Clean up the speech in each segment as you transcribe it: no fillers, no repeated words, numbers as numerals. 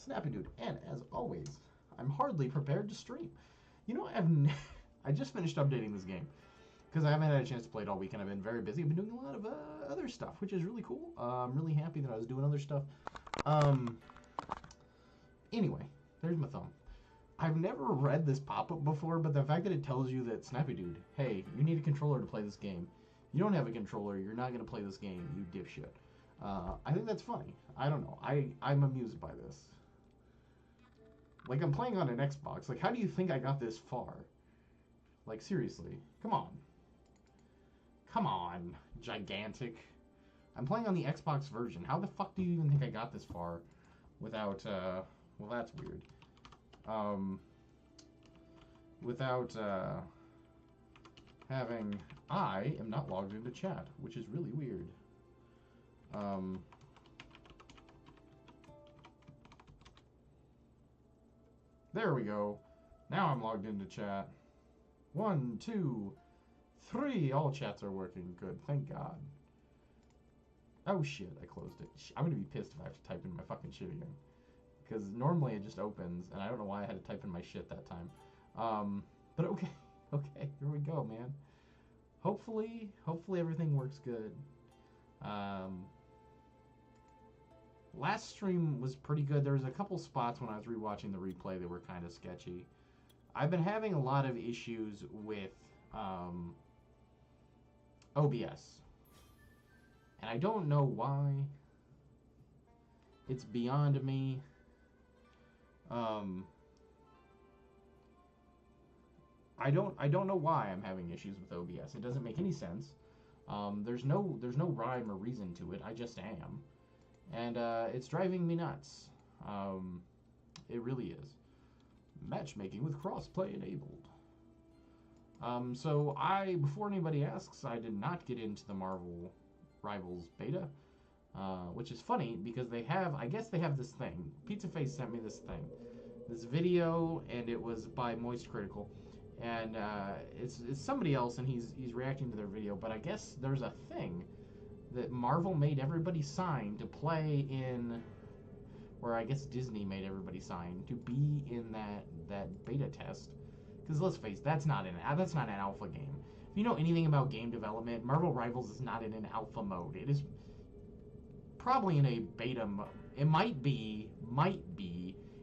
SnappyDude, and as always, I'm hardly prepared to stream. You know, I just finished updating this game because I haven't had a chance to play it all weekend. I've been very busy. I've been doing a lot of other stuff, which is really cool. I'm really happy that I was doing other stuff. Anyway, there's my thumb. I've never read this pop-up before, but the fact that it tells you that, SnappyDude, hey, you need a controller to play this game. You don't have a controller, you're not going to play this game, you dipshit. I think that's funny. I don't know. I'm amused by this. Like, I'm playing on an Xbox. Like, how do you think I got this far? Like, seriously. Come on. Come on, gigantic. I'm playing on the Xbox version. How the fuck do you even think I got this far without, well, that's weird. Without having... I am not logged into chat, which is really weird. There we go. Now I'm logged into chat. 1, 2, 3. All chats are working. Good. Thank God. Oh shit, I closed it. I'm gonna be pissed if I have to type in my fucking shit again. Because normally it just opens, and I don't know why I had to type in my shit that time. But okay. Okay, here we go, man. Hopefully everything works good. Last stream was pretty good. There was a couple spots when I was rewatching the replay that were kind of sketchy. I've been having a lot of issues with OBS. And I don't know why. It's beyond me. I don't know why I'm having issues with OBS. It doesn't make any sense. There's no rhyme or reason to it. I just am. And it's driving me nuts. It really is. Matchmaking with crossplay enabled. So before anybody asks, I did not get into the Marvel Rivals beta, which is funny because I guess they have this thing. Pizza Face sent me this thing, this video, and it was by Moist Critical, and it's somebody else, and he's reacting to their video. But I guess there's a thing that Marvel made everybody sign to play in, or I guess Disney made everybody sign to be in that beta test. Because let's face it, that's not an alpha game. If you know anything about game development, Marvel Rivals is not in an alpha mode. It is probably in a beta mode. It might be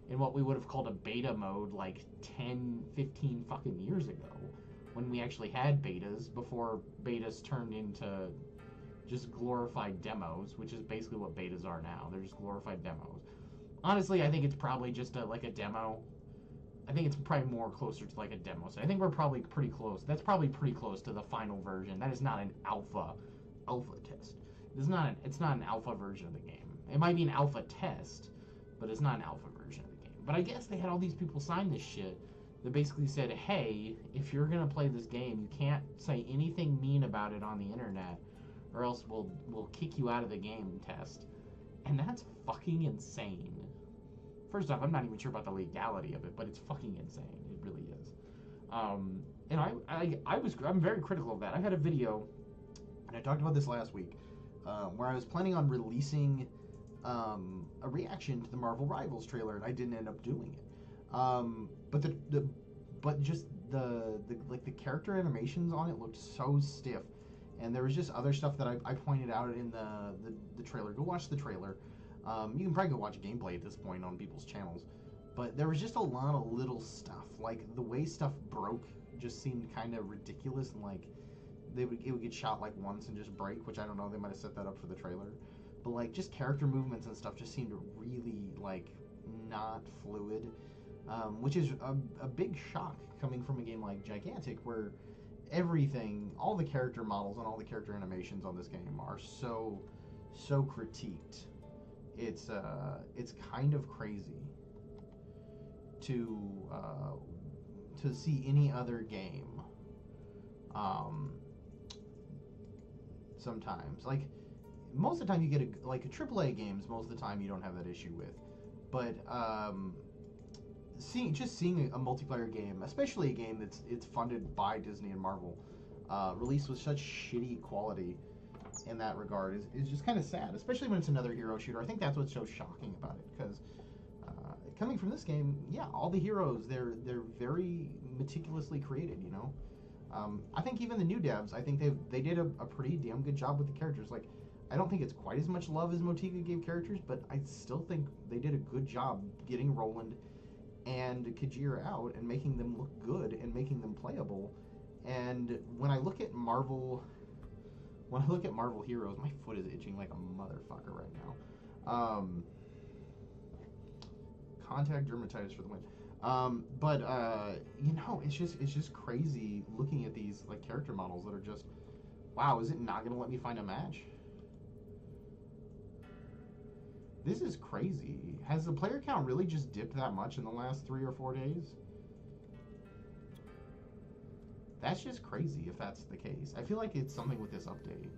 in what we would have called a beta mode like 10, 15 fucking years ago, when we actually had betas, before betas turned into just glorified demos, which is basically what betas are now. They're just glorified demos. Honestly, I think it's probably just like a demo. I think it's probably more closer to like a demo. So I think we're probably pretty close. That's probably pretty close to the final version. That is not an alpha test. It's not an alpha version of the game. It might be an alpha test, but it's not an alpha version of the game. But I guess they had all these people sign this shit that basically said, hey, if you're gonna play this game, you can't say anything mean about it on the internet, or else we'll kick you out of the game test. And that's fucking insane. First off, I'm not even sure about the legality of it, but it's fucking insane. It really is. And I'm very critical of that. I had a video, and I talked about this last week, where I was planning on releasing a reaction to the Marvel Rivals trailer, and I didn't end up doing it. But just the character animations on it looked so stiff, and there was just other stuff that I pointed out in the trailer. Go watch the trailer. You can probably go watch gameplay at this point on people's channels. But there was just a lot of little stuff. Like, the way stuff broke just seemed kind of ridiculous. And, like, it would get shot, like, once and just break. Which, I don't know, they might have set that up for the trailer. But, like, just character movements and stuff just seemed really, like, not fluid. Which is a big shock coming from a game like Gigantic, where everything, all the character models and all the character animations on this game are so critiqued. It's kind of crazy to see any other game sometimes. Like, most of the time you get a AAA games, most of the time you don't have that issue with. But seeing a multiplayer game, especially a game it's funded by Disney and Marvel, released with such shitty quality in that regard is just kind of sad, especially when it's another hero shooter. I think that's what's so shocking about it, because coming from this game, yeah, all the heroes, they're very meticulously created, you know. I think even the new devs, I think they did a pretty damn good job with the characters. Like, I don't think it's quite as much love as Motika gave characters, but I still think they did a good job getting Roland and Kajir out and making them look good and making them playable. And when I look at Marvel Heroes, my foot is itching like a motherfucker right now. Contact dermatitis for the win. But you know, it's just crazy looking at these like character models that are just, wow, is it not gonna let me find a match? This is crazy. Has the player count really just dipped that much in the last 3 or 4 days? That's just crazy if that's the case. I feel like it's something with this update.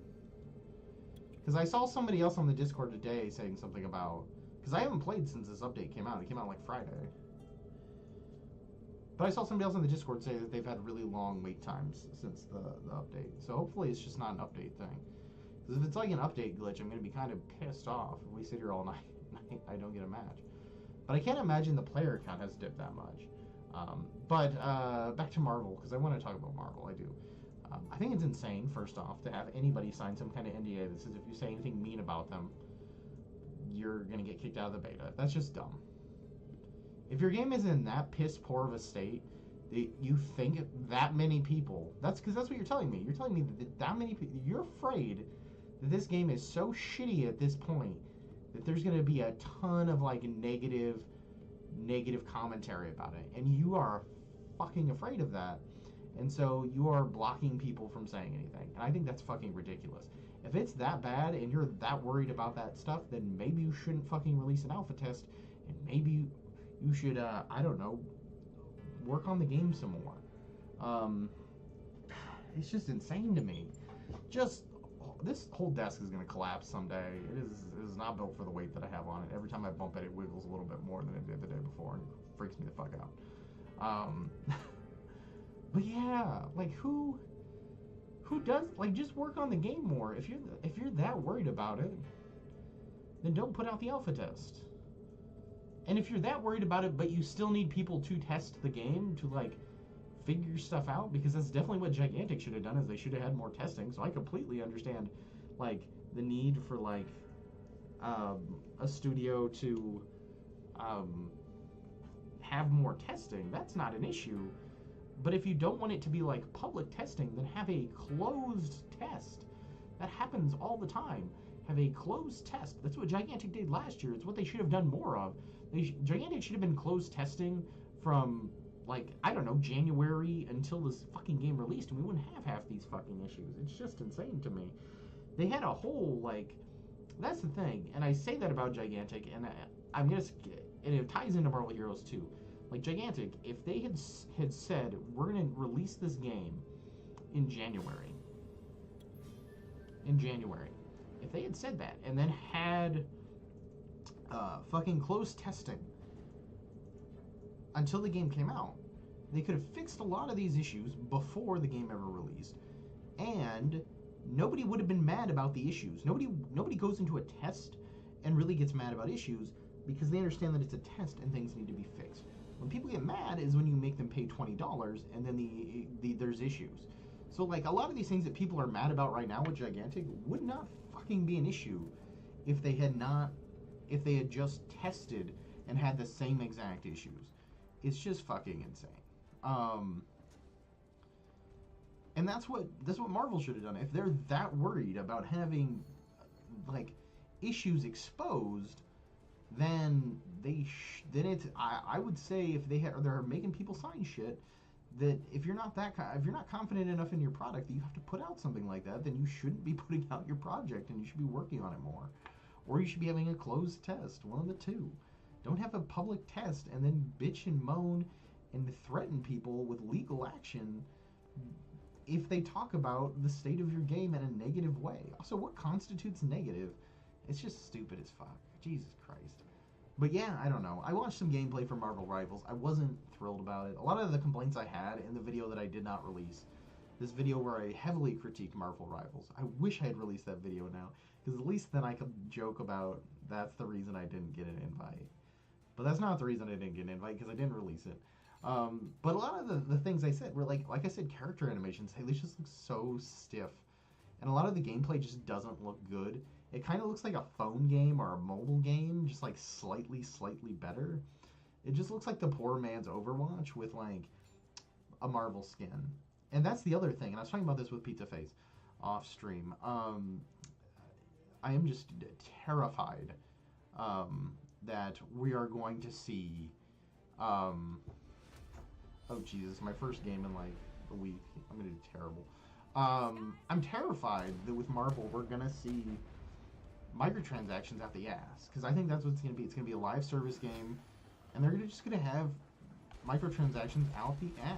Because I saw somebody else on the Discord today saying something about... Because I haven't played since this update came out. It came out like Friday. But I saw somebody else on the Discord say that they've had really long wait times since the update. So hopefully it's just not an update thing. Because if it's like an update glitch, I'm going to be kind of pissed off if we sit here all night and I don't get a match. But I can't imagine the player count has dipped that much. But back to Marvel, because I want to talk about Marvel. I do. I think it's insane, first off, to have anybody sign some kind of NDA that says if you say anything mean about them, you're going to get kicked out of the beta. That's just dumb. If your game is in that piss poor of a state, that you think that many people, that's because that's what you're telling me. You're telling me that many people, you're afraid that this game is so shitty at this point that there's going to be a ton of like negative commentary about it, and you are fucking afraid of that, and so you are blocking people from saying anything, and I think that's fucking ridiculous. If it's that bad and you're that worried about that stuff, then maybe you shouldn't fucking release an alpha test, and maybe you should I don't know, work on the game some more. It's just insane to me. Just this whole desk is going to collapse someday. It is not built for the weight that I have on it. Every time I bump it, it wiggles a little bit more than it did the day before, and it freaks me the fuck out. But yeah, like who does, like, just work on the game more. If you're that worried about it, then don't put out the alpha test. And if you're that worried about it, but you still need people to test the game to like figure stuff out, because that's definitely what Gigantic should have done, is they should have had more testing. So I completely understand like the need for like a studio to have more testing. That's not an issue. But if you don't want it to be like public testing, then have a closed test. That happens all the time. Have a closed test. That's what Gigantic did last year. It's what they should have done more of. Gigantic should have been closed testing from, like, I don't know, January until this fucking game released, and we wouldn't have half these fucking issues. It's just insane to me. They had a whole, like, that's the thing, and I say that about Gigantic, and I'm gonna, and it ties into Marvel Heroes too. Like, Gigantic, if they had said, we're gonna release this game in January, if they had said that, and then had fucking closed testing until the game came out, they could have fixed a lot of these issues before the game ever released, and nobody would have been mad about the issues. Nobody goes into a test and really gets mad about issues because they understand that it's a test and things need to be fixed. When people get mad is when you make them pay $20 and then there's issues. So like a lot of these things that people are mad about right now with Gigantic would not fucking be an issue if they had just tested and had the same exact issues. It's just fucking insane. And that's what Marvel should have done. If they're that worried about having like issues exposed, then I would say if they're making people sign shit, that if you're not confident enough in your product that you have to put out something like that, then you shouldn't be putting out your project and you should be working on it more, or you should be having a closed test. One of the two. Don't have a public test and then bitch and moan and threaten people with legal action if they talk about the state of your game in a negative way. Also, what constitutes negative? It's just stupid as fuck. Jesus Christ. But yeah, I don't know. I watched some gameplay for Marvel Rivals. I wasn't thrilled about it. A lot of the complaints I had in the video that I did not release, this video where I heavily critiqued Marvel Rivals, I wish I had released that video now, because at least then I could joke about that's the reason I didn't get an invite. But that's not the reason I didn't get an invite, because I didn't release it. But a lot of the things I said were like I said, character animations. Hey, they just look so stiff, and a lot of the gameplay just doesn't look good. It kind of looks like a phone game or a mobile game, just like slightly better. It just looks like the poor man's Overwatch with like a Marvel skin. And that's the other thing. And I was talking about this with Pizza Face off stream. I am just terrified that we are going to see. Oh Jesus! My first game in like a week. I'm gonna do terrible. I'm terrified that with Marvel we're gonna see microtransactions out the ass, because I think that's what it's gonna be. It's gonna be a live service game, and they're just gonna have microtransactions out the ass.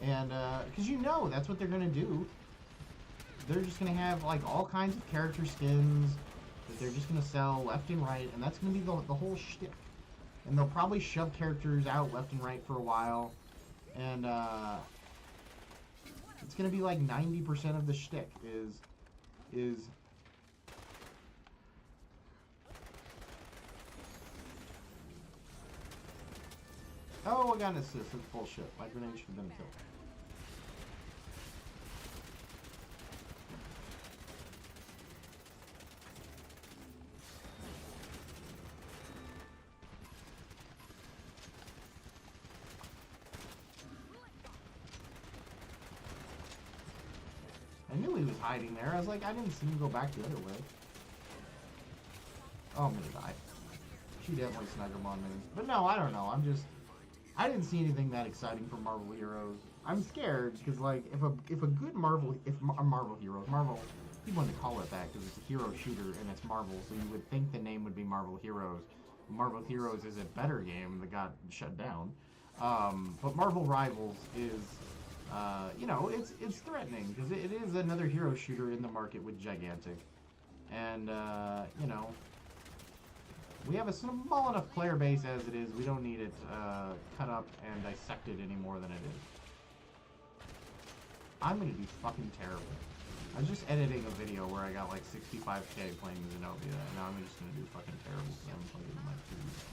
And because that's what they're gonna do. They're just gonna have like all kinds of character skins that they're just gonna sell left and right, and that's gonna be the whole shtick. And they'll probably shove characters out left and right for a while, and it's gonna be like 90% of the shtick is. Oh, I got an assist. That's bullshit. My grenade should have been a kill. I knew he was hiding there. I was like, I didn't see him go back the other way. Oh, I'm gonna die. She definitely sniped him on me. But no, I don't know. I didn't see anything that exciting from Marvel Heroes. I'm scared because, like, if a good Marvel Heroes, you want to call it that because it's a hero shooter and it's Marvel, so you would think the name would be Marvel Heroes. Marvel Heroes is a better game that got shut down. But Marvel Rivals is, it's threatening because it is another hero shooter in the market with Gigantic. And, we have a small enough player base as it is. We don't need it cut up and dissected any more than it is. I'm going to do fucking terrible. I was just editing a video where I got like 65k playing Zenobia, and now I'm just going to do fucking terrible because I haven't played it in like 2 weeks.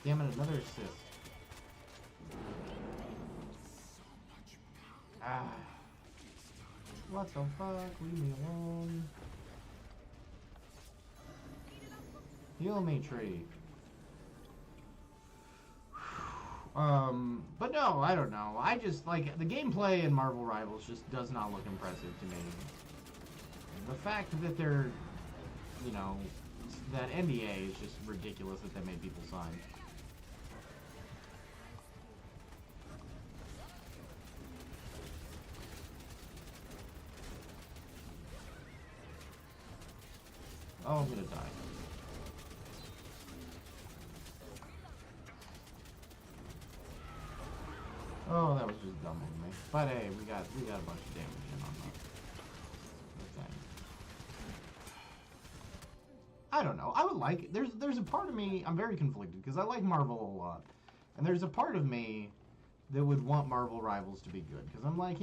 Damn it, another assist. Ah. What the fuck? Leave me alone. Heal me, tree. But no, I don't know. I just, like, the gameplay in Marvel Rivals just does not look impressive to me. The fact that they're, that NDA is just ridiculous that they made people sign. Oh, I'm gonna die. Oh, that was just dumb of me. But hey, we got a bunch of damage in on that thing. I don't know. I would like. There's a part of me. I'm very conflicted because I like Marvel a lot, and there's a part of me that would want Marvel Rivals to be good because I'm like,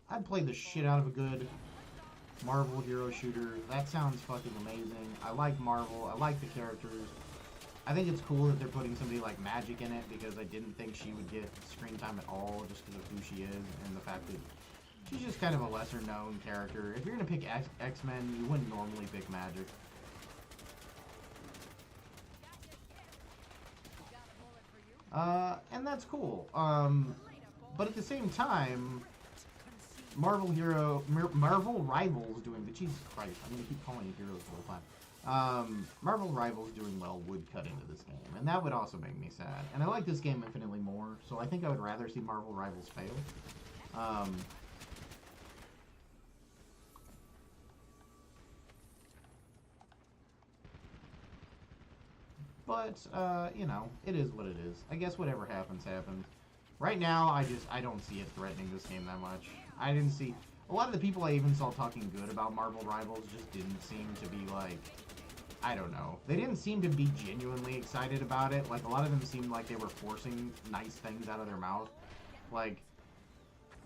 I'd play the shit out of a good Marvel hero shooter. That sounds fucking amazing. I like Marvel. I like the characters. I think it's cool that they're putting somebody like Magic in it because I didn't think she would get screen time at all just because of who she is and the fact that she's just kind of a lesser known character. If you're going to pick X-Men, you wouldn't normally pick Magic. And that's cool. But at the same time, Marvel Rivals doing, but Jesus Christ, I'm going to keep calling it Heroes the whole time. Marvel Rivals doing well would cut into this game, and that would also make me sad. And I like this game infinitely more, so I think I would rather see Marvel Rivals fail. But, you know, it is what it is. I guess whatever happens, happens. Right now, I don't see it threatening this game that much. I didn't see... A lot of the people I even saw talking good about Marvel Rivals just didn't seem to be, like... I don't know. They didn't seem to be genuinely excited about it. Like, a lot of them seemed like they were forcing nice things out of their mouth. Like,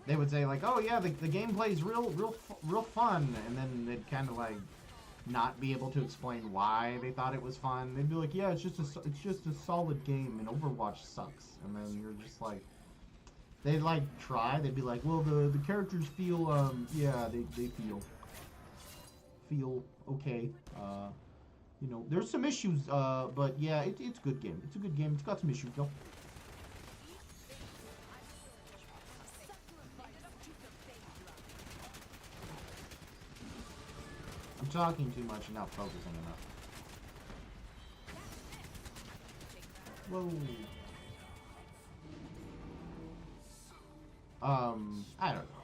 they would say, like, oh, yeah, the gameplay's real fun. And then they'd kind of, like, not be able to explain why they thought it was fun. They'd be like, yeah, it's just a solid game, and Overwatch sucks. And then you're just like... They'd, like, try. They'd be like, well, the characters feel, yeah, they feel okay. You know, there's some issues, but yeah, it's a good game. It's a good game. It's got some issues, though. I'm talking too much and not focusing enough. Whoa. I don't know.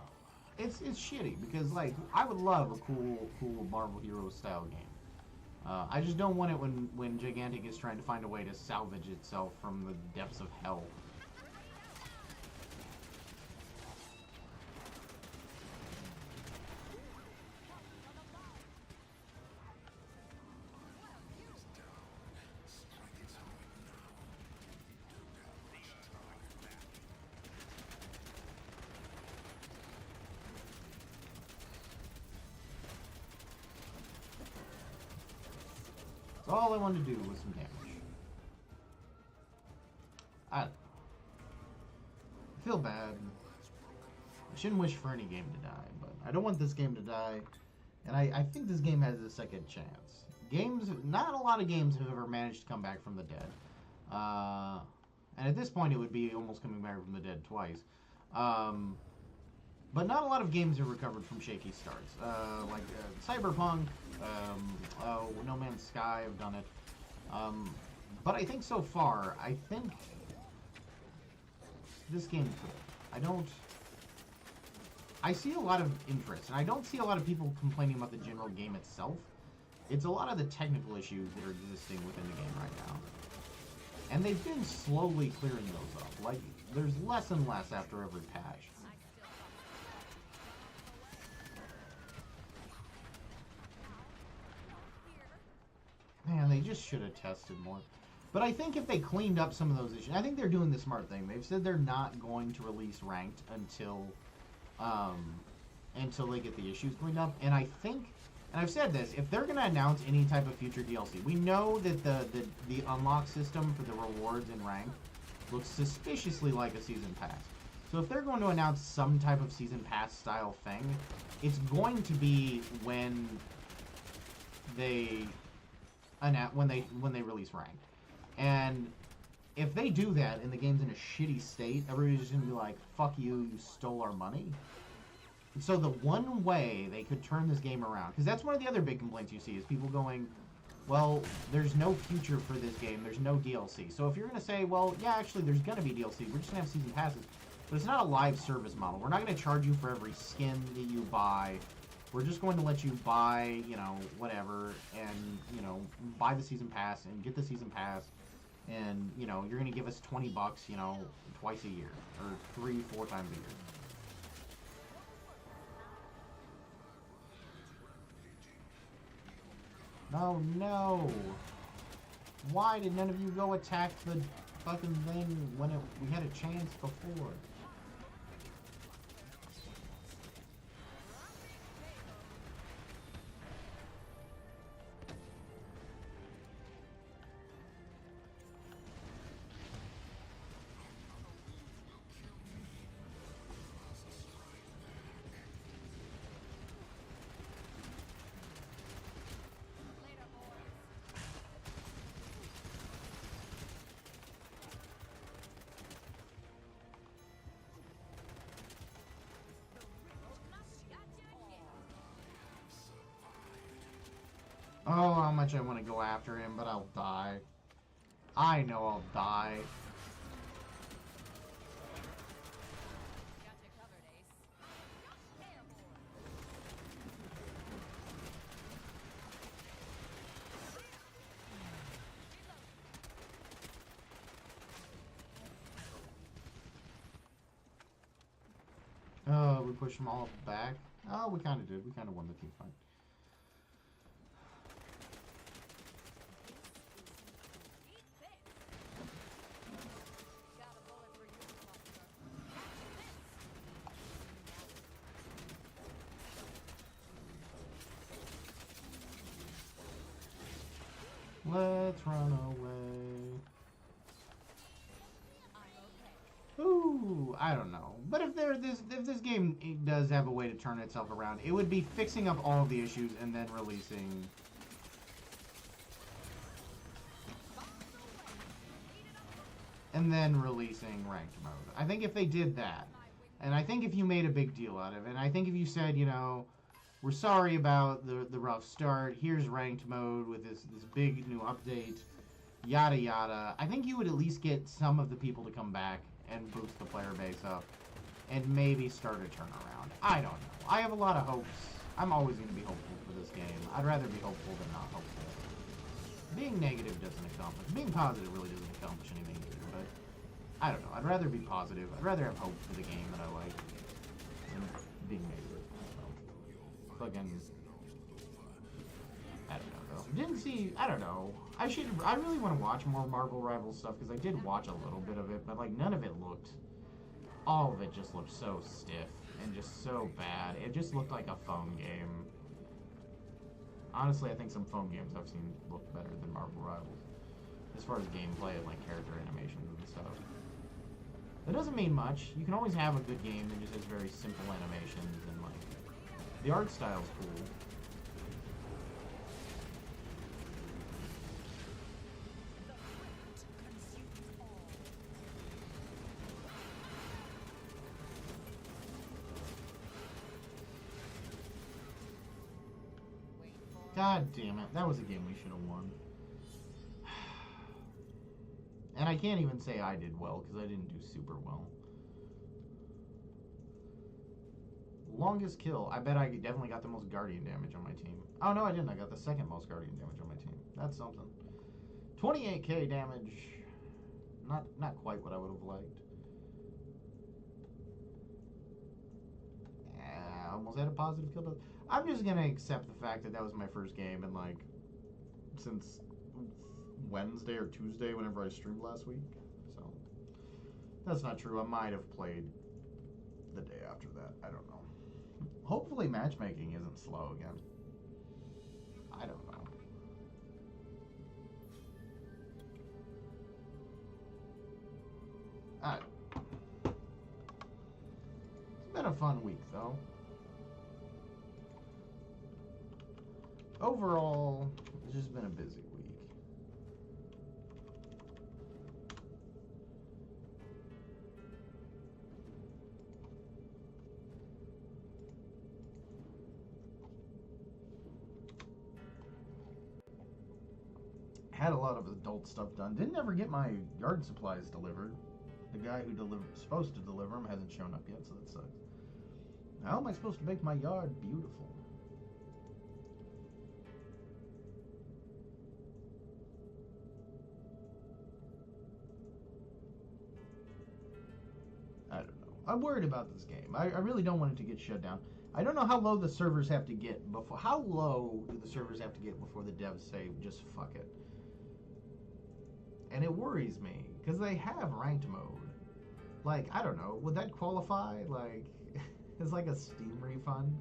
It's shitty because, like, I would love a cool Marvel Heroes style game. I just don't want it when Gigantic is trying to find a way to salvage itself from the depths of hell. All I wanted to do was some damage. I feel bad. I shouldn't wish for any game to die, but I don't want this game to die. And I think this game has a second chance. Not a lot of games have ever managed to come back from the dead. And at this point, it would be almost coming back from the dead twice. But not a lot of games have recovered from shaky starts. Like Cyberpunk, No Man's Sky have done it. But I think so far, I think this game could. I see a lot of interest, and I don't see a lot of people complaining about the general game itself. It's a lot of the technical issues that are existing within the game right now. And they've been slowly clearing those up. Like, there's less and less after every patch. Man, they just should have tested more. But I think if they cleaned up some of those issues, I think they're doing the smart thing. They've said they're not going to release Ranked until they get the issues cleaned up. And I think, and I've said this, if they're going to announce any type of future DLC, we know that the unlock system for the rewards in Ranked looks suspiciously like a Season Pass. So if they're going to announce some type of Season Pass style thing, it's going to be when they release Ranked. And if they do that and the game's in a shitty state, everybody's just gonna be like, fuck you, you stole our money. And so the one way they could turn this game around, because that's one of the other big complaints you see, is people going, well, there's no future for this game, there's no DLC. So if you're gonna say, well, yeah, actually there's gonna be DLC, we're just gonna have season passes, but it's not a live service model. We're not gonna charge you for every skin that you buy. We're just going to let you buy, you know, whatever, and, you know, buy the season pass and get the season pass, and, you know, you're going to give us $20, you know, twice a year, or 3-4 times a year. Oh, no! Why did none of you go attack the fucking thing when we had a chance before? Oh, how much I want to go after him, but I'll die. I know I'll die. push them all back. Oh, we kind of did. We kind of won the team fight. Let's run away. Ooh, I don't know. But if this game does have a way to turn itself around, it would be fixing up all of the issues and then releasing. And then releasing ranked mode. I think if they did that, and I think if you made a big deal out of it, and I think if you said, you know, we're sorry about the rough start, here's ranked mode with this big new update, yada yada, I think you would at least get some of the people to come back and boost the player base up and maybe start a turnaround. I don't know. I have a lot of hopes. I'm always going to be hopeful for this game. I'd rather be hopeful than not hopeful. Being negative doesn't accomplish. Being positive really doesn't accomplish anything either, but I don't know. I'd rather be positive. I'd rather have hope for the game that I like than being negative. So, fucking, I don't know though. Didn't see, I don't know. I really want to watch more Marvel Rivals stuff because I did watch a little bit of it, but like none of it looked, all of it just looked so stiff and just so bad. It just looked like a phone game. Honestly, I think some phone games I've seen look better than Marvel Rivals as far as gameplay and like character animations and stuff. That doesn't mean much. You can always have a good game that just has very simple animations and like the art style's cool. God damn it. That was a game we should have won. And I can't even say I did well, because I didn't do super well. Longest kill. I bet I definitely got the most Guardian damage on my team. Oh, no, I didn't. I got the second most Guardian damage on my team. That's something. 28k damage. Not quite what I would have liked. Almost had a positive kill. I'm just gonna accept the fact that that was my first game in like since Wednesday or Tuesday whenever I streamed last week. So that's not true. I might have played the day after that. I don't know. Hopefully matchmaking isn't slow again. I don't know. It's been a fun week though. Overall, it's just been a busy week. Had a lot of adult stuff done. Didn't ever get my yard supplies delivered. The guy who supposed to deliver them hasn't shown up yet, so that sucks. How am I supposed to make my yard beautiful? I don't know. I'm worried about this game. I really don't want it to get shut down. I don't know how low the servers have to get before. How low do the servers have to get before the devs say just fuck it? And it worries me because they have ranked mode. Like, I don't know. Would that qualify? Like, as like a Steam refund?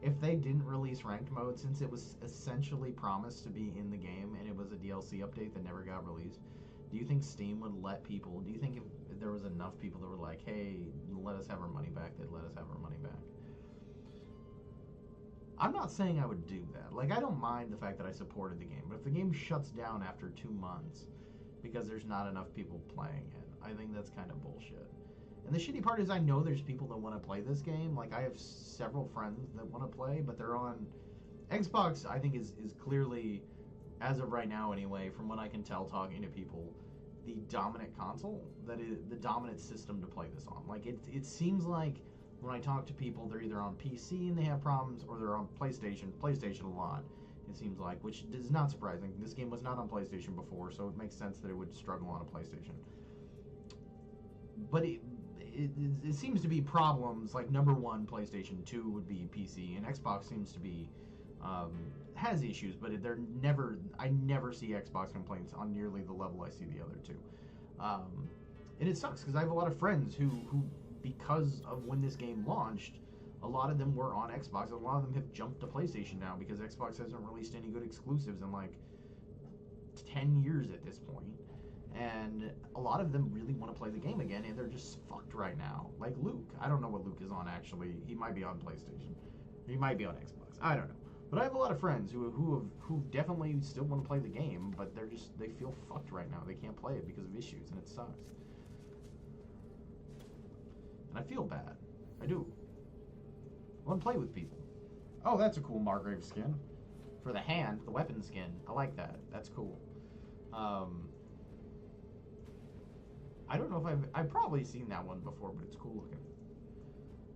If they didn't release ranked mode, since it was essentially promised to be in the game and it was a DLC update that never got released, do you think Steam would let people, do you think if there was enough people that were like, hey, let us have our money back, they'd let us have our money back? I'm not saying I would do that. Like, I don't mind the fact that I supported the game, but if the game shuts down after 2 months because there's not enough people playing it, I think that's kind of bullshit. And the shitty part is I know there's people that want to play this game. Like, I have several friends that want to play, but they're on... Xbox, I think, is clearly, as of right now anyway, from what I can tell talking to people, the dominant console, that is the dominant system to play this on. Like, it seems like when I talk to people, they're either on PC and they have problems, or they're on PlayStation a lot, it seems like, which is not surprising. This game was not on PlayStation before, so it makes sense that it would struggle on a PlayStation. But it seems to be problems like number one, PlayStation 2 would be PC, and Xbox seems to be has issues, but they're never. I never see Xbox complaints on nearly the level I see the other two, and it sucks because I have a lot of friends who because of when this game launched, a lot of them were on Xbox, and a lot of them have jumped to PlayStation now because Xbox hasn't released any good exclusives in like 10 years at this point. And a lot of them really want to play the game again, and they're just fucked right now. Like Luke. I don't know what Luke is on, actually. He might be on PlayStation. He might be on Xbox. I don't know. But I have a lot of friends who definitely still want to play the game, but they feel fucked right now. They can't play it because of issues, and it sucks. And I feel bad. I do. I want to play with people. Oh, that's a cool Margrave skin. For the hand, the weapon skin. I like that. That's cool. I don't know if I've probably seen that one before, but it's cool looking.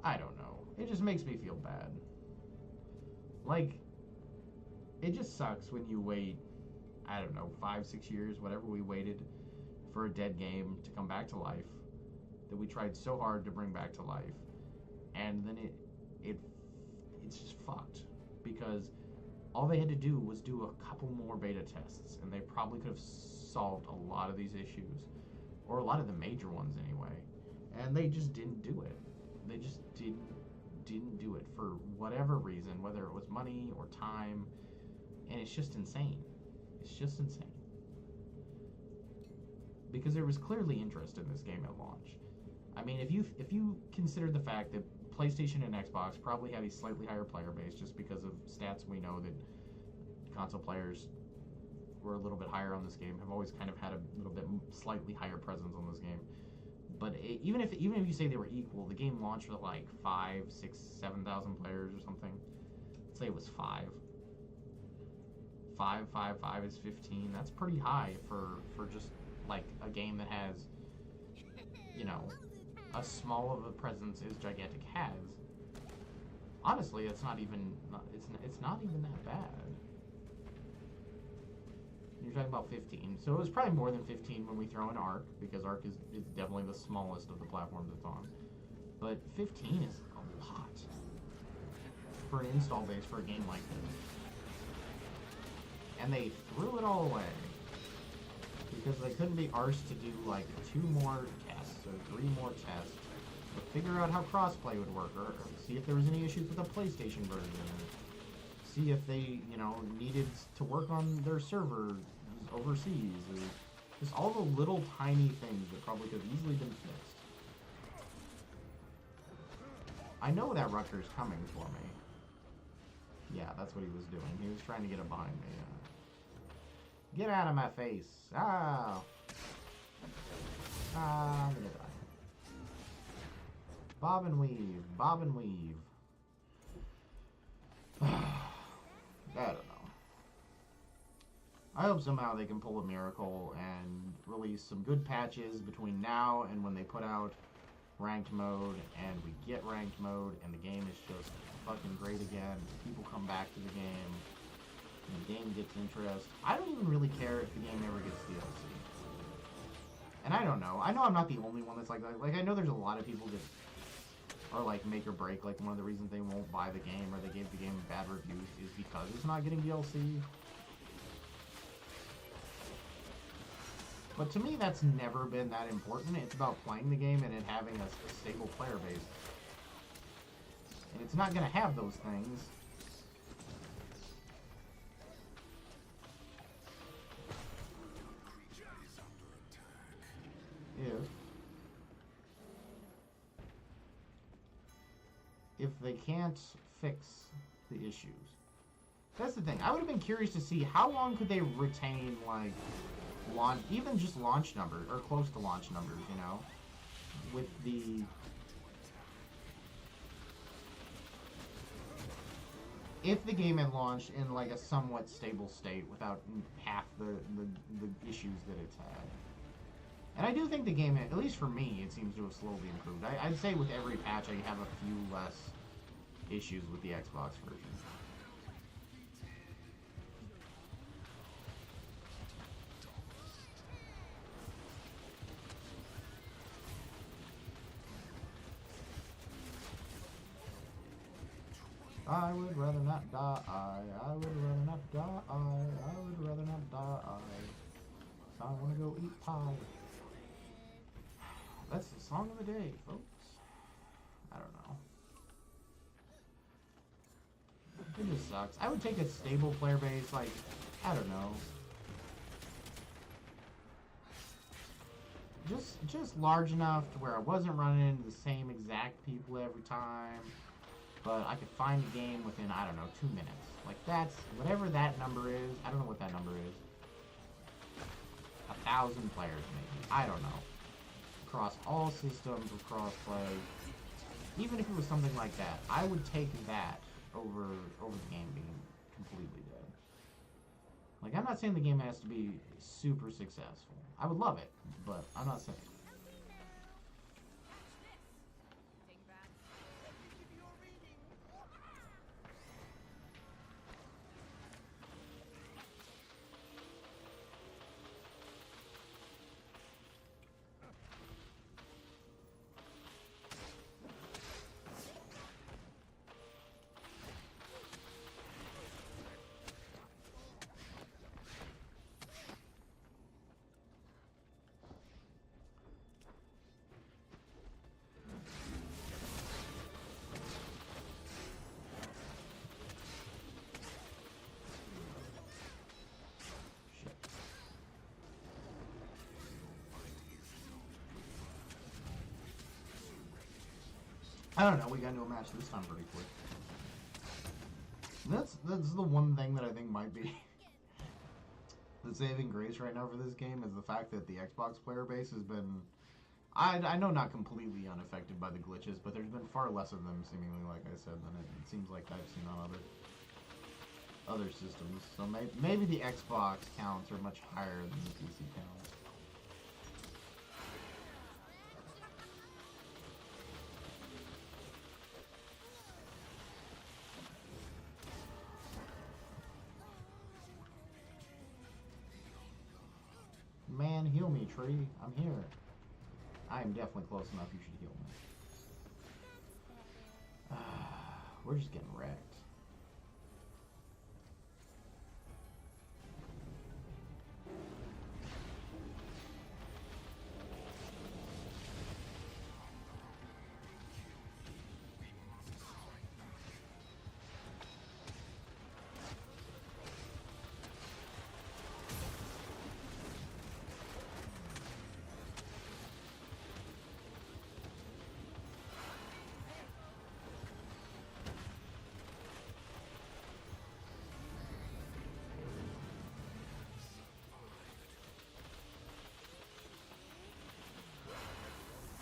I don't know. It just makes me feel bad. Like, it just sucks when you wait, I don't know, 5-6 years, whatever we waited for a dead game to come back to life, that we tried so hard to bring back to life, and then it's just fucked, because all they had to do was do a couple more beta tests, and they probably could have solved a lot of these issues, or a lot of the major ones anyway, and they just didn't do it. They just didn't do it for whatever reason, whether it was money or time, and it's just insane. It's just insane. Because there was clearly interest in this game at launch. I mean, if you consider the fact that PlayStation and Xbox probably have a slightly higher player base, just because of stats we know that console players were a little bit higher on this game, have always kind of had a little bit slightly higher presence on this game. But even if you say they were equal, the game launched with like 5, 6, 7,000 players or something. Let's say it was 5. 5 is 15. That's pretty high for just like a game that has, you know, a small of a presence as Gigantic has. Honestly, it's not even that bad. You're talking about 15. So it was probably more than 15 when we throw in Arc, because Arc is definitely the smallest of the platforms it's on. But 15 is a lot for an install base for a game like this. And they threw it all away because they couldn't be arsed to do like 2 more tests or 3 more tests to figure out how crossplay would work, or see if there was any issues with the PlayStation version, see if they, you know, needed to work on their servers overseas, or just all the little tiny things that probably could have easily been fixed. I know that Rutger's coming for me. Yeah, that's what he was doing. He was trying to get it behind me. Get out of my face. Ah, I'm gonna die. Bob and weave. Bob and weave. I don't know. I hope somehow they can pull a miracle and release some good patches between now and when they put out ranked mode, and we get ranked mode, and the game is just fucking great again. People come back to the game, and the game gets interest. I don't even really care if the game ever gets DLC. And I don't know. I know I'm not the only one that's like that. Like, I know there's a lot of people that are like make or break. Like, one of the reasons they won't buy the game or they gave the game bad reviews is because it's not getting DLC. But to me, that's never been that important. It's about playing the game and it having a stable player base. And it's not going to have those things. If they can't fix the issues. That's the thing. I would have been curious to see how long could they retain, like, even just launch numbers, or close to launch numbers, you know, with the... If the game had launched in, like, a somewhat stable state without half the issues that it's had. And I do think the game, at least for me, it seems to have slowly improved. I'd say with every patch I have a few less issues with the Xbox version. I would rather not die. I would rather not die. I would rather not die. I want to go eat pie. That's the song of the day, folks. I don't know. It just sucks. I would take a stable player base, like, I don't know. Just large enough to where I wasn't running into the same exact people every time, but I could find a game within, I don't know, 2 minutes. Like, that's, whatever that number is, I don't know what that number is. 1,000 players, maybe. I don't know. Across all systems with crossplay. Even if it was something like that, I would take that over the game being completely dead. Like, I'm not saying the game has to be super successful. I would love it, but I'm not saying. I don't know, we got into a match this time pretty quick. That's the one thing that I think might be the saving grace right now for this game is the fact that the Xbox player base has been, I know not completely unaffected by the glitches, but there's been far less of them seemingly, like I said, than it seems like I've seen on other systems. So maybe the Xbox counts are much higher than the PC counts. Man, heal me, tree. I'm here. I am definitely close enough. You should heal me. We're just getting wrecked.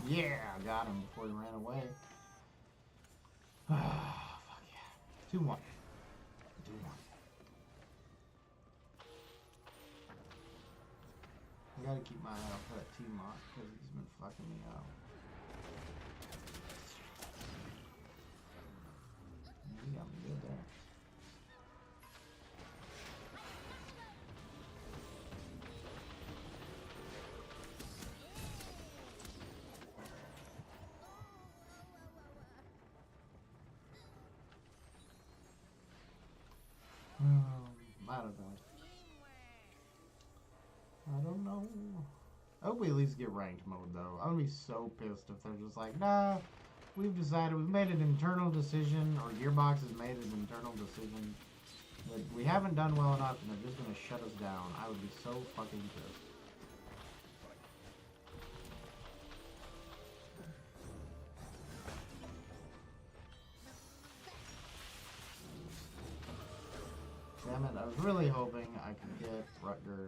Yeah, I got him before he ran away. Fuck yeah. 2-1. 2-1. I gotta keep my eye out for that T-Mock because he's been fucking me out. He got me good there. I don't know. I hope we at least get ranked mode though. I'm gonna be so pissed if they're just like, nah, we've decided, we've made an internal decision, or Gearbox has made an internal decision that we haven't done well enough and they're just gonna shut us down. I would be so fucking pissed. Damn it, I was really hoping I could get Rutger,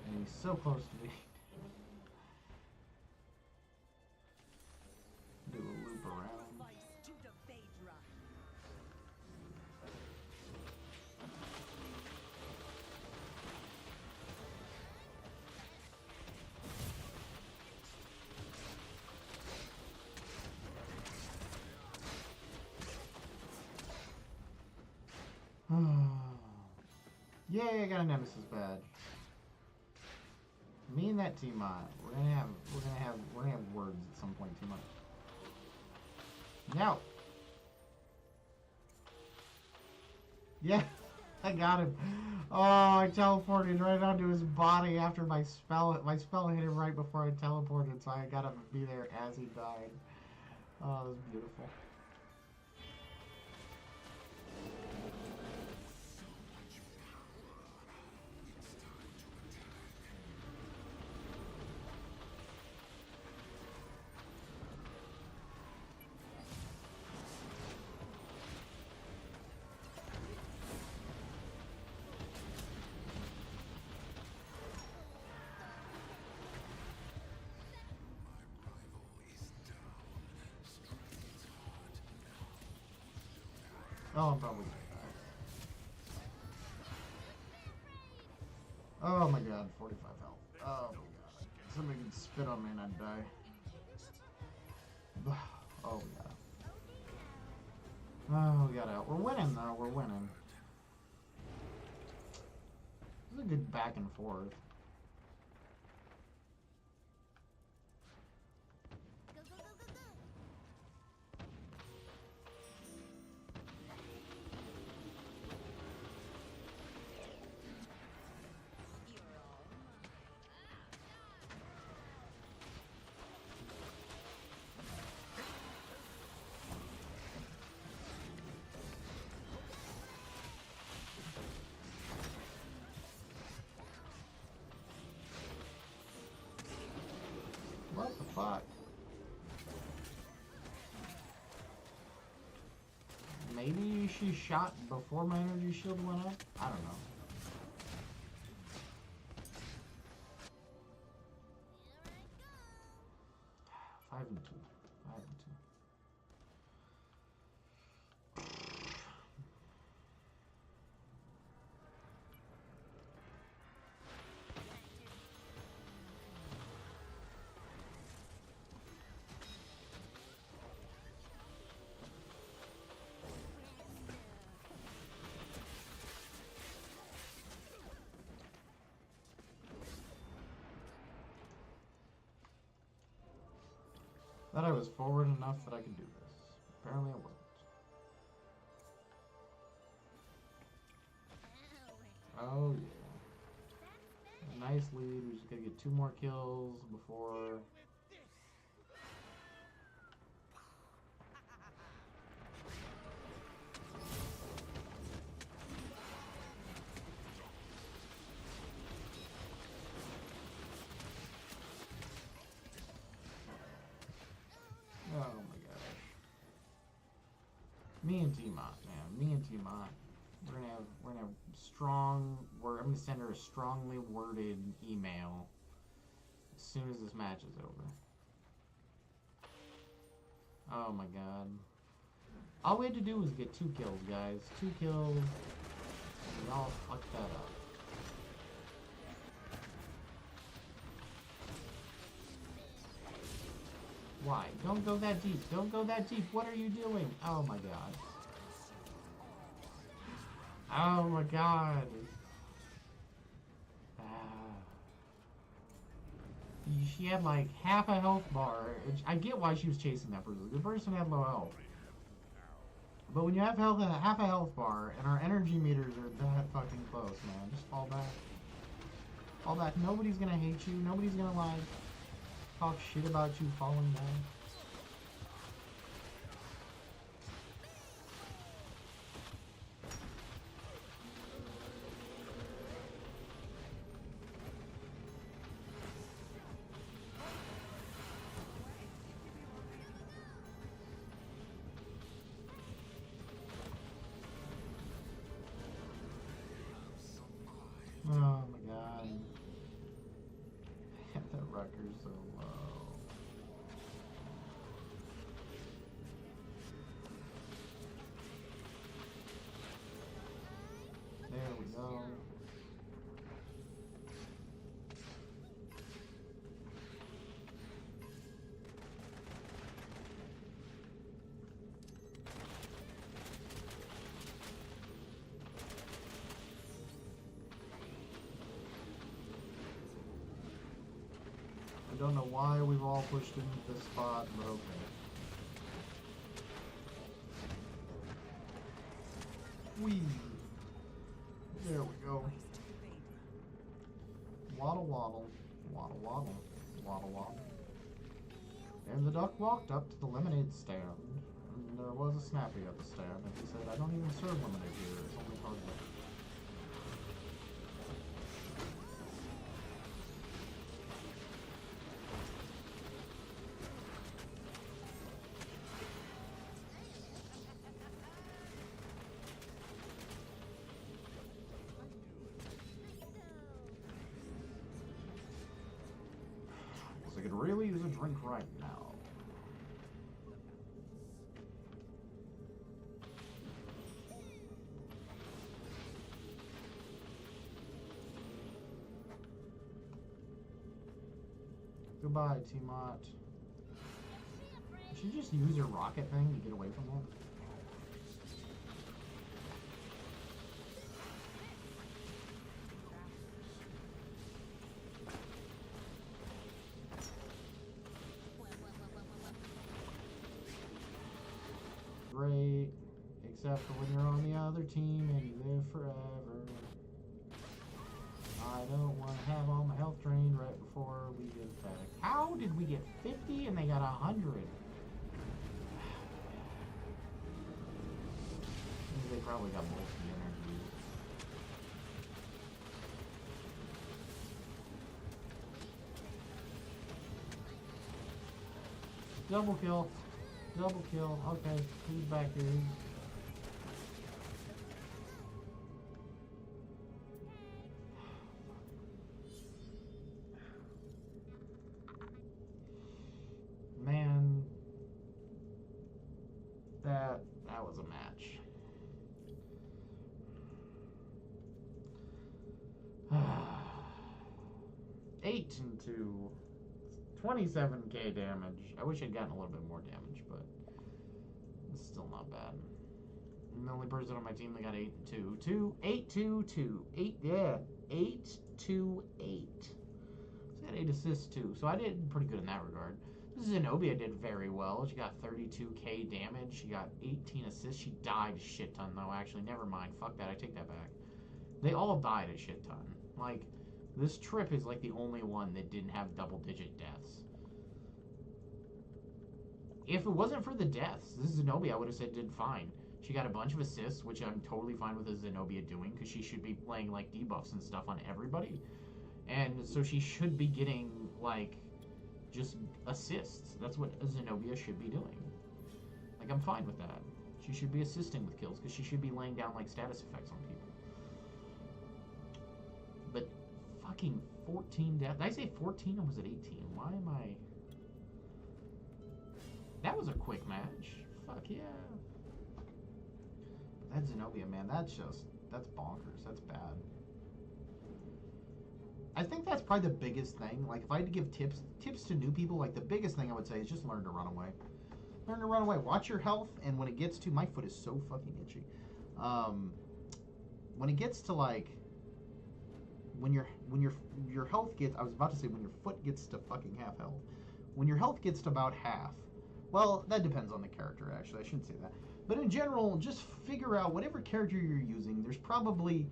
and he's so close to me. Do a loop around. Yay, I got a Nemesis badge. Me and that team we're gonna have words at some point too much. Now Yeah, I got him. Oh, I teleported right onto his body after my spell. My spell hit him right before I teleported, so I got to be there as he died. Oh, it was beautiful. Oh, I'm probably gonna die. Oh my god, 45 health. Oh my god. Somebody could spit on me and I'd die. Oh, we got out. Oh, we got out. We're winning though, we're winning. This is a good back and forth. What the fuck? Maybe she shot before my energy shield went up? I don't know. Five and two. Thought I was forward enough that I could do this. Apparently I wasn't. Oh yeah. A nice lead. We just gotta get 2 more kills before... Oh my gosh. Me and T-Mont, man. Me and T-Mont. We're gonna have strong I'm gonna send her a strongly worded email as soon as this match is over. Oh my god. All we had to do was get 2 kills, guys. 2 kills. And y'all fucked that up. Why? Don't go that deep. Don't go that deep. What are you doing? Oh my god. Oh my god. She had like half a health bar. I get why she was chasing that person. The person had low health. But when you have half a health bar and our energy meters are that fucking close, man, just fall back. Fall back. Nobody's gonna hate you. Nobody's gonna like talk shit about you falling down. Oh my god. That Rucker's so low. There we go. I don't know why we've all pushed into this spot, but okay. Whee! go. Waddle, waddle. Waddle, waddle. Waddle, waddle. And the duck walked up to the lemonade stand. And there was a Snappy at the stand, and he said, I don't even serve lemonade here, it's only hard liquor. I could really use a drink right now. Goodbye, T-Mot. Did she just use her rocket thing to get away from them? Great, except for when you're on the other team and you live forever. I don't want to have all my health drained right before we get back. How did we get 50 and they got 100? They probably got multi-energy. Double kill. Double kill. Okay, who's back here? Man, that was a match. 8 into 27k damage. I wish I'd gotten a little bit more damage, but it's still not bad. I'm the only person on my team that got 8 and 2. 8 2 2. 8 yeah. 8 2 8. So I got 8 assists too. So I did pretty good in that regard. Zenobia did very well. She got 32k damage. She got 18 assists. She died a shit ton though, actually. Never mind. Fuck that. I take that back. They all died a shit ton. Like, this trip is like the only one that didn't have double-digit deaths. If it wasn't for the deaths, this Zenobia, I would have said did fine. She got a bunch of assists, which I'm totally fine with a Zenobia doing, because she should be playing, like, debuffs and stuff on everybody. And so she should be getting, like, just assists. That's what a Zenobia should be doing. Like, I'm fine with that. She should be assisting with kills, because she should be laying down, like, status effects on people. But fucking 14 deaths. Did I say 14 or was it 18? Why am I... That was a quick match. Fuck yeah. But that Zenobia, man, that's bonkers. That's bad. I think that's probably the biggest thing. Like, if I had to give tips to new people, like, the biggest thing I would say is just learn to run away. Learn to run away. Watch your health, and when it gets to... My foot is so fucking itchy. When it gets to, like... When your health gets... I was about to say when your foot gets to fucking half health. When your health gets to about half... Well, that depends on the character, actually. I shouldn't say that. But in general, just figure out whatever character you're using, there's probably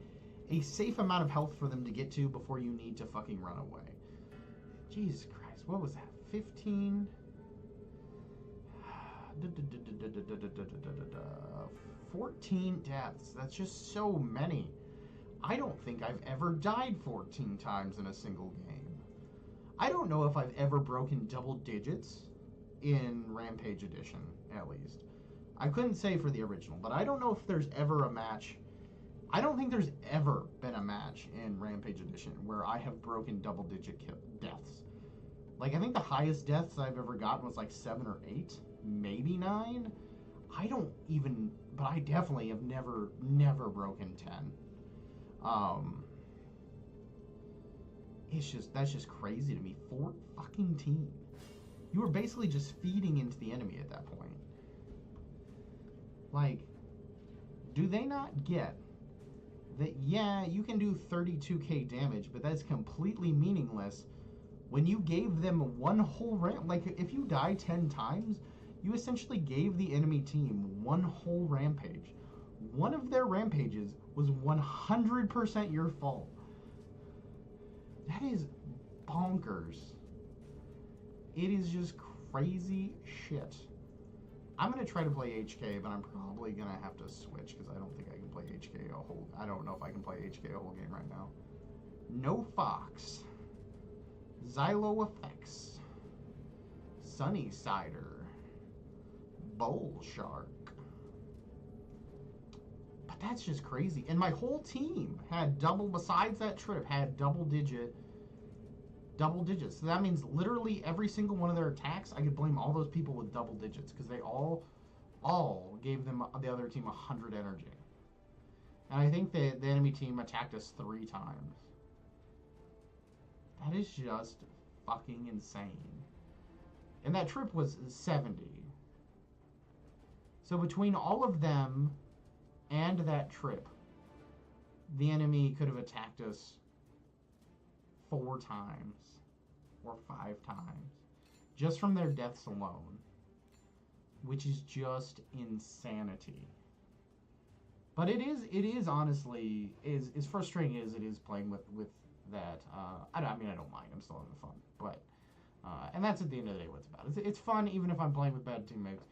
a safe amount of health for them to get to before you need to fucking run away. Jesus Christ, what was that? 15? 14 deaths. That's just so many. I don't think I've ever died 14 times in a single game. I don't know if I've ever broken double digits in Rampage Edition, at least. I couldn't say for the original, but I don't know if there's ever a match. I don't think there's ever been a match in Rampage Edition where I have broken double-digit deaths. Like, I think the highest deaths I've ever gotten was like 7 or 8, maybe 9. I don't even, but I definitely have never broken 10. That's just crazy to me. 14. You were basically just feeding into the enemy at that point. Like, do they not get that, yeah, you can do 32k damage, but that's completely meaningless when you gave them one whole like, if you die 10 times, you essentially gave the enemy team one whole rampage. One of their rampages was 100% your fault. That is bonkers. It is just crazy shit. I'm gonna try to play HK, but I'm probably gonna have to switch because I don't think I can play HK a whole. I don't know if I can play HK a whole game right now. No Fox, Xylo Effects, Sunny Cider, Bull Shark. But that's just crazy. And my whole team had double. Besides that trip, had double digits. So that means literally every single one of their attacks, I could blame all those people with double digits because they all gave them the other team 100 energy. And I think the enemy team attacked us 3 times. That is just fucking insane. And that trip was 70. So between all of them and that trip, the enemy could have attacked us 4 times or 5 times just from their deaths alone, which is just insanity. But it is honestly as frustrating as it is playing with that. I don't mind. I'm still having fun, but and that's at the end of the day what it's about. It's fun even if I'm playing with bad teammates.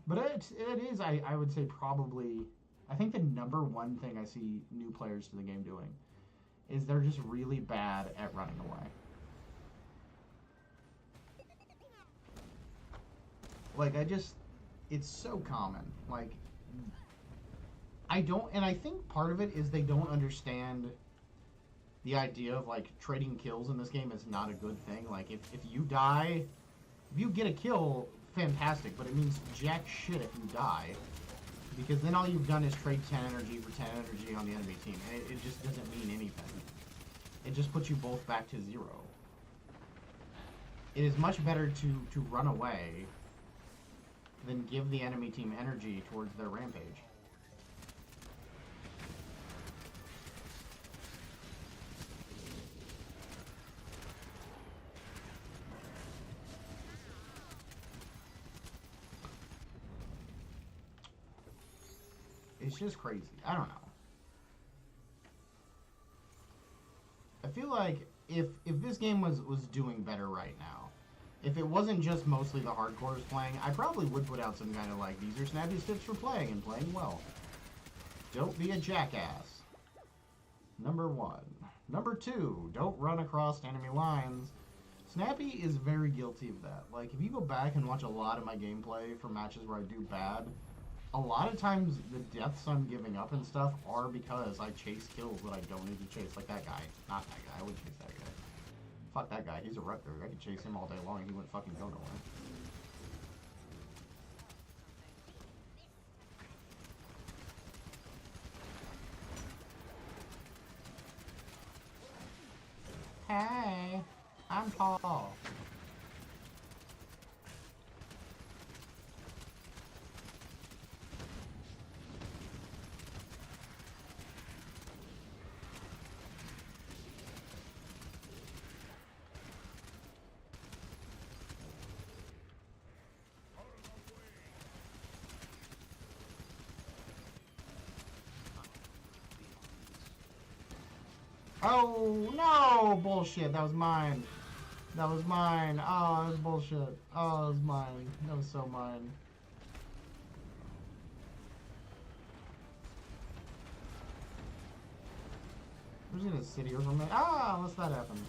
But it is I would say probably I think the number one thing I see new players to the game doing is they're just really bad at running away. Like, it's so common. Like, I think part of it is they don't understand the idea of, like, trading kills in this game is not a good thing. Like, if you die, if you get a kill, fantastic, but it means jack shit if you die. Because then all you've done is trade 10 energy for 10 energy on the enemy team. And it just doesn't mean anything. It just puts you both back to 0. It is much better to run away than give the enemy team energy towards their rampage. It's just crazy. I don't know. I feel like if this game was doing better right now, if it wasn't just mostly the hardcores playing, I probably would put out some kind of like, these are Snappy's tips for playing and playing well. Don't be a jackass. Number 1. Number 2, don't run across enemy lines. Snappy is very guilty of that. Like, if you go back and watch a lot of my gameplay for matches where I do bad, a lot of times the deaths I'm giving up and stuff are because I chase kills that I don't need to chase. Like that guy. Not that guy. I wouldn't chase that guy. Fuck that guy. He's a Rutger. I could chase him all day long and he wouldn't fucking go nowhere. Hey, I'm tall. Oh, no! Bullshit. That was mine. That was mine. Oh, that was bullshit. Oh, that was mine. That was so mine. I'm just gonna sit here for a minute. Ah, unless that happens.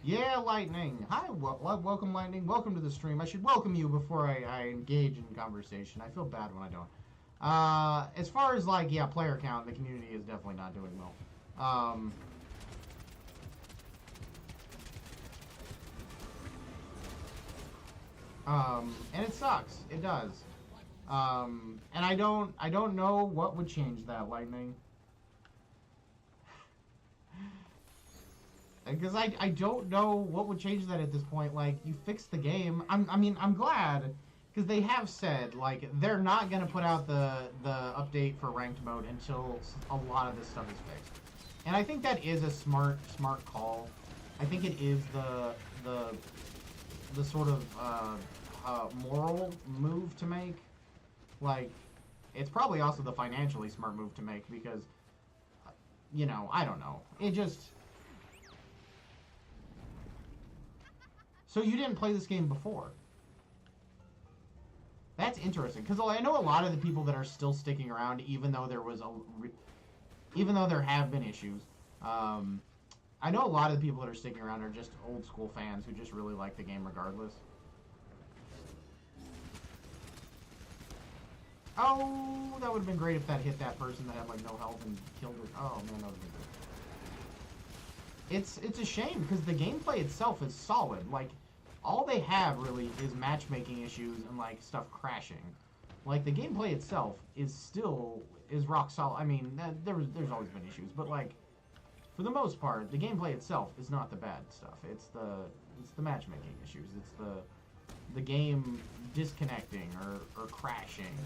Yeah, Lightning. Hi, welcome, Lightning. Welcome to the stream. I should welcome you before I engage in conversation. I feel bad when I don't. As far as, like, yeah, player count, the community is definitely not doing well. And it sucks. It does. And I don't know what would change that, Lightning. Because I don't know what would change that at this point. Like, you fixed the game. I'm glad, because they have said, like, they're not going to put out the update for ranked mode until a lot of this stuff is fixed. And I think that is a smart call. I think it is the sort of moral move to make. Like, it's probably also the financially smart move to make because, you know, I don't know. It just... So you didn't play this game before? That's interesting because I know a lot of the people that are still sticking around, even though even though there have been issues. I know a lot of the people that are sticking around are just old school fans who just really like the game regardless. Oh, that would have been great if that hit that person that had like no health and killed her. Oh man, that would have been good. It's a shame because the gameplay itself is solid. Like, all they have really is matchmaking issues and like stuff crashing. Like, the gameplay itself is rock solid. I mean, there's always been issues, but like, for the most part, the gameplay itself is not the bad stuff. It's the matchmaking issues. It's the game disconnecting or crashing.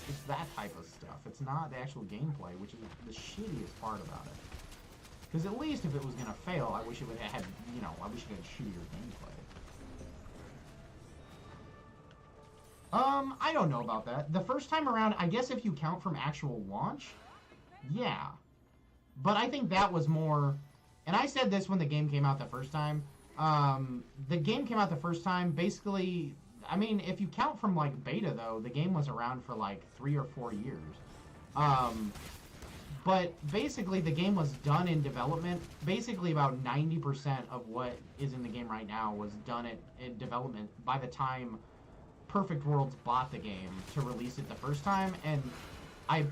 It's that type of stuff. It's not the actual gameplay, which is the shittiest part about it. Because at least if it was gonna fail, I wish it would have had, you know, I wish it had shittier gameplay. I don't know about that. The first time around, I guess if you count from actual launch, yeah. But I think that was more, and I said this when the game came out the first time. The game came out the first time, basically, I mean, if you count from, like, beta, though, the game was around for, like, 3 or 4 years. But basically, the game was done in development. Basically, about 90% of what is in the game right now was done in development by the time Perfect Worlds bought the game to release it the first time. And I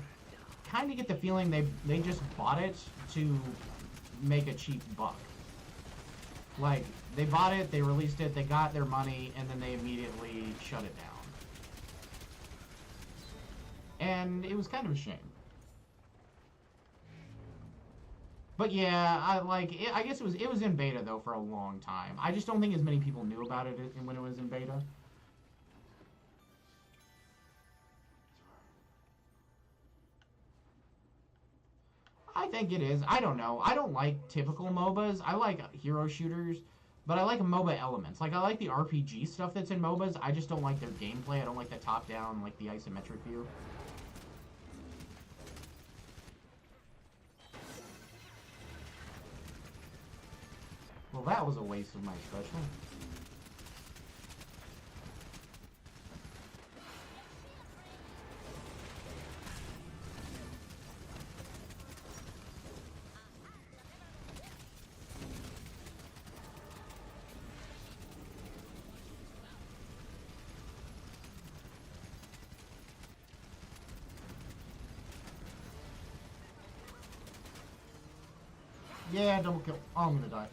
kind of get the feeling they just bought it to make a cheap buck. Like, they bought it, they released it, they got their money, and then they immediately shut it down. And it was kind of a shame. But yeah, I guess it was in beta though for a long time. I just don't think as many people knew about it when it was in beta. I think it is. I don't know. I don't like typical MOBAs. I like hero shooters, but I like MOBA elements. Like, I like the RPG stuff that's in MOBAs. I just don't like their gameplay. I don't like the top-down, like the isometric view. Well, that was a waste of my special. Yeah, double kill. Oh, I'm gonna die.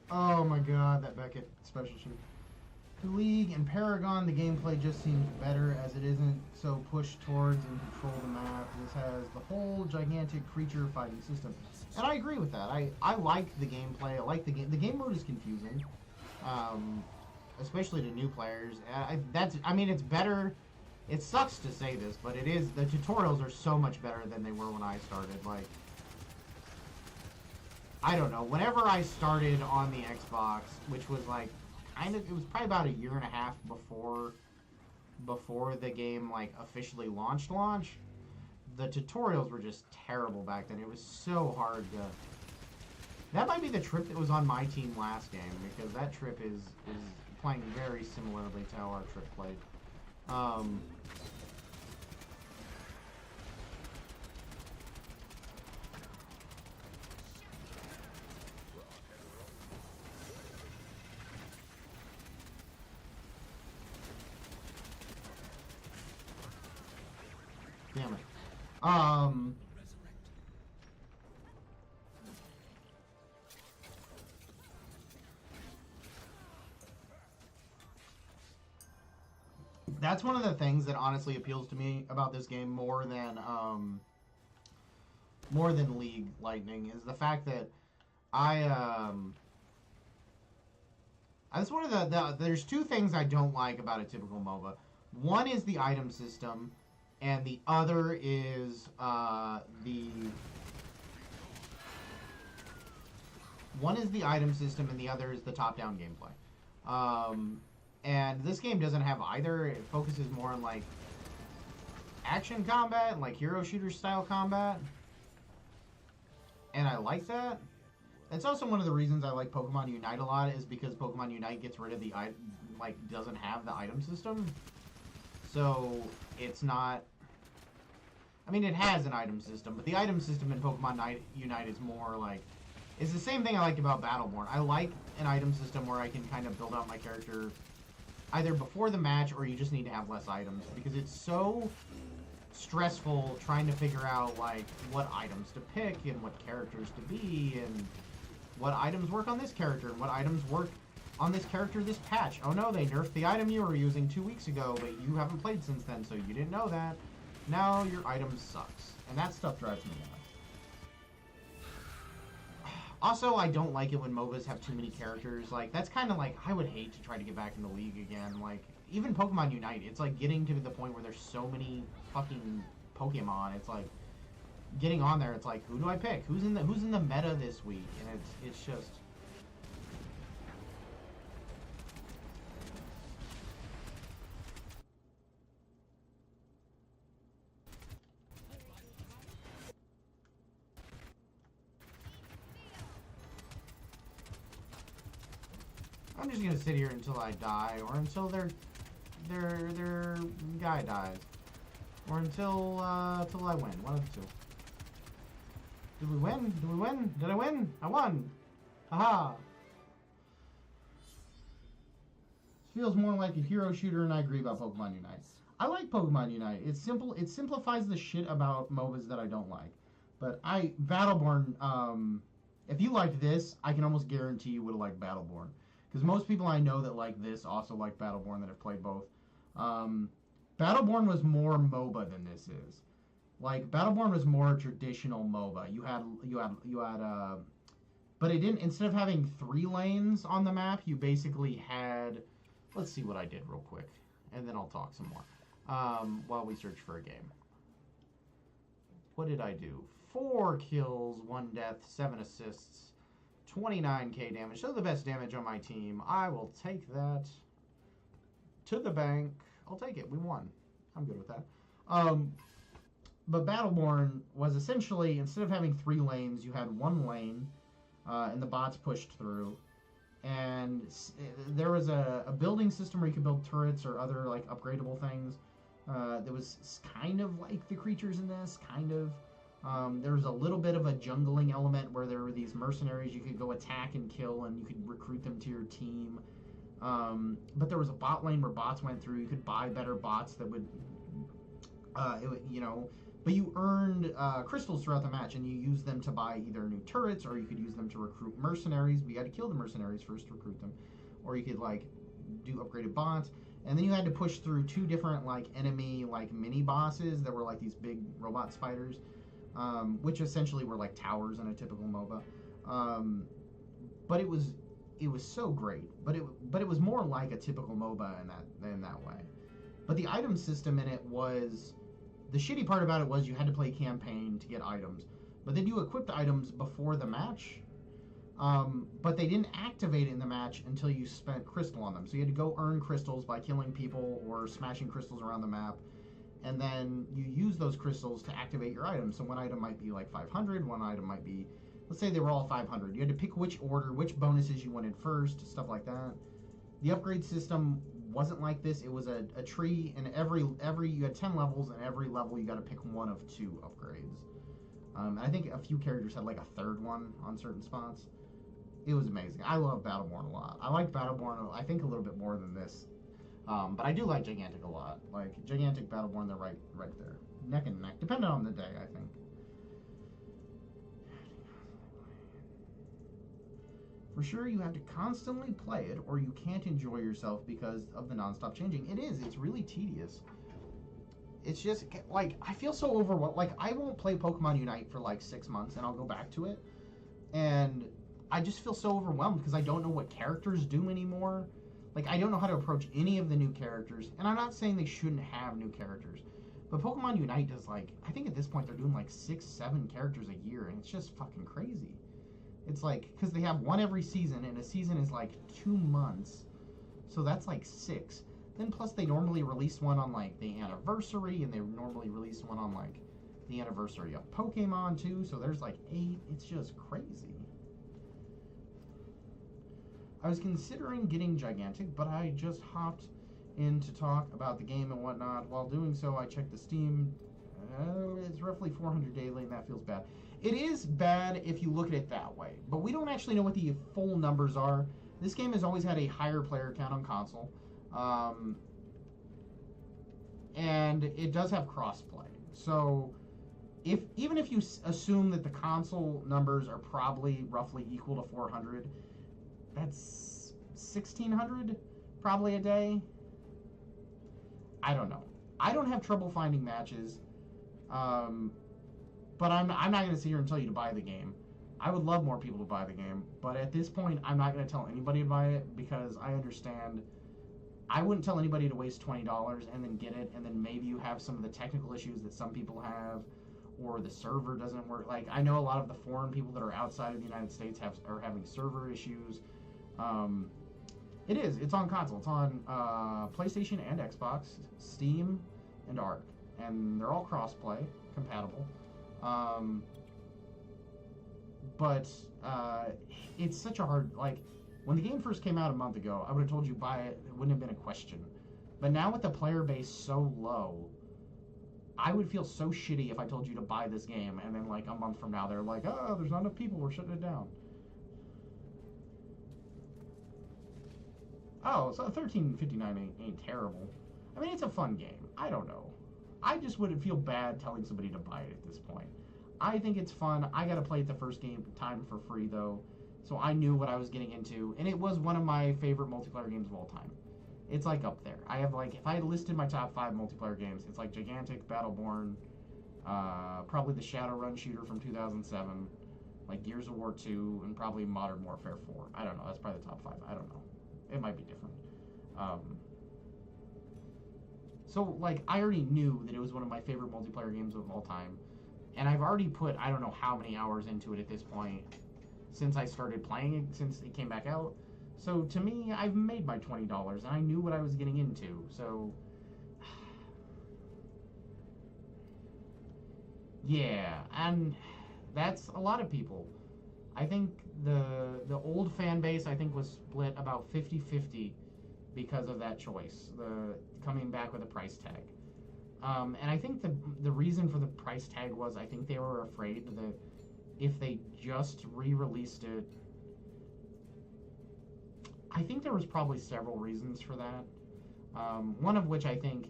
Oh my god, that Beckett special shoot. The League and Paragon, the gameplay just seems better as it isn't so pushed towards and control the map. This has the whole gigantic creature fighting system. And I agree with that. I like the gameplay. I like the game. The game mode is confusing, especially to new players. I mean, it's better. It sucks to say this, but it is. The tutorials are so much better than they were when I started. Like, I don't know. Whenever I started on the Xbox, which was like it was probably about a year and a half before the game like officially launched. The tutorials were just terrible back then. It was so hard to. That might be the trip that was on my team last game, because that trip is playing very similarly to how our trip played. Damn it. That's one of the things that honestly appeals to me about this game more than League Lightning is the fact that that's one of there's two things I don't like about a typical MOBA. One is the item system, and the other is One is the item system, and the other is the top-down gameplay. And this game doesn't have either. It focuses more on like action combat, like hero shooter style combat, and I like that. That's also one of the reasons I like Pokemon Unite a lot, is because Pokemon Unite gets rid of the doesn't have the item system, so it's not. I mean, it has an item system, but the item system in Pokemon Unite is more like, it's the same thing I liked about Battleborn. I like an item system where I can kind of build out my character either before the match, or you just need to have less items, because it's so stressful trying to figure out like what items to pick and what characters to be and what items work on this character and what items work on this character this patch. Oh no, they nerfed the item you were using 2 weeks ago, but you haven't played since then, so you didn't know that. Now your item sucks. And that stuff drives me nuts. Also, I don't like it when MOBAs have too many characters. Like, that's kind of like, I would hate to try to get back in the league again. Like, even Pokemon Unite, it's like getting to the point where there's so many fucking Pokemon. It's like, getting on there, it's like, who do I pick? Who's in the meta this week? And it's just... I'm just gonna sit here until I die, or until their guy dies, or until I win. One of the two. Did we win? Did we win? Did I win? I won! Haha! This feels more like a hero shooter, and I agree about Pokemon Unite. I like Pokemon Unite. It's simple. It simplifies the shit about MOBAs that I don't like. But Battleborn, if you liked this, I can almost guarantee you would have liked Battleborn. Because most people I know that like this also like Battleborn, that have played both. Battleborn was more MOBA than this is. Like, Battleborn was more traditional MOBA. You had, but it didn't, instead of having 3 lanes on the map, you basically had, let's see what I did real quick, and then I'll talk some more, while we search for a game. What did I do? 4 kills, 1 death, 7 assists, 29k damage. So the best damage on my team. I will take that to the bank. I'll take it. We won. I'm good with that. But Battleborn was essentially, instead of having 3 lanes, you had 1 lane, and the bots pushed through. And there was a building system where you could build turrets or other like upgradable things. There was kind of like the creatures in this, kind of. There was a little bit of a jungling element where there were these mercenaries you could go attack and kill, and you could recruit them to your team. But there was a bot lane where bots went through. You could buy better bots that would, but you earned crystals throughout the match, and you used them to buy either new turrets, or you could use them to recruit mercenaries. But you had to kill the mercenaries first to recruit them, or you could like do upgraded bots. And then you had to push through 2 different like enemy like mini bosses that were like these big robot spiders, which essentially were like towers in a typical MOBA. But it was so great. But it was more like a typical MOBA in that way. But the item system in it was, the shitty part about it was you had to play campaign to get items. But then you equipped items before the match. But they didn't activate it in the match until you spent crystal on them. So you had to go earn crystals by killing people or smashing crystals around the map. And then you use those crystals to activate your items. So one item might be like 500, one item might be, let's say they were all 500. You had to pick which order, which bonuses you wanted first, stuff like that. The upgrade system wasn't like this. It was a tree, and every you had 10 levels, and every level you got to pick one of 2 upgrades. And I think a few characters had like a 3rd one on certain spots. It was amazing. I love Battleborn a lot. I like Battleborn, I think, a little bit more than this. But I do like Gigantic a lot. Like, Gigantic, Battleborn, they're right there. Neck and neck. Depending on the day, I think. For sure, you have to constantly play it, or you can't enjoy yourself because of the non-stop changing. It is. It's really tedious. It's just, like, I feel so overwhelmed. Like, I won't play Pokemon Unite for, like, 6 months, and I'll go back to it. And I just feel so overwhelmed because I don't know what characters do anymore. Like, I don't know how to approach any of the new characters. And I'm not saying they shouldn't have new characters. But Pokemon Unite does, like, I think at this point they're doing, like, 6, 7 characters a year. And it's just fucking crazy. It's like, because they have one every season, and a season is like 2 months. So that's like 6. Then plus they normally release one on like the anniversary, and they normally release one on like the anniversary of Pokemon too. So there's like 8. It's just crazy. I was considering getting Gigantic, but I just hopped in to talk about the game and whatnot. While doing so, I checked the Steam. It's roughly 400 daily, and that feels bad. It is bad if you look at it that way, but we don't actually know what the full numbers are. This game has always had a higher player count on console, and it does have crossplay. So, even if you assume that the console numbers are probably roughly equal to 400, that's 1,600 probably a day. I don't know. I don't have trouble finding matches, but I'm not going to sit here and tell you to buy the game. I would love more people to buy the game, but at this point, I'm not going to tell anybody to buy it because I understand. I wouldn't tell anybody to waste $20 and then get it, and then maybe you have some of the technical issues that some people have, or the server doesn't work. Like, I know a lot of the foreign people that are outside of the United States are having server issues. It's on console. It's on PlayStation and Xbox, Steam, and Arc, and they're all cross-play compatible. But it's such a hard, like, when the game first came out a month ago, I would have told you buy it. It wouldn't have been a question. But now with the player base so low, I would feel so shitty if I told you to buy this game, and then like a month from now they're like, oh, there's not enough people, we're shutting it down. Oh, so 13.59 ain't terrible. I mean, it's a fun game. I don't know. I just wouldn't feel bad telling somebody to buy it at this point. I think it's fun. I got to play it the first time for free, though, so I knew what I was getting into, and it was one of my favorite multiplayer games of all time. It's like up there. I have like, if I had listed my top 5 multiplayer games, it's like Gigantic, Battleborn, probably the Shadowrun shooter from 2007, like Gears of War 2, and probably Modern Warfare 4. I don't know. That's probably the top 5. I don't know. It might be different. So, like, I already knew that it was one of my favorite multiplayer games of all time. And I've already put, I don't know how many hours into it at this point since I started playing it, since it came back out. So, to me, I've made my $20, and I knew what I was getting into. So, yeah, and that's a lot of people. I think the old fan base, I think, was split about 50-50 because of that choice, the coming back with a price tag. And I think the reason for the price tag was, I think they were afraid that if they just re-released it, I think there was probably several reasons for that. One of which, I think,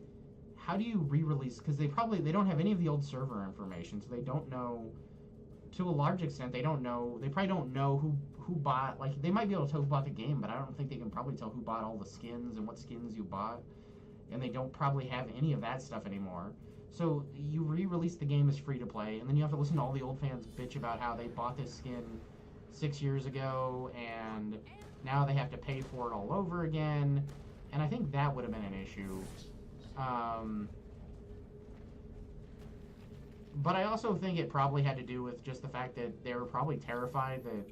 how do you re-release, because they don't have any of the old server information, so they don't know, to a large extent, they probably don't know who bought, like, they might be able to tell who bought the game, but I don't think they can probably tell who bought all the skins and what skins you bought, and they don't probably have any of that stuff anymore. So you re-release the game as free-to-play, and then you have to listen to all the old fans bitch about how they bought this skin 6 years ago, and now they have to pay for it all over again, and I think that would have been an issue. But I also think it probably had to do with just the fact that they were probably terrified that,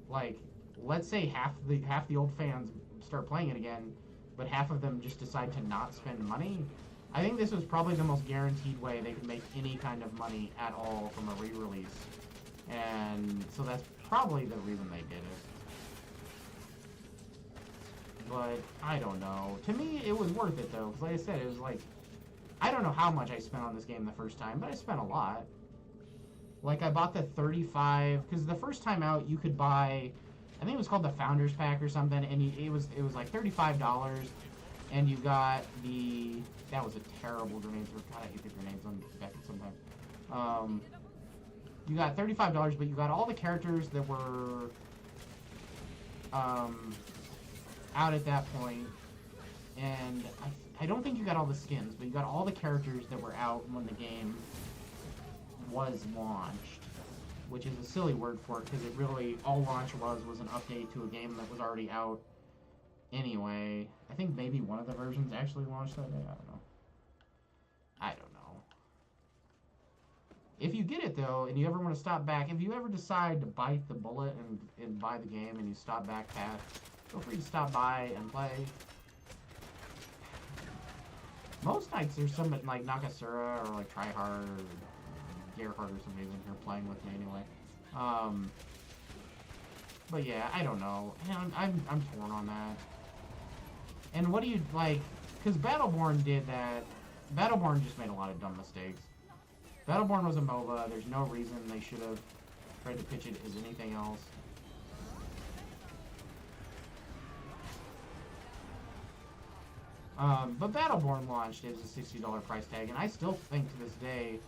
like, let's say half the old fans start playing it again, but half of them just decide to not spend money. I think this was probably the most guaranteed way they could make any kind of money at all from a re-release. And so that's probably the reason they did it. But I don't know. To me, it was worth it, though, because like I said, it was like, I don't know how much I spent on this game the first time, but I spent a lot. Like, I bought the 35, because the first time out, you could buy, I think it was called the Founders Pack or something, and it was like $35, and you got the, that was a terrible grenade thrower. God, I hate the grenades on Beckett sometimes. You got $35, but you got all the characters that were out at that point, and I don't think you got all the skins, but you got all the characters that were out when the game was launched, which is a silly word for it, because it really, all launch was an update to a game that was already out anyway. I think maybe one of the versions actually launched that day, I don't know. If you get it though, and you ever want to stop back, if you ever decide to bite the bullet and buy the game and you stop back past, feel free to stop by and play. Most nights there's some like Nakasura or like Tryhard or Gerhard or somebody in here playing with me anyway. But yeah, I don't know. I'm torn on that. And what do you like? Because Battleborn did that. Battleborn just made a lot of dumb mistakes. Battleborn was a MOBA. There's no reason they should have tried to pitch it as anything else. But Battleborn launched as a $60 price tag, and I still think to this day,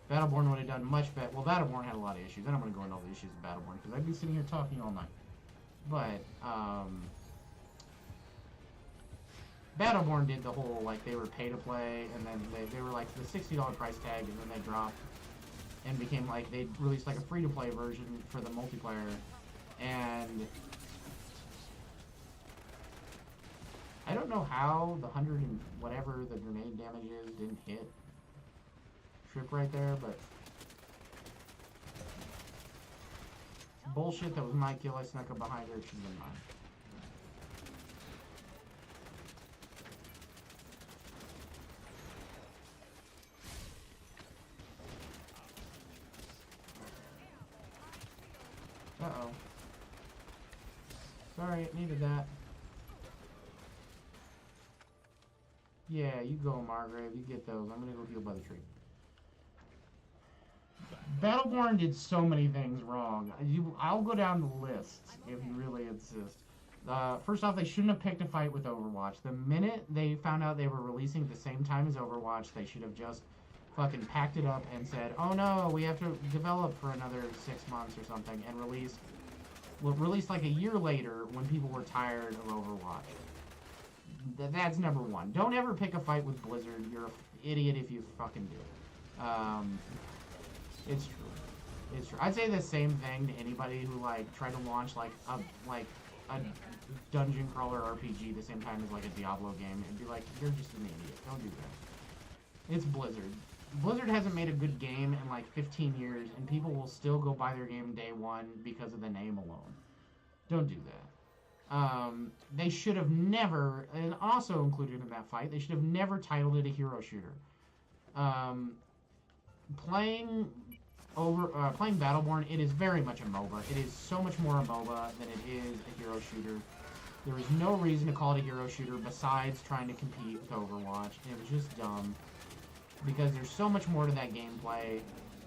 Battleborn would have done much better. Well, Battleborn had a lot of issues. I don't want to go into all the issues of Battleborn, because I'd be sitting here talking all night. But, Battleborn did the whole, like, they were pay-to-play, and then they were, like, the $60 price tag, and then they dropped, and became, like, they released, like, a free-to-play version for the multiplayer, and I don't know how the 100 and whatever the grenade damage is didn't hit Trip right there, but bullshit. That was my kill. I snuck up behind her. It should have been mine. Uh-oh. Sorry, it needed that. Yeah, you go, Margrave. You get those. I'm gonna go heal by the tree. Battleborn did so many things wrong. I'll go down the list if you really insist. First off, they shouldn't have picked a fight with Overwatch. The minute they found out they were releasing at the same time as Overwatch, they should have just fucking packed it up and said, oh no, we have to develop for another 6 months or something, and release like a year later when people were tired of Overwatch. That's number one. Don't ever pick a fight with Blizzard. You're an idiot if you fucking do it. It's true. It's true. I'd say the same thing to anybody who like tried to launch like a dungeon crawler RPG the same time as like a Diablo game and be like, you're just an idiot. Don't do that. It's Blizzard. Blizzard hasn't made a good game in like 15 years, and people will still go buy their game day one because of the name alone. Don't do that. They should have never, and also included in that fight, they should have never titled it a hero shooter. Playing Battleborn, it is very much a MOBA. It is so much more a MOBA than it is a hero shooter. There is no reason to call it a hero shooter besides trying to compete with Overwatch. It was just dumb. Because there's so much more to that gameplay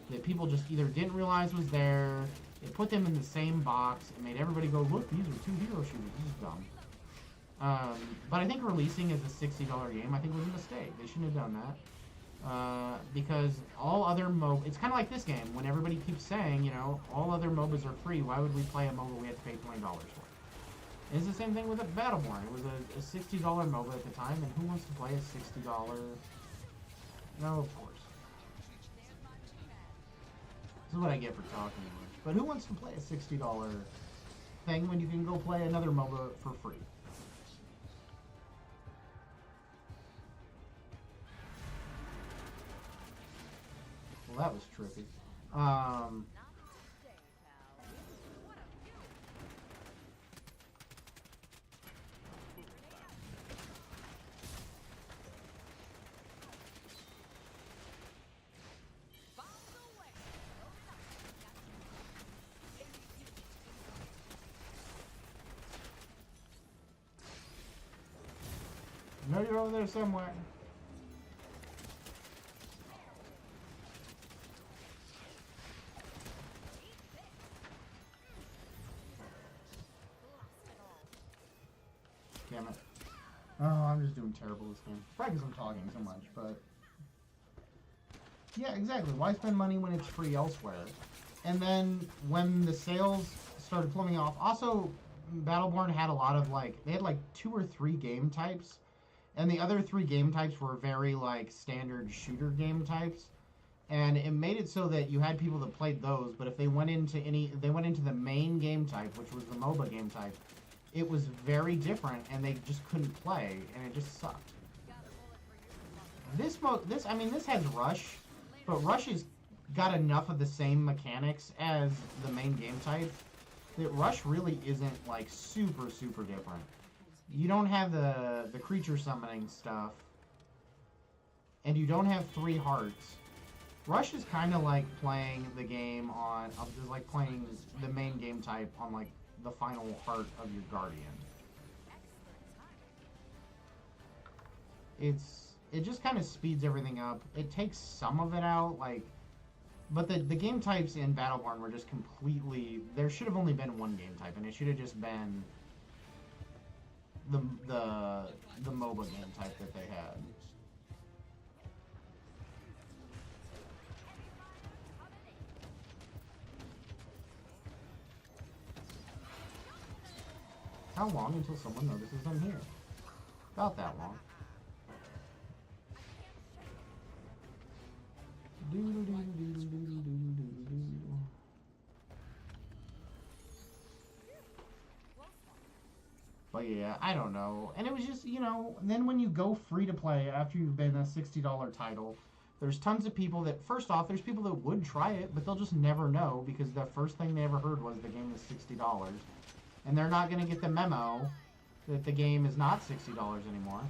that people just either didn't realize was there, it put them in the same box, and made everybody go, look, these are two hero shooters. This is dumb. But I think releasing as a $60 game, I think was a mistake. They shouldn't have done that. Because all other MOBA, it's kind of like this game, when everybody keeps saying, you know, all other MOBAs are free, why would we play a MOBA we had to pay $20 for? And it's the same thing with Battleborn. It was a $60 MOBA at the time, and who wants to play a $60... No, of course. This is what I get for talking much. But who wants to play a $60 thing when you can go play another MOBA for free? Well, that was trippy. I know you're over there somewhere. Damn it. Oh, I'm just doing terrible this game. Probably because I'm talking so much, but... Yeah, exactly. Why spend money when it's free elsewhere? And then, when the sales started plummeting off... Also, Battleborn had a lot of, like... They had, like, 2 or 3 game types. And the other 3 game types were very, like, standard shooter game types. And it made it so that you had people that played those, but if they went into the main game type, which was the MOBA game type, it was very different, and they just couldn't play, and it just sucked. This has Rush, but Rush is got enough of the same mechanics as the main game type that Rush really isn't like super different. You don't have the creature summoning stuff, and you don't have 3 hearts. Rush is kind of like playing the game on, is like playing the main game type on like the final heart of your Guardian. It just kind of speeds everything up. It takes some of it out, like, but the game types in Battleborn were just completely. There should have only been one game type, and it should have just been the MOBA game type that they had. How long until someone notices I'm here? About that long. But yeah, I don't know. And it was just, you know, then when you go free to play after you've been a $60 title, there's tons of people that, first off, there's people that would try it, but they'll just never know because the first thing they ever heard was the game is $60. And they're not going to get the memo that the game is not $60 anymore.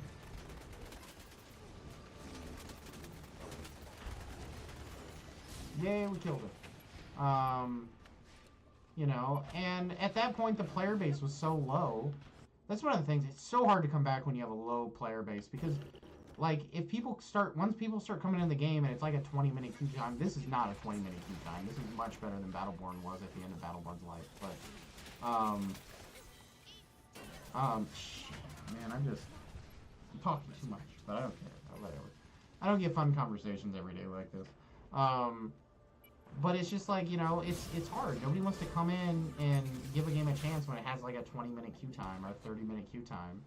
Yay, we killed it. You know, and at that point the player base was so low. That's one of the things. It's so hard to come back when you have a low player base because, like, if people start, once people start coming in the game and it's like a 20-minute queue time, this is not a 20-minute queue time. This is much better than Battleborn was at the end of Battleborn's life. But, man, I'm talking too much, but I don't care. Whatever. I don't get fun conversations every day like this. But it's just like, you know, it's hard. Nobody wants to come in and give a game a chance when it has like a 20-minute queue time or a 30-minute queue time.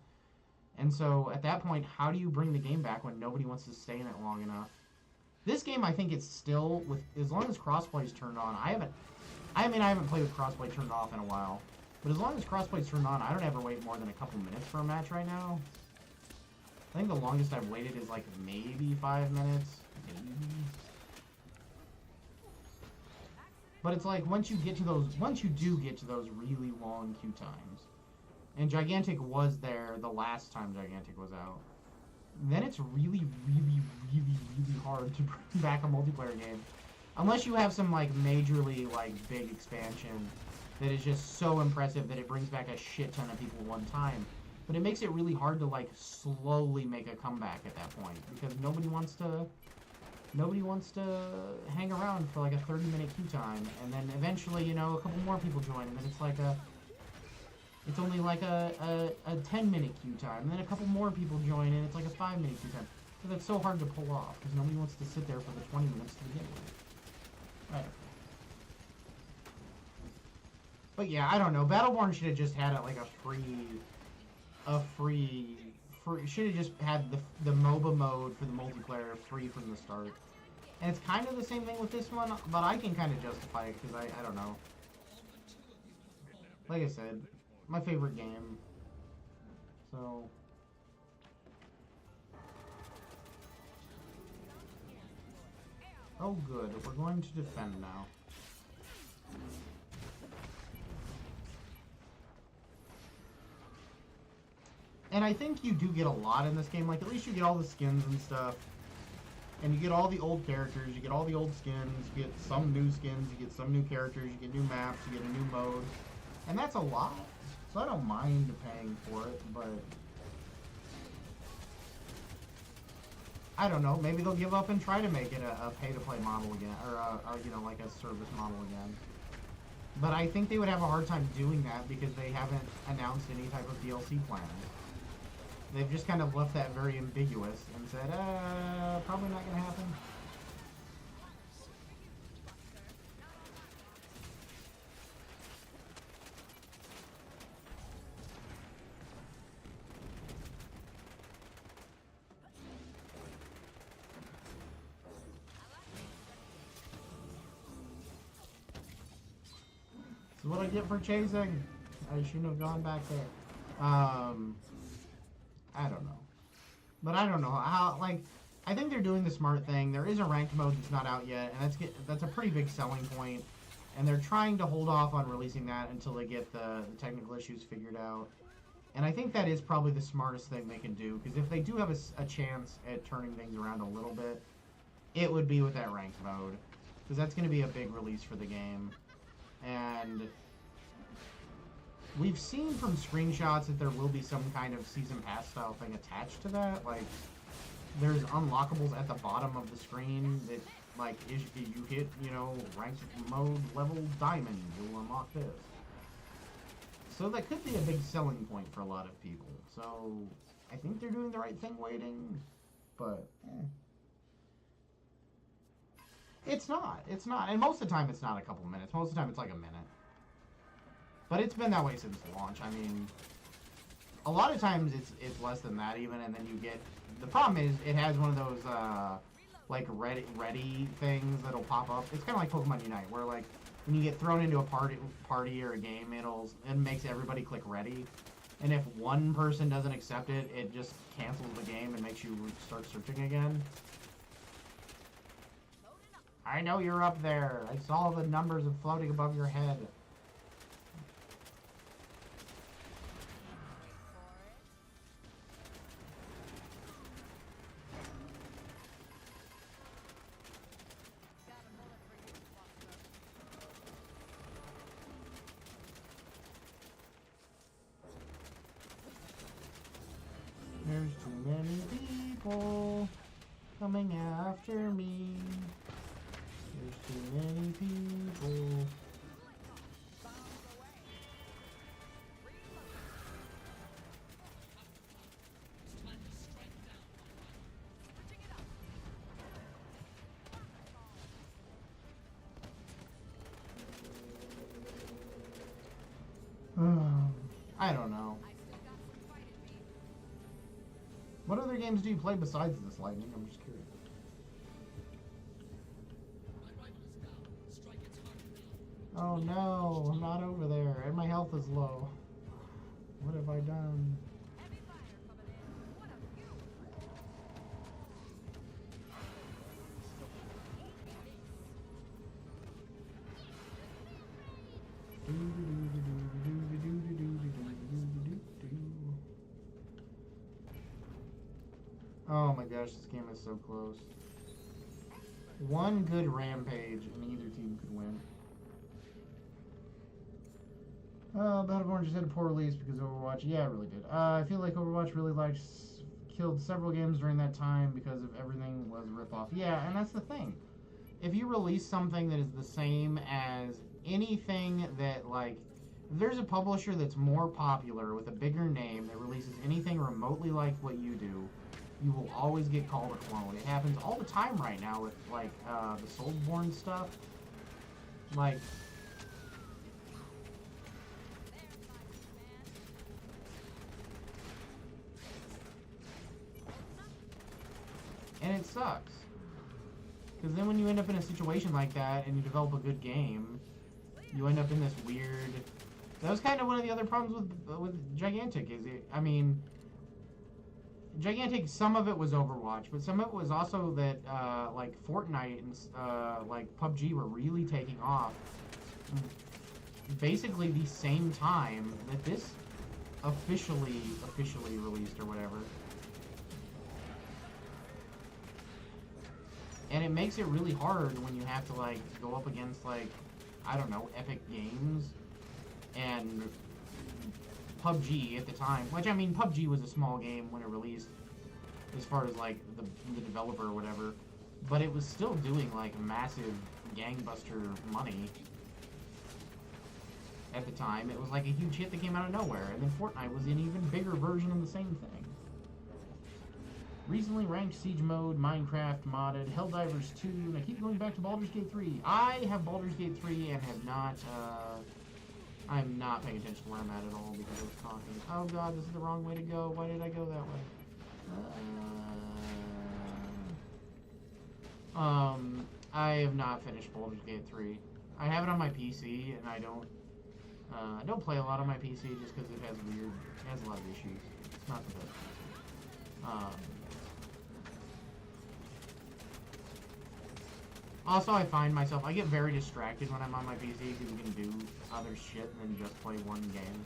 And so at that point, how do you bring the game back when nobody wants to stay in it long enough? This game, I think it's still, with as long as crossplay is turned on, I haven't played with crossplay turned off in a while. But as long as crossplay is turned on, I don't ever wait more than a couple minutes for a match right now. I think the longest I've waited is like maybe 5 minutes. Maybe. But it's like once you do get to those really long queue times, and Gigantic was there the last time Gigantic was out, then it's really hard to bring back a multiplayer game. Unless you have some like majorly like big expansion that is just so impressive that it brings back a shit ton of people one time. But it makes it really hard to like slowly make a comeback at that point because nobody wants to hang around for like a 30-minute queue time, and then eventually, you know, a couple more people join, and then it's only like a 10-minute queue time, and then a couple more people join, and it's like a 5-minute queue time. So that's so hard to pull off because nobody wants to sit there for the 20 minutes to begin with. Right. But yeah, I don't know. Battleborn should have just had like should have just had the MOBA mode for the multiplayer free from the start. And it's kind of the same thing with this one, but I can kind of justify it because I don't know. Like I said, my favorite game. So. Oh good, we're going to defend now. And I think you do get a lot in this game. Like, at least you get all the skins and stuff. And you get all the old characters. You get all the old skins. You get some new skins. You get some new characters. You get new maps. You get a new mode. And that's a lot. So I don't mind paying for it, but... I don't know. Maybe they'll give up and try to make it a pay-to-play model again. Or, you know, like a service model again. But I think they would have a hard time doing that because they haven't announced any type of DLC plan. They've just kind of left that very ambiguous and said, probably not going to happen. This is what I get for chasing. I shouldn't have gone back there. I don't know. But I don't know how, like, I think they're doing the smart thing. There is a ranked mode that's not out yet, and that's a pretty big selling point. And they're trying to hold off on releasing that until they get the technical issues figured out. And I think that is probably the smartest thing they can do, because if they do have a chance at turning things around a little bit, it would be with that ranked mode. Because that's going to be a big release for the game. And we've seen from screenshots that there will be some kind of Season Pass style thing attached to that. Like, there's unlockables at the bottom of the screen that, like, if you hit, you know, ranked mode level diamond, you'll unlock this. So that could be a big selling point for a lot of people. So I think they're doing the right thing waiting, but it's not. It's not. And most of the time it's not a couple minutes. Most of the time it's like a minute. But it's been that way since launch. I mean, a lot of times it's less than that even, and then you get... The problem is it has one of those, like, ready things that'll pop up. It's kind of like Pokemon Unite, where, like, when you get thrown into a party or a game, it makes everybody click ready. And if one person doesn't accept it, it just cancels the game and makes you start searching again. I know you're up there. I saw the numbers floating above your head. There's too many people coming after me. There's too many people. I don't know. What other games do you play besides this, Lightning? I'm just curious. Oh no, I'm not over there, and my health is low. What have I done? Oh my gosh, this game is so close. One good rampage and either team could win. Battleborn just had a poor release because of Overwatch. Yeah, it really did. I feel like Overwatch really killed several games during that time because of everything was a ripoff. Yeah, and that's the thing. If you release something that is the same as anything that, like, if there's a publisher that's more popular with a bigger name that releases anything remotely like what you do, you will always get called a clone. It happens all the time right now with, like, the Soulsborne stuff. Like, and it sucks. Because then when you end up in a situation like that and you develop a good game, you end up in this weird... That was kind of one of the other problems with Gigantic, is it... I mean... Gigantic, some of it was Overwatch, but some of it was also that, like, Fortnite and, like, PUBG were really taking off. Basically the same time that this officially released or whatever. And it makes it really hard when you have to, like, go up against, like, I don't know, Epic Games and PUBG at the time. Which, I mean, PUBG was a small game when it released, as far as, like, the developer or whatever. But it was still doing, like, massive gangbuster money at the time. It was, like, a huge hit that came out of nowhere. And then Fortnite was an even bigger version of the same thing. Recently ranked Siege Mode, Minecraft modded, Helldivers 2, and I keep going back to Baldur's Gate 3. I have Baldur's Gate 3 and have not, I'm not paying attention to where I'm at all because I was talking. Oh god, this is the wrong way to go. Why did I go that way? I have not finished Baldur's Gate 3. I have it on my PC, and I don't play a lot on my PC just because it has a lot of issues. It's not the best PC. Also, I find myself, I get very distracted when I'm on my PC because you can do other shit than just play one game.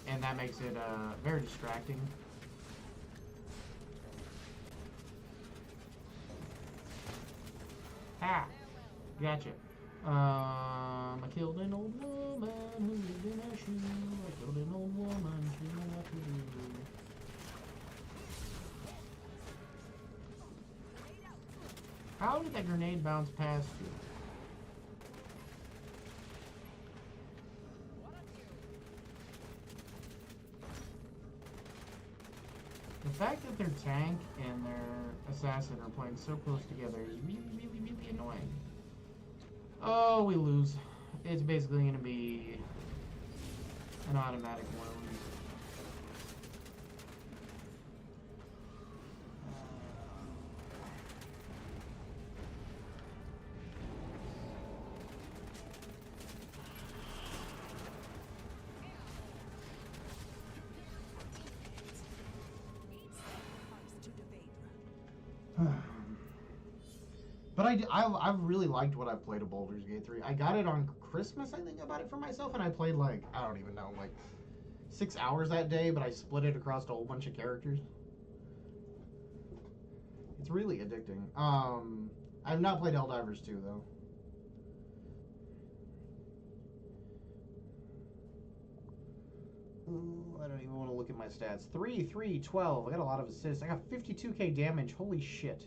And that makes it very distracting. Ah! Gotcha. I killed an old woman who lived in a shoe. I killed an old woman, she knew what to do. How did that grenade bounce past you? The fact that their tank and their assassin are playing so close together is really, really, really annoying. Oh, we lose. It's basically going to be an automatic wound. But I've really liked what I've played of Baldur's Gate 3. I got it on Christmas, I think I bought it for myself, and I played like, I don't even know, like 6 hours that day, but I split it across a whole bunch of characters. It's really addicting. I've not played Helldivers 2 though. I don't even want to look at my stats. 3, 3, 12. I got a lot of assists. I got 52k damage. Holy shit.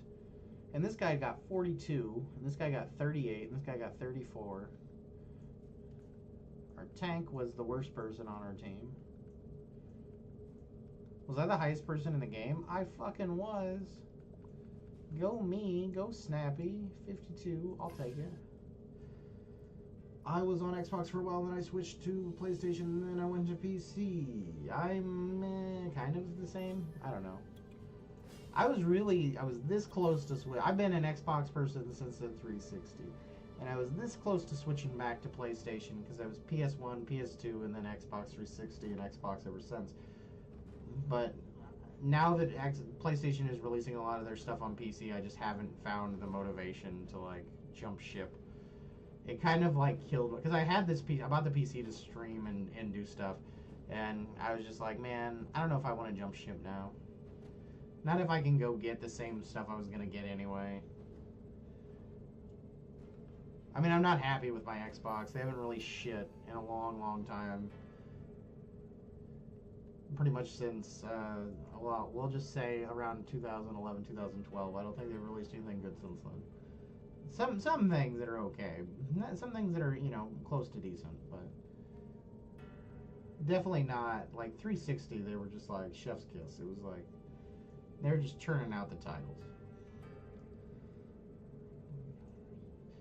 And this guy got 42. And this guy got 38. And this guy got 34. Our tank was the worst person on our team. Was I the highest person in the game? I fucking was. Go me. Go Snappy. 52. I'll take it. I was on Xbox for a while, then I switched to PlayStation, and then I went to PC. I'm kind of the same. I don't know. I was this close to switch. I've been an Xbox person since the 360. And I was this close to switching back to PlayStation because I was PS1, PS2, and then Xbox 360 and Xbox ever since. But now that PlayStation is releasing a lot of their stuff on PC, I just haven't found the motivation to, like, jump ship. It kind of like killed, because I had this PC, I bought the PC to stream and do stuff, and I was just like, man, I don't know if I want to jump ship now. Not if I can go get the same stuff I was going to get anyway. I mean, I'm not happy with my Xbox. They haven't released shit in a long, long time. Pretty much since, well, we'll just say around 2011, 2012. I don't think they've released anything good since then. Some things that are okay. Some things that are, you know, close to decent, but definitely not, like, 360, they were just like chef's kiss. It was like, they were just churning out the titles.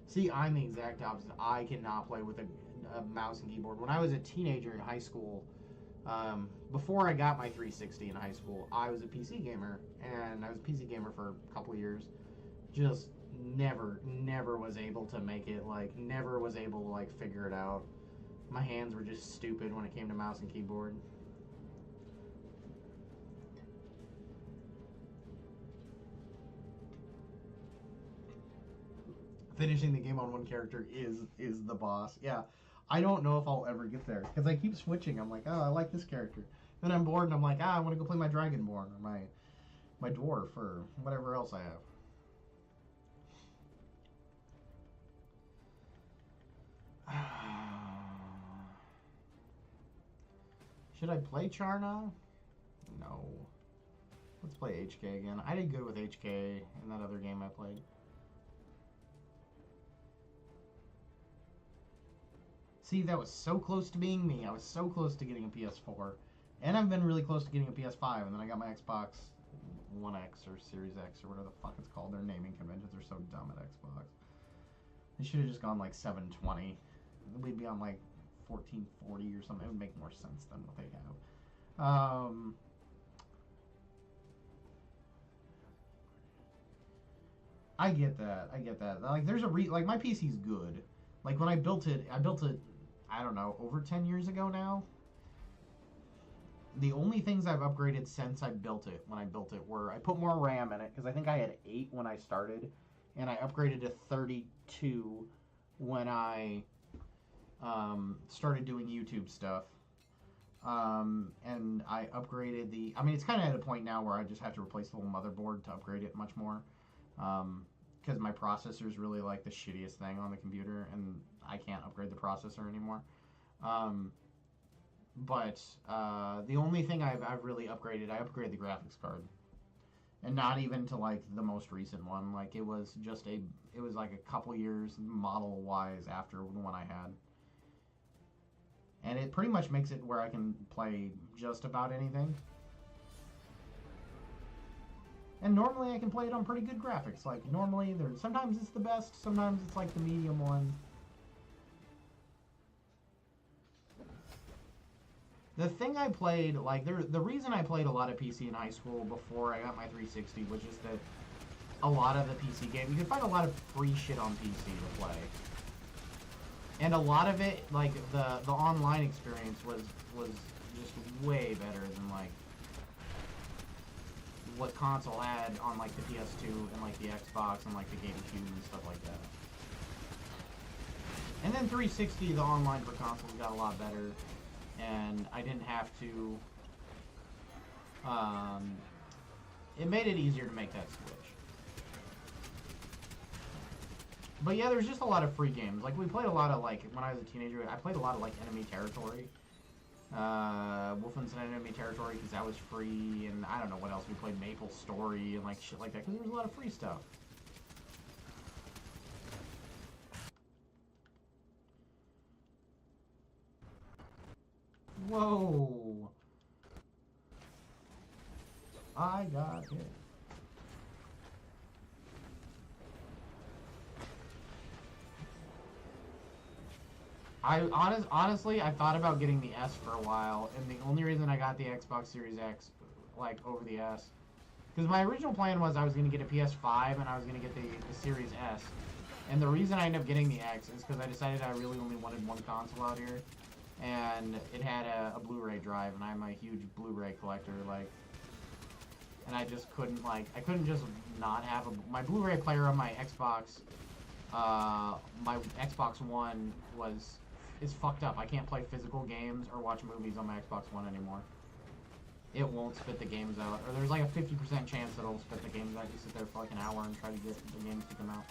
See, I'm the exact opposite. I cannot play with a mouse and keyboard. When I was a teenager in high school, before I got my 360 in high school, I was a PC gamer, and I was a PC gamer for a couple years. Just never was able to make it, like, never was able to, like, figure it out. My hands were just stupid when it came to mouse and keyboard. Finishing the game on one character is the boss. Yeah, I don't know if I'll ever get there, because I keep switching. I'm like, oh, I like this character. Then I'm bored, and I'm like, I want to go play my Dragonborn, or my Dwarf, or whatever else I have. Should I play Charna? No. Let's play HK again. I did good with HK in that other game I played. See, that was so close to being me. I was so close to getting a PS4. And I've been really close to getting a PS5. And then I got my Xbox One X or Series X or whatever the fuck it's called. Their naming conventions are so dumb at Xbox. They should have just gone like 720. We'd be on like 1440 or something. It would make more sense than what they have. I get that. Like, there's like, my PC's good. Like, when I built it, I don't know, over 10 years ago now. The only things I've upgraded since I built it, when I built it, were I put more RAM in it, because I think I had 8 when I started, and I upgraded to 32 when I started doing YouTube stuff. And I upgraded the. I mean, it's kind of at a point now where I just have to replace the whole motherboard to upgrade it much more. Because my processor is really like the shittiest thing on the computer, and I can't upgrade the processor anymore. But the only thing I've really upgraded, I upgraded the graphics card, and not even to like the most recent one. Like it was like a couple years model wise after the one I had. And it pretty much makes it where I can play just about anything. And normally I can play it on pretty good graphics. Like normally, sometimes it's the best, sometimes it's like the medium one. The thing I played, like the reason I played a lot of PC in high school before I got my 360 was just that a lot of the PC games, you could find a lot of free shit on PC to play. And a lot of it, like the online experience was just way better than like what console had on like the PS2 and like the Xbox and like the GameCube and stuff like that. And then 360, the online for consoles got a lot better, and I didn't have to. It made it easier to make that switch. But yeah, there's just a lot of free games. Like, we played a lot of, like, when I was a teenager, I played a lot of, like, Enemy Territory. Wolfenstein Enemy Territory, because that was free, and I don't know what else. We played Maple Story and, like, shit like that, because there was a lot of free stuff. Whoa! I got hit. Honestly, I thought about getting the S for a while, and the only reason I got the Xbox Series X, like, over the S, because my original plan was I was going to get a PS5 and I was going to get the Series S, and the reason I ended up getting the X is because I decided I really only wanted one console out here, and it had a Blu-ray drive, and I'm a huge Blu-ray collector, like, and I just couldn't, like, I couldn't just not have my Blu-ray player on my Xbox, my Xbox One is fucked up. I can't play physical games or watch movies on my Xbox One anymore. It won't spit the games out. Or there's like a 50% chance that it'll spit the games out. You sit there for like an hour and try to get the games to come out.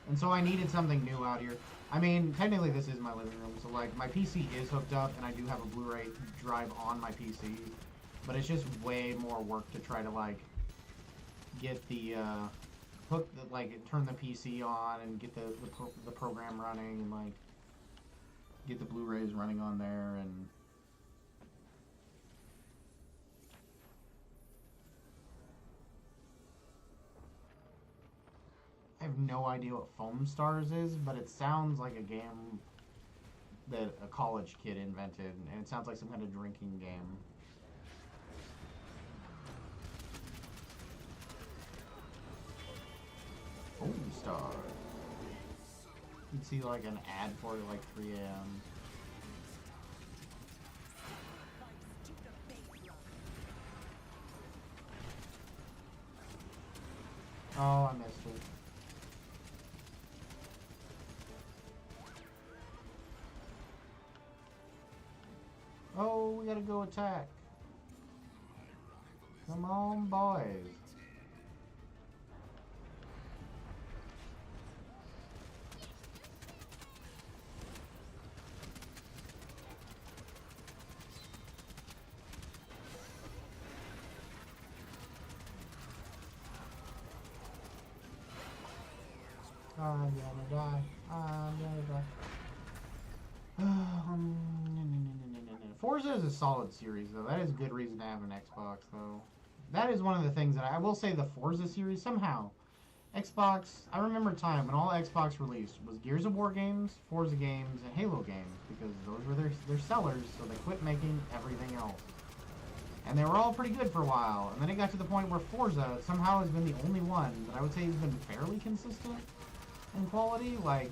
And so I needed something new out here. I mean, technically this is my living room, so like my PC is hooked up and I do have a Blu-ray drive on my PC. But it's just way more work to try to, like, get the, turn the PC on and get the program running and, like, get the Blu-rays running on there and... I have no idea what Foam Stars is, but it sounds like a game that a college kid invented, and it sounds like some kind of drinking game. Foam Star. You'd see like an ad for it at like 3 a.m. Oh, I missed it. Oh, we gotta go attack. Come on, boys. I'm gonna die. I'm gonna die. Forza is a solid series, though. That is a good reason to have an Xbox, though. That is one of the things that I will say the Forza series, somehow. Xbox, I remember a time when all Xbox released was Gears of War games, Forza games, and Halo games, because those were their sellers, so they quit making everything else. And they were all pretty good for a while, and then it got to the point where Forza somehow has been the only one that I would say has been fairly consistent in quality. Like,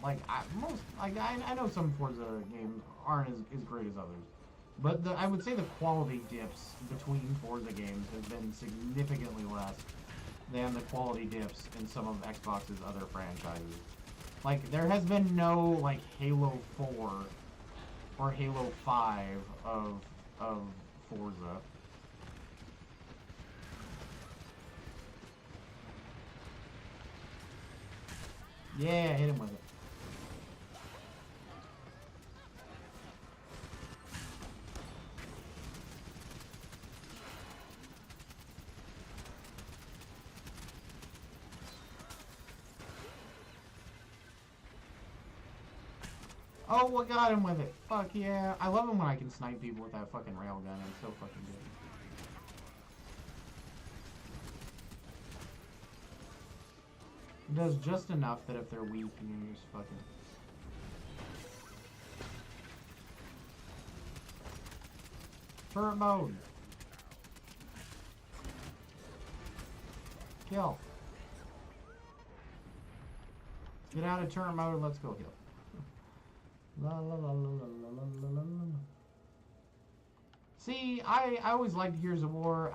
Like I know some Forza games aren't as great as others, but I would say the quality dips between Forza games have been significantly less than the quality dips in some of Xbox's other franchises. Like there has been no like Halo 4 or Halo 5 of Forza. Yeah, hit him with it. Oh, what got him with it? Fuck yeah. I love him when I can snipe people with that fucking railgun. It's so fucking good. It does just enough that if they're weak, you can just fucking... Turret mode. Kill. Get out of turret mode and let's go kill. La la la la la la la la la. See, I always liked Gears of War.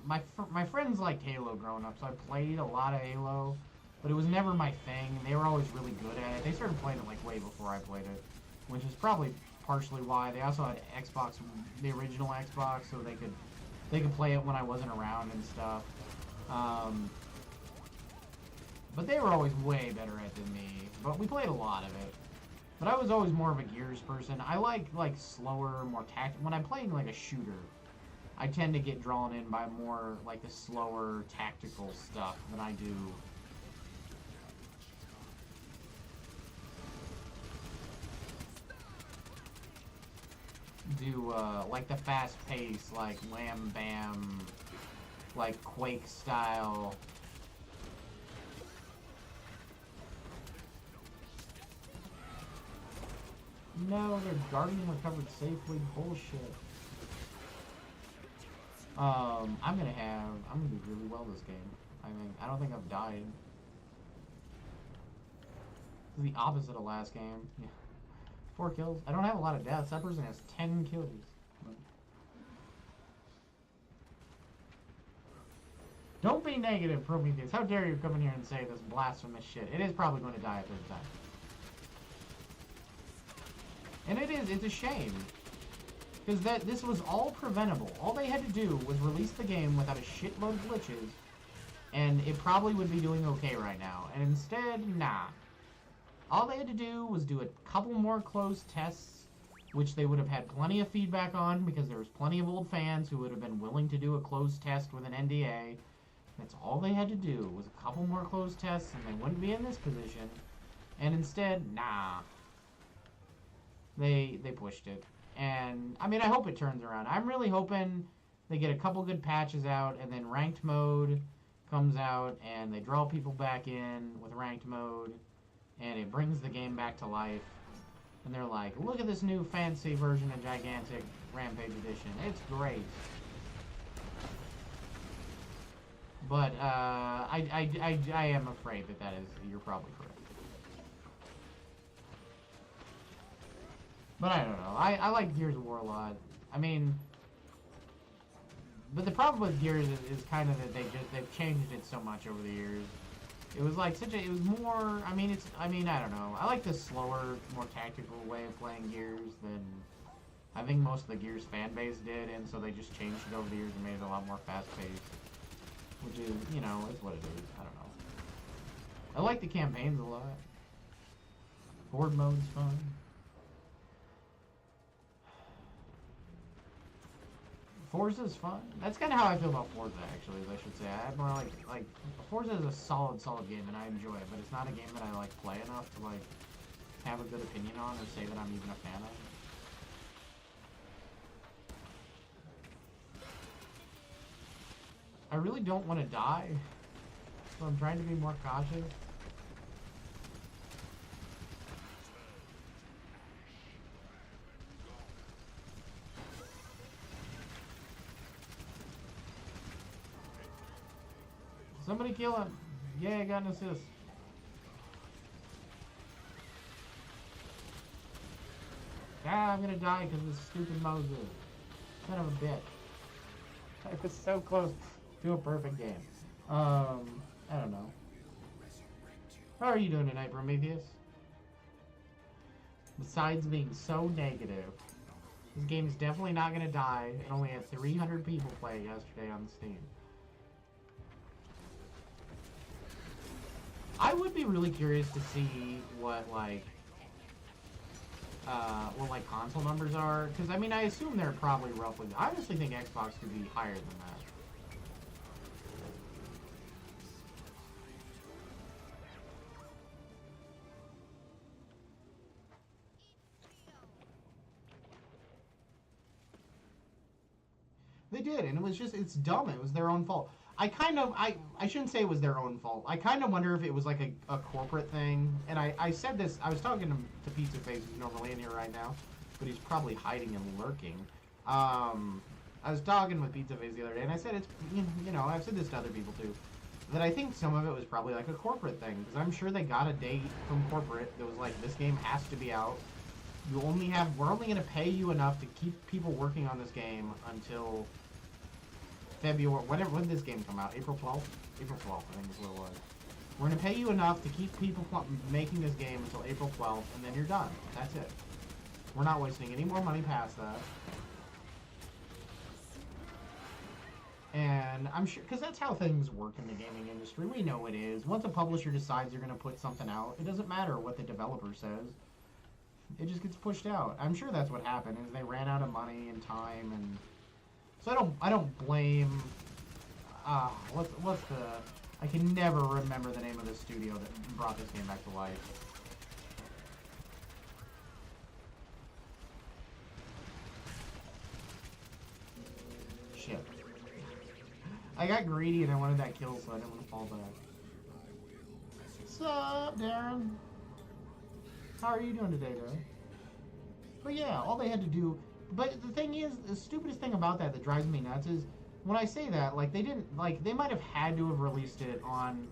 My friends liked Halo growing up, so I played a lot of Halo, but it was never my thing. They were always really good at it. They started playing it like way before I played it, which is probably partially why. They also had Xbox, the original Xbox, so they could play it when I wasn't around and stuff. But they were always way better at it than me. But we played a lot of it. But I was always more of a Gears person. I like slower, more tactical. When I'm playing like a shooter, I tend to get drawn in by more like the slower, tactical stuff than I do like the fast pace, like Wham Bam, like Quake style. No, their Guardian recovered safely. Bullshit. I'm gonna do really well this game. I don't think I've died. This is the opposite of last game. Yeah. 4 kills. I don't have a lot of deaths. That person has 10 kills. Don't be negative, Prometheus. How dare you come in here and say this blasphemous shit. It is probably going to die a third time. And it's a shame. Because this was all preventable. All they had to do was release the game without a shitload of glitches, and it probably would be doing okay right now. And instead, nah. All they had to do was do a couple more closed tests, which they would have had plenty of feedback on, because there was plenty of old fans who would have been willing to do a closed test with an NDA. That's all they had to do, was a couple more closed tests, and they wouldn't be in this position. And instead, nah. They pushed it. And, I mean, I hope it turns around. I'm really hoping they get a couple good patches out, and then ranked mode comes out, and they draw people back in with ranked mode, and it brings the game back to life. And they're like, look at this new fancy version of Gigantic Rampage Edition. It's great. But, I am afraid that you're probably correct. But I don't know. I like Gears of War a lot. I mean, but the problem with Gears is kind of that they've changed it so much over the years. It was like it was more, I mean, I don't know. I like the slower, more tactical way of playing Gears than I think most of the Gears fan base did, and so they just changed it over the years and made it a lot more fast-paced. Which is, you know, it's what it is. I don't know. I like the campaigns a lot. Horde mode's fun. Forza's fun. That's kind of how I feel about Forza, actually, I should say. I'm more like Forza is a solid game, and I enjoy it, but it's not a game that I, like, play enough to, like, have a good opinion on or say that I'm even a fan of. I really don't want to die, so I'm trying to be more cautious. Somebody kill him. Yeah, I got an assist. Ah, I'm gonna die because of this stupid Mozu. Son of a bitch. I was so close to a perfect game. I don't know. How are you doing tonight, Prometheus? Besides being so negative, this game is definitely not gonna die. It only had 300 people play yesterday on Steam. I would be really curious to see what console numbers are, because I mean I assume they're probably roughly. I honestly think Xbox could be higher than that. They did, and it was just, it's dumb. It was their own fault. I shouldn't say it was their own fault. I kind of wonder if it was like a corporate thing. And I said this, I was talking to Pizza Face, who's normally in here right now, but he's probably hiding and lurking. I was talking with Pizza Face the other day, and I said it's, you know, I've said this to other people too, that I think some of it was probably like a corporate thing, because I'm sure they got a date from corporate that was like, this game has to be out. We're only going to pay you enough to keep people working on this game until February, when did this game come out? April 12th? April 12th, I think is what it was. We're going to pay you enough to keep people making this game until April 12th, and then you're done. That's it. We're not wasting any more money past that. And I'm sure, because that's how things work in the gaming industry. We know it is. Once a publisher decides they're going to put something out, it doesn't matter what the developer says. It just gets pushed out. I'm sure that's what happened, is they ran out of money and time, and so I don't blame, what's the, I can never remember the name of the studio that brought this game back to life. Shit. I got greedy and I wanted that kill, so I didn't want to fall back. What's up, Darren? How are you doing today, Darren? But yeah, all they had to do... But the thing is, the stupidest thing about that drives me nuts is, when I say that, like, they didn't... Like, they might have had to have released it on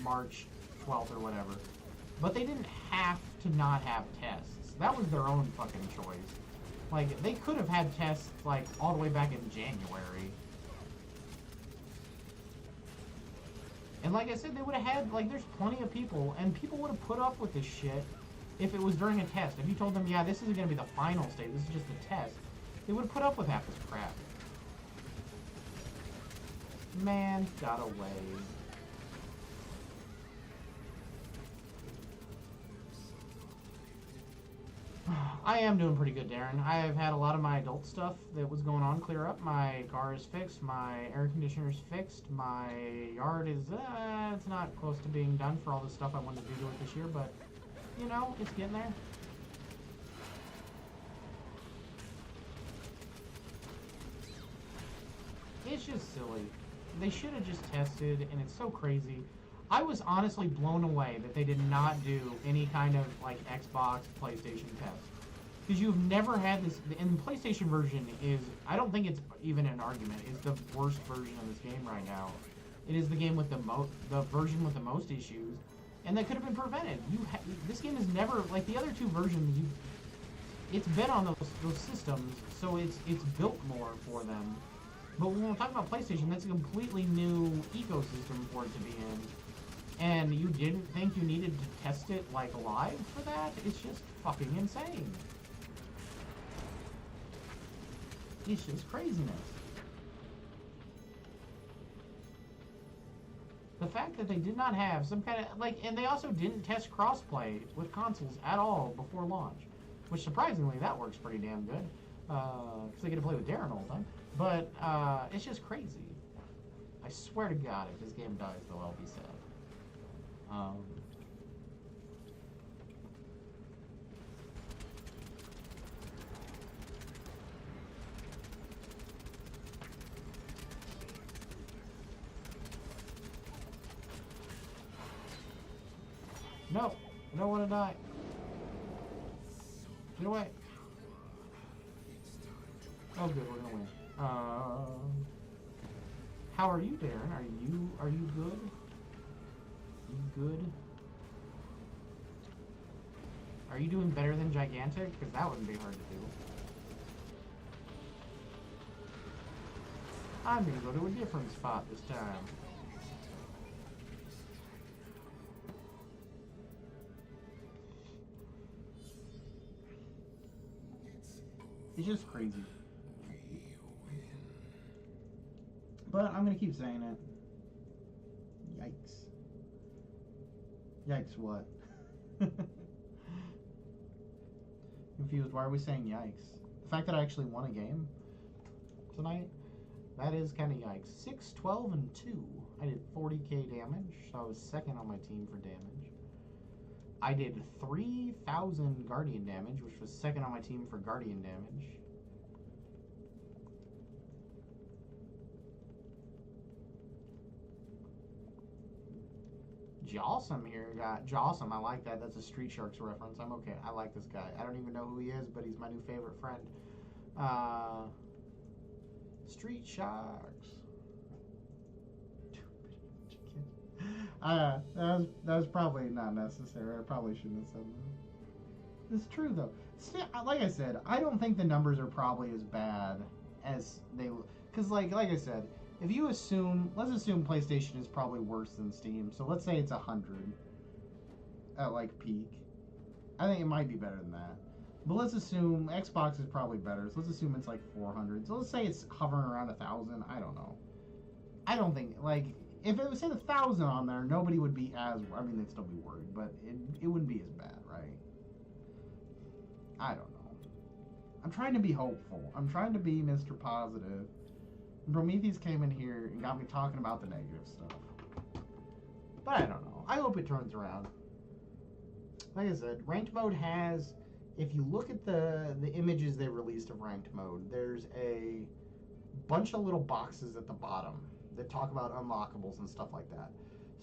March 12th or whatever. But they didn't have to not have tests. That was their own fucking choice. Like, they could have had tests, like, all the way back in January. And like I said, they would have had, like, there's plenty of people, and people would have put up with this shit if it was during a test. If you told them, yeah, this isn't going to be the final state, this is just a test, they would have put up with half this crap. Man, got away. I am doing pretty good, Darren. I have had a lot of my adult stuff that was going on clear up. My car is fixed, my air conditioner is fixed, my yard is, it's not close to being done for all the stuff I wanted to do to it this year, but, you know, it's getting there. It's just silly. They should have just tested, and it's so crazy. I was honestly blown away that they did not do any kind of, like, Xbox, PlayStation test. Because you've never had this, and the PlayStation version is, I don't think it's even an argument, it's the worst version of this game right now. It is the game with the version with the most issues, and that could have been prevented. This game is never, like the other two versions, it's been on those systems, so it's built more for them. But when we're talking about PlayStation, that's a completely new ecosystem for it to be in. And you didn't think you needed to test it, like, live for that? It's just fucking insane. It's just craziness. The fact that they did not have some kind of, like, and they also didn't test crossplay with consoles at all before launch. Which, surprisingly, that works pretty damn good. Because they get to play with Darren all the time. But, it's just crazy. I swear to God, if this game dies, though, I'll be sad. No, I don't want to die. Get away. Oh, good, we're gonna win. How are you, Darren? Are you good? You good? Are you doing better than Gigantic? Because that wouldn't be hard to do. I'm gonna go to a different spot this time. It's just crazy. But I'm gonna keep saying it. Yikes. Yikes what? Confused. Why are we saying yikes? The fact that I actually won a game tonight, that is kind of yikes. 6, 12, and 2. I did 40k damage, so I was second on my team for damage. I did 3,000 Guardian damage, which was second on my team for Guardian damage. Jawsome here got Jawsome. I like that. That's a Street Sharks reference. I'm okay. I like this guy. I don't even know who he is, but he's my new favorite friend. Street Sharks. that was probably not necessary. I probably shouldn't have said that. It's true though. Like I said, I don't think the numbers are probably as bad as they. Because like I said, if you assume, let's assume PlayStation is probably worse than Steam. So let's say it's 100 at like peak. I think it might be better than that. But let's assume Xbox is probably better. So let's assume it's like 400. So let's say it's hovering around 1,000. I don't know. I don't think, like, if it was say 1,000 on there, nobody would be as, I mean, they'd still be worried, but it wouldn't be as bad, right? I don't know. I'm trying to be hopeful. I'm trying to be Mr. Positive. Prometheus came in here and got me talking about the negative stuff. But I don't know. I hope it turns around. Like I said, ranked mode has, if you look at the images they released of ranked mode, there's a bunch of little boxes at the bottom that talk about unlockables and stuff like that.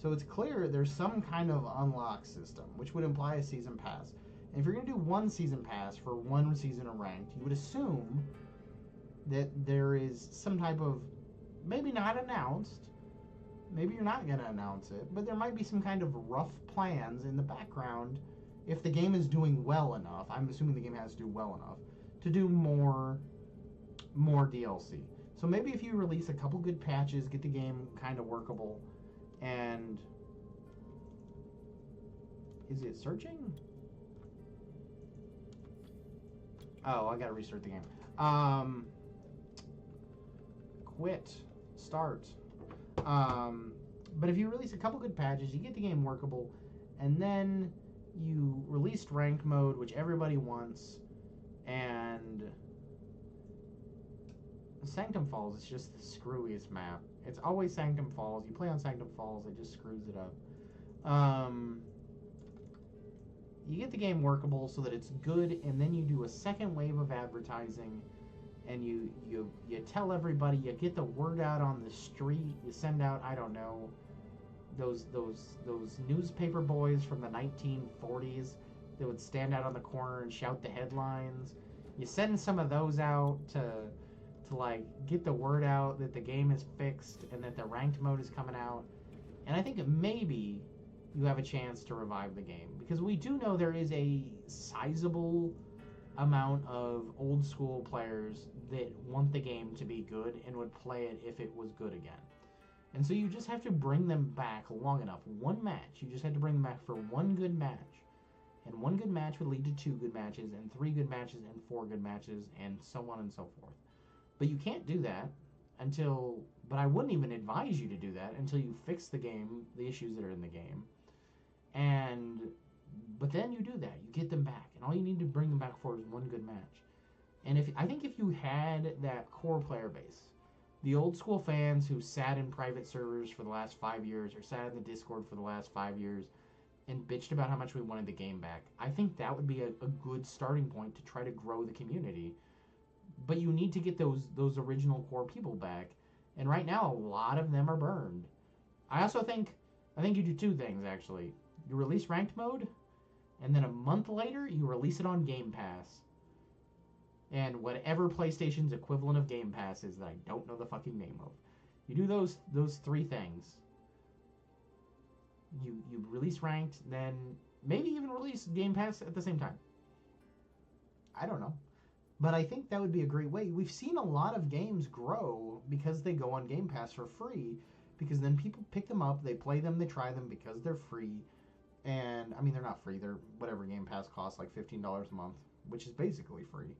So it's clear there's some kind of unlock system, which would imply a season pass. And if you're going to do one season pass for one season of ranked, you would assume that there is some type of, maybe not announced, maybe you're not going to announce it, but there might be some kind of rough plans in the background if the game is doing well enough. I'm assuming the game has to do well enough to do more DLC. So maybe if you release a couple good patches, get the game kind of workable, and is it searching? Oh, I gotta restart the game. Quit. Start. But if you release a couple good patches, you get the game workable, and then you released ranked mode, which everybody wants, and Sanctum Falls is just the screwiest map. It's always Sanctum Falls. You play on Sanctum Falls, it just screws it up. You get the game workable so that it's good, and then you do a second wave of advertising, and you tell everybody, you get the word out on the street, you send out, I don't know, those newspaper boys from the 1940s that would stand out on the corner and shout the headlines. You send some of those out to like get the word out that the game is fixed and that the ranked mode is coming out. And I think maybe you have a chance to revive the game, because we do know there is a sizable amount of old school players that want the game to be good and would play it if it was good again. And so you just have to bring them back long enough. One match, you just had to bring them back for one good match. And one good match would lead to 2 good matches, and 3 good matches, and 4 good matches, and so on and so forth. But you can't do that until, but I wouldn't even advise you to do that until you fix the game, the issues that are in the game. But then you do that, you get them back, and all you need to bring them back for is one good match. And I think if you had that core player base, the old school fans who sat in private servers for the last 5 years, or sat in the Discord for the last 5 years, and bitched about how much we wanted the game back, I think that would be a good starting point to try to grow the community. But you need to get those original core people back, and right now a lot of them are burned. I think you do 2 things actually. You release ranked mode, and then a month later you release it on Game Pass. And whatever PlayStation's equivalent of Game Pass is that I don't know the fucking name of. You do those 3 things. You release ranked, then maybe even release Game Pass at the same time. I don't know. But I think that would be a great way. We've seen a lot of games grow because they go on Game Pass for free, because then people pick them up, they play them, they try them because they're free. And I mean, they're not free. They're whatever Game Pass costs, like $15 a month, which is basically free.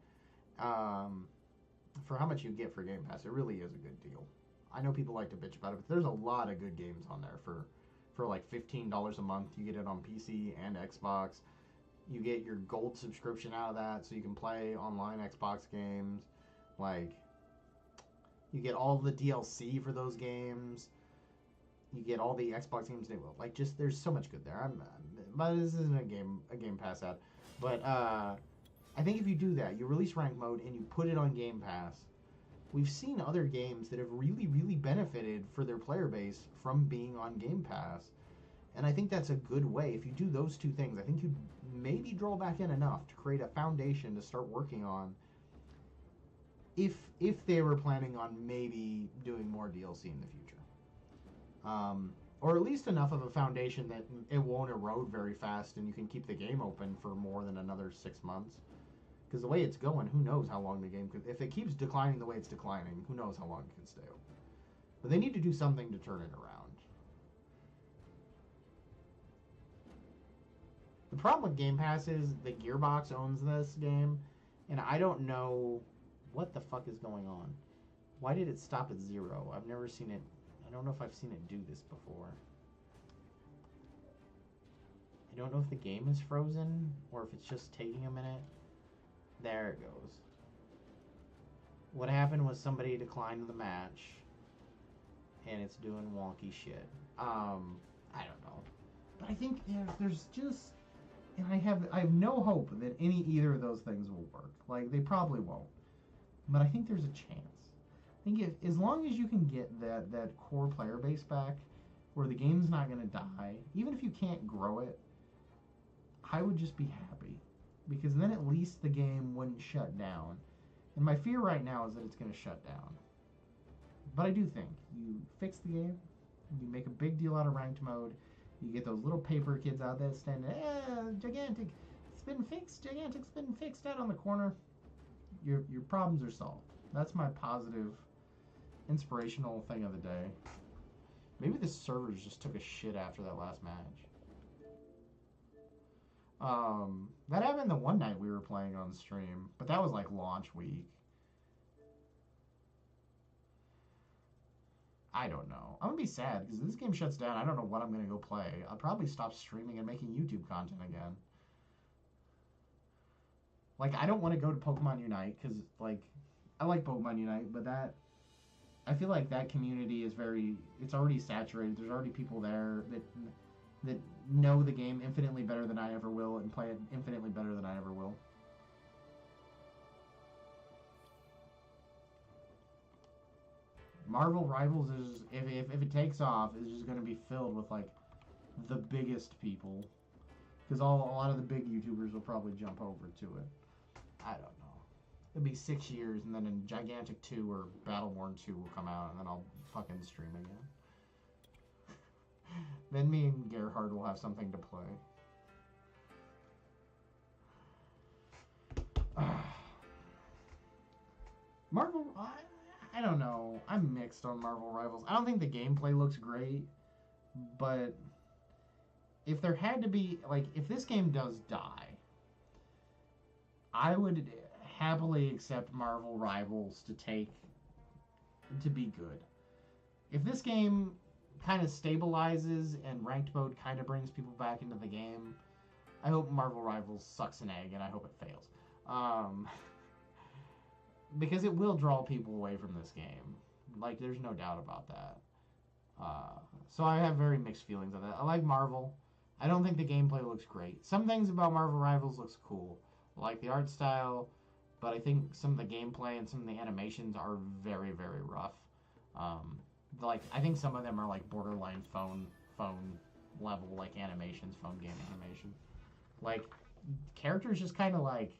For how much you get for Game Pass, it really is a good deal. I know people like to bitch about it, but there's a lot of good games on there for like $15 a month. You get it on PC and Xbox. You get your gold subscription out of that, so you can play online Xbox games. Like, you get all the DLC for those games. You get all the Xbox games they will. Like, just there's so much good there. But this isn't a Game Pass ad. But I think if you do that, you release rank mode and you put it on Game Pass. We've seen other games that have really, really benefited for their player base from being on Game Pass. And I think that's a good way. If you do those two things, I think you maybe draw back in enough to create a foundation to start working on. If they were planning on maybe doing more DLC in the future, or at least enough of a foundation that it won't erode very fast, and you can keep the game open for more than another 6 months. Because the way it's going, who knows how long the game could. If it keeps declining the way it's declining, who knows how long it can stay open. But they need to do something to turn it around. The problem with Game Pass is the Gearbox owns this game, and I don't know what the fuck is going on. Why did it stop at 0? I've never seen it. I don't know if I've seen it do this before. I don't know if the game is frozen or if it's just taking a minute. There it goes. What happened was somebody declined the match, and it's doing wonky shit. I don't know, but I think there's just. And I have no hope that either of those things will work. Like, they probably won't. But I think there's a chance. I think as long as you can get that core player base back, where the game's not going to die, even if you can't grow it, I would just be happy. Because then at least the game wouldn't shut down. And my fear right now is that it's going to shut down. But I do think you fix the game, you make a big deal out of ranked mode, you get those little paper kids out there standing, Gigantic, it's been fixed, Gigantic's been fixed out on the corner. Your problems are solved. That's my positive, inspirational thing of the day. Maybe the servers just took a shit after that last match. That happened the one night we were playing on stream, but that was like launch week. I don't know. I'm gonna be sad because this game shuts down. I don't know what I'm gonna go play. I'll probably stop streaming and making YouTube content again. Like, I don't want to go to Pokemon Unite because, like, I like Pokemon Unite, but I feel like that community is it's already saturated. There's already people there that know the game infinitely better than I ever will and play it infinitely better than I ever will. Marvel Rivals is, if it takes off, is just going to be filled with, like, the biggest people. Because a lot of the big YouTubers will probably jump over to it. I don't know. It'll be 6 years, and then a Gigantic 2 or Battleborn 2 will come out, and then I'll fucking stream again. Then me and Gerhard will have something to play. Marvel... I don't know. I'm mixed on Marvel Rivals. I don't think the gameplay looks great, but if there had to be, like, if this game does die, I would happily accept Marvel Rivals to be good. If this game kind of stabilizes and ranked mode kind of brings people back into the game, I hope Marvel Rivals sucks an egg, and I hope it fails. Because it will draw people away from this game. Like, there's no doubt about that. So I have very mixed feelings of that. I like Marvel. I don't think the gameplay looks great. Some things about Marvel Rivals looks cool. I like the art style, but I think some of the gameplay and some of the animations are very, very rough. Like, I think some of them are like borderline phone level, like animations, phone game animation. Like, characters just kind of like,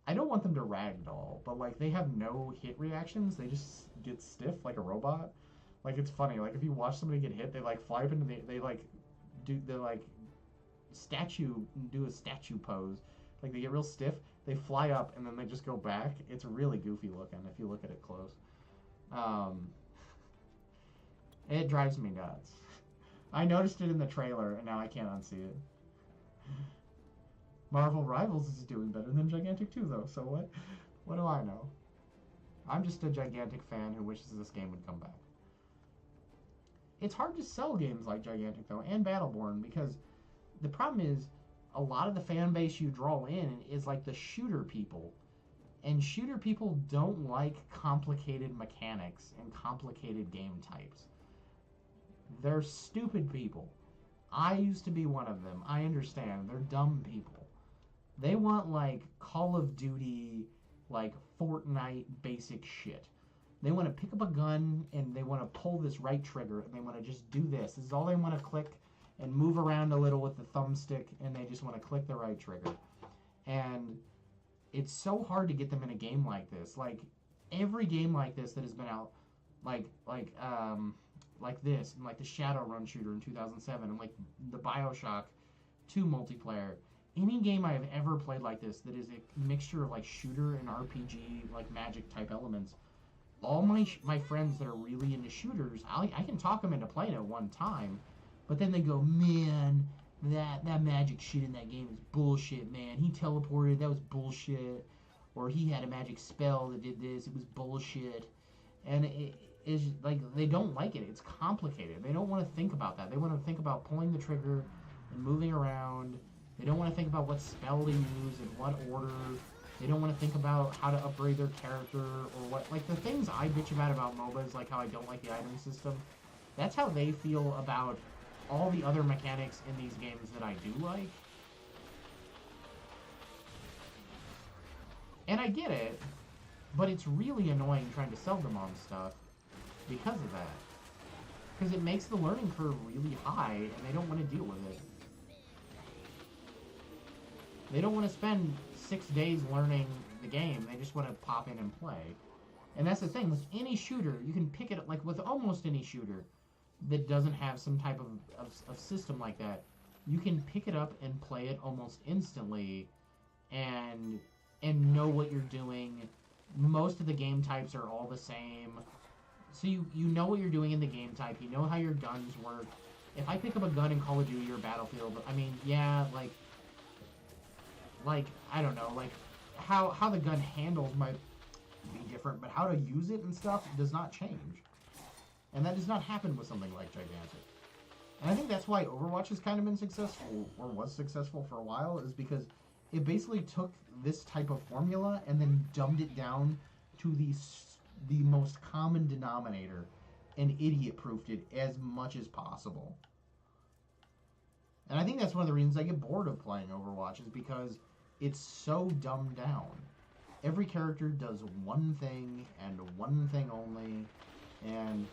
I don't want them to ragdoll, but, like, they have no hit reactions. They just get stiff like a robot. Like, it's funny. Like, if you watch somebody get hit, they, like, fly up into they, like, the like statue do a statue pose. Like they get real stiff, they fly up, and then they just go back. It's really goofy looking if you look at it close. It drives me nuts. I noticed it in the trailer, and now I can't unsee it. Marvel Rivals is doing better than Gigantic 2, though, so what? What do I know? I'm just a Gigantic fan who wishes this game would come back. It's hard to sell games like Gigantic, though, and Battleborn, because the problem is a lot of the fan base you draw in is like the shooter people. And shooter people don't like complicated mechanics and complicated game types. They're stupid people. I used to be one of them. I understand. They're dumb people. They want, like, Call of Duty, like, Fortnite basic shit. They want to pick up a gun, and they want to pull this right trigger, and they want to just do this. This is all they want to click and move around a little with the thumbstick, and they just want to click the right trigger. And it's so hard to get them in a game like this. Like, every game like this that has been out, like this, and like the Shadowrun shooter in 2007, and like the BioShock 2 multiplayer. Any game I've ever played like this that is a mixture of like shooter and RPG, like magic type elements, all my friends that are really into shooters, I can talk them into playing it one time, but then they go, man, that magic shit in that game is bullshit, man. He teleported, that was bullshit. Or he had a magic spell that did this, it was bullshit. And it is like, they don't like it. It's complicated. They don't want to think about that. They want to think about pulling the trigger and moving around. They don't want to think about what spell to use and what order. They don't want to think about how to upgrade their character or what. Like, the things I bitch about MOBAs, like how I don't like the item system, that's how they feel about all the other mechanics in these games that I do like. And I get it, but it's really annoying trying to sell them on stuff because of that. Because it makes the learning curve really high, and they don't want to deal with it. They don't want to spend 6 days learning the game, they just want to pop in and play. And that's the thing, with any shooter, you can pick it up, like with almost any shooter that doesn't have some type of system like that, you can pick it up and play it almost instantly and know what you're doing. Most of the game types are all the same. So you know what you're doing in the game type, you know how your guns work. If I pick up a gun in Call of Duty or Battlefield, I mean, yeah, like I don't know, like how the gun handles might be different, but how to use it and stuff does not change. And that does not happen with something like Gigantic. And I think that's why Overwatch has kind of been successful, or was successful for a while, is because it basically took this type of formula and then dumbed it down to the most common denominator and idiot-proofed it as much as possible. And I think that's one of the reasons I get bored of playing Overwatch, is because it's so dumbed down. Every character does one thing and one thing only, and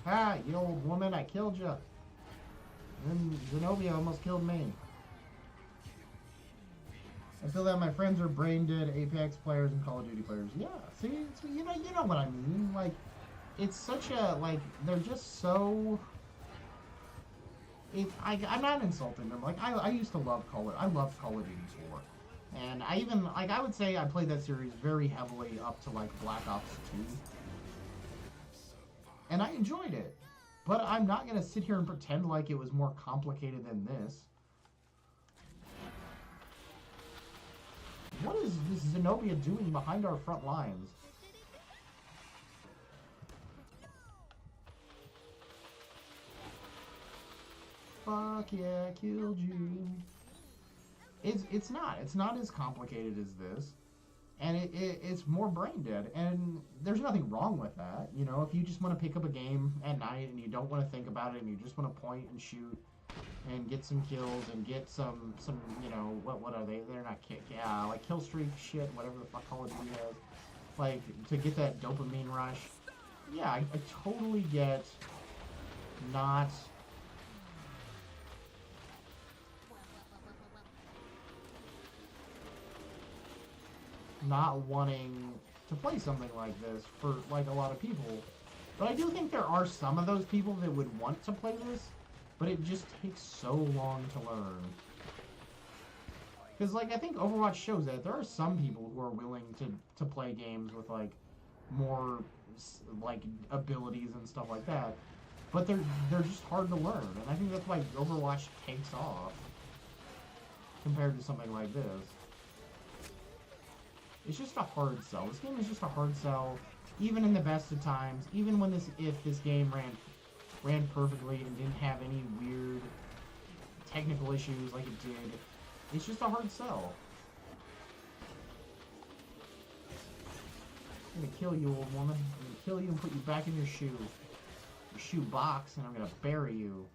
ah, you old woman, I killed you. And Zenobia almost killed me. I feel that my friends are brain dead Apex players and Call of Duty players. Yeah, see, you know what I mean. Like, it's such a, like, they're just so. I'm not insulting them. Like, I used to love I loved Call of Duty 4. And I even, like, I would say I played that series very heavily up to, like, Black Ops 2. And I enjoyed it. But I'm not going to sit here and pretend like it was more complicated than this. What is this Zenobia doing behind our front lines? Fuck yeah, killed you. It's not as complicated as this. And it's more brain dead, and there's nothing wrong with that. You know, if you just want to pick up a game at night and you don't want to think about it and you just want to point and shoot and get some kills and get some you know, what are they? They're not kick, yeah, like kill streak shit, whatever the fuck Call of Duty has. like, to get that dopamine rush. Yeah, I totally get not wanting to play something like this for, like, a lot of people. But I do think there are some of those people that would want to play this, but it just takes so long to learn. Because, like, I think Overwatch shows that there are some people who are willing to play games with, like, more, like, abilities and stuff like that. But they're just hard to learn. And I think that's why Overwatch takes off compared to something like this. It's just a hard sell. This game is just a hard sell, even in the best of times. Even when if this game ran perfectly and didn't have any weird technical issues like it did, it's just a hard sell. I'm gonna kill you, old woman. I'm gonna kill you and put you back in your shoe box, and I'm gonna bury you.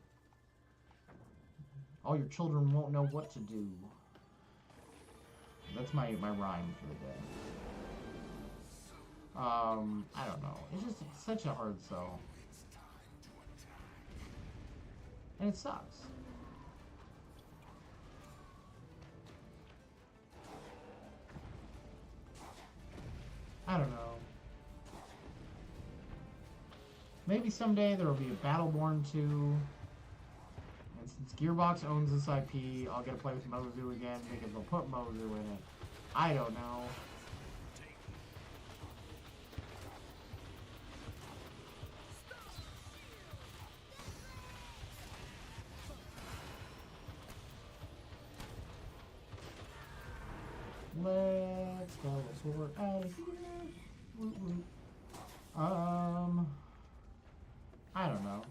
All your children won't know what to do. That's my rhyme for the day. I don't know. It's such a hard sell. And it sucks. I don't know. Maybe someday there will be a Battleborn 2. And since Gearbox owns this IP, I'll get to play with Mozu again because they'll put Mozu in it. I don't know. Let's go. We're out of here. I don't know.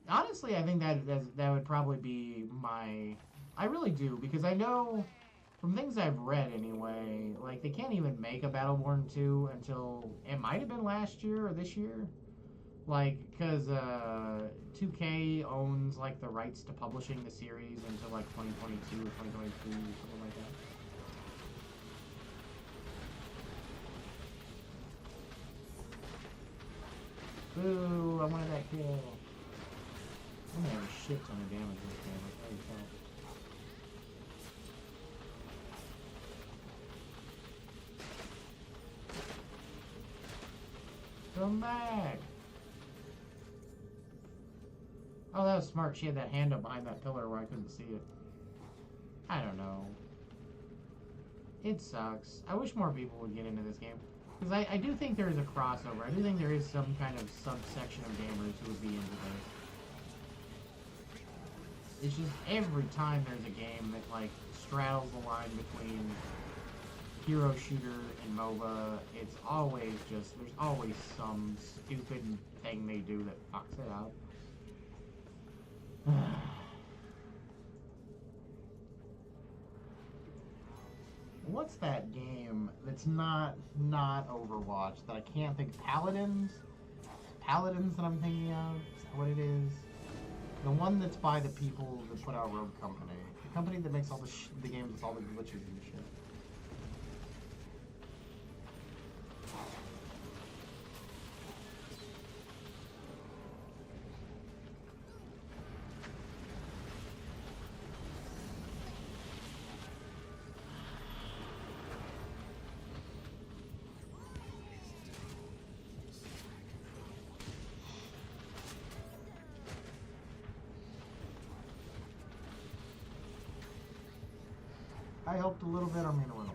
Honestly, I think that would probably be my... I really do, because I know, from things I've read anyway, like, they can't even make a Battleborn 2 until... It might have been last year or this year. Like, because 2K owns, like, the rights to publishing the series until, like, 2022 or 2023, something like that. Boo, I wanted that kill. I'm gonna have a shit ton of damage in this game, I tell you that. Come back! Oh, that was smart. She had that hand up behind that pillar where I couldn't see it. I don't know. It sucks. I wish more people would get into this game. Because I do think there is a crossover. I do think there is some kind of subsection of gamers who would be into this. It's just every time there's a game that, like, straddles the line between Hero Shooter and MOBA, it's always just, there's always some stupid thing they do that fucks it up. What's that game that's not Overwatch that I can't think? Paladins? Paladins that I'm thinking of? Is that what it is? The one that's by the people that put out Rogue Company. The company that makes all the games with all the glitches and shit. I helped a little bit, I'm gonna run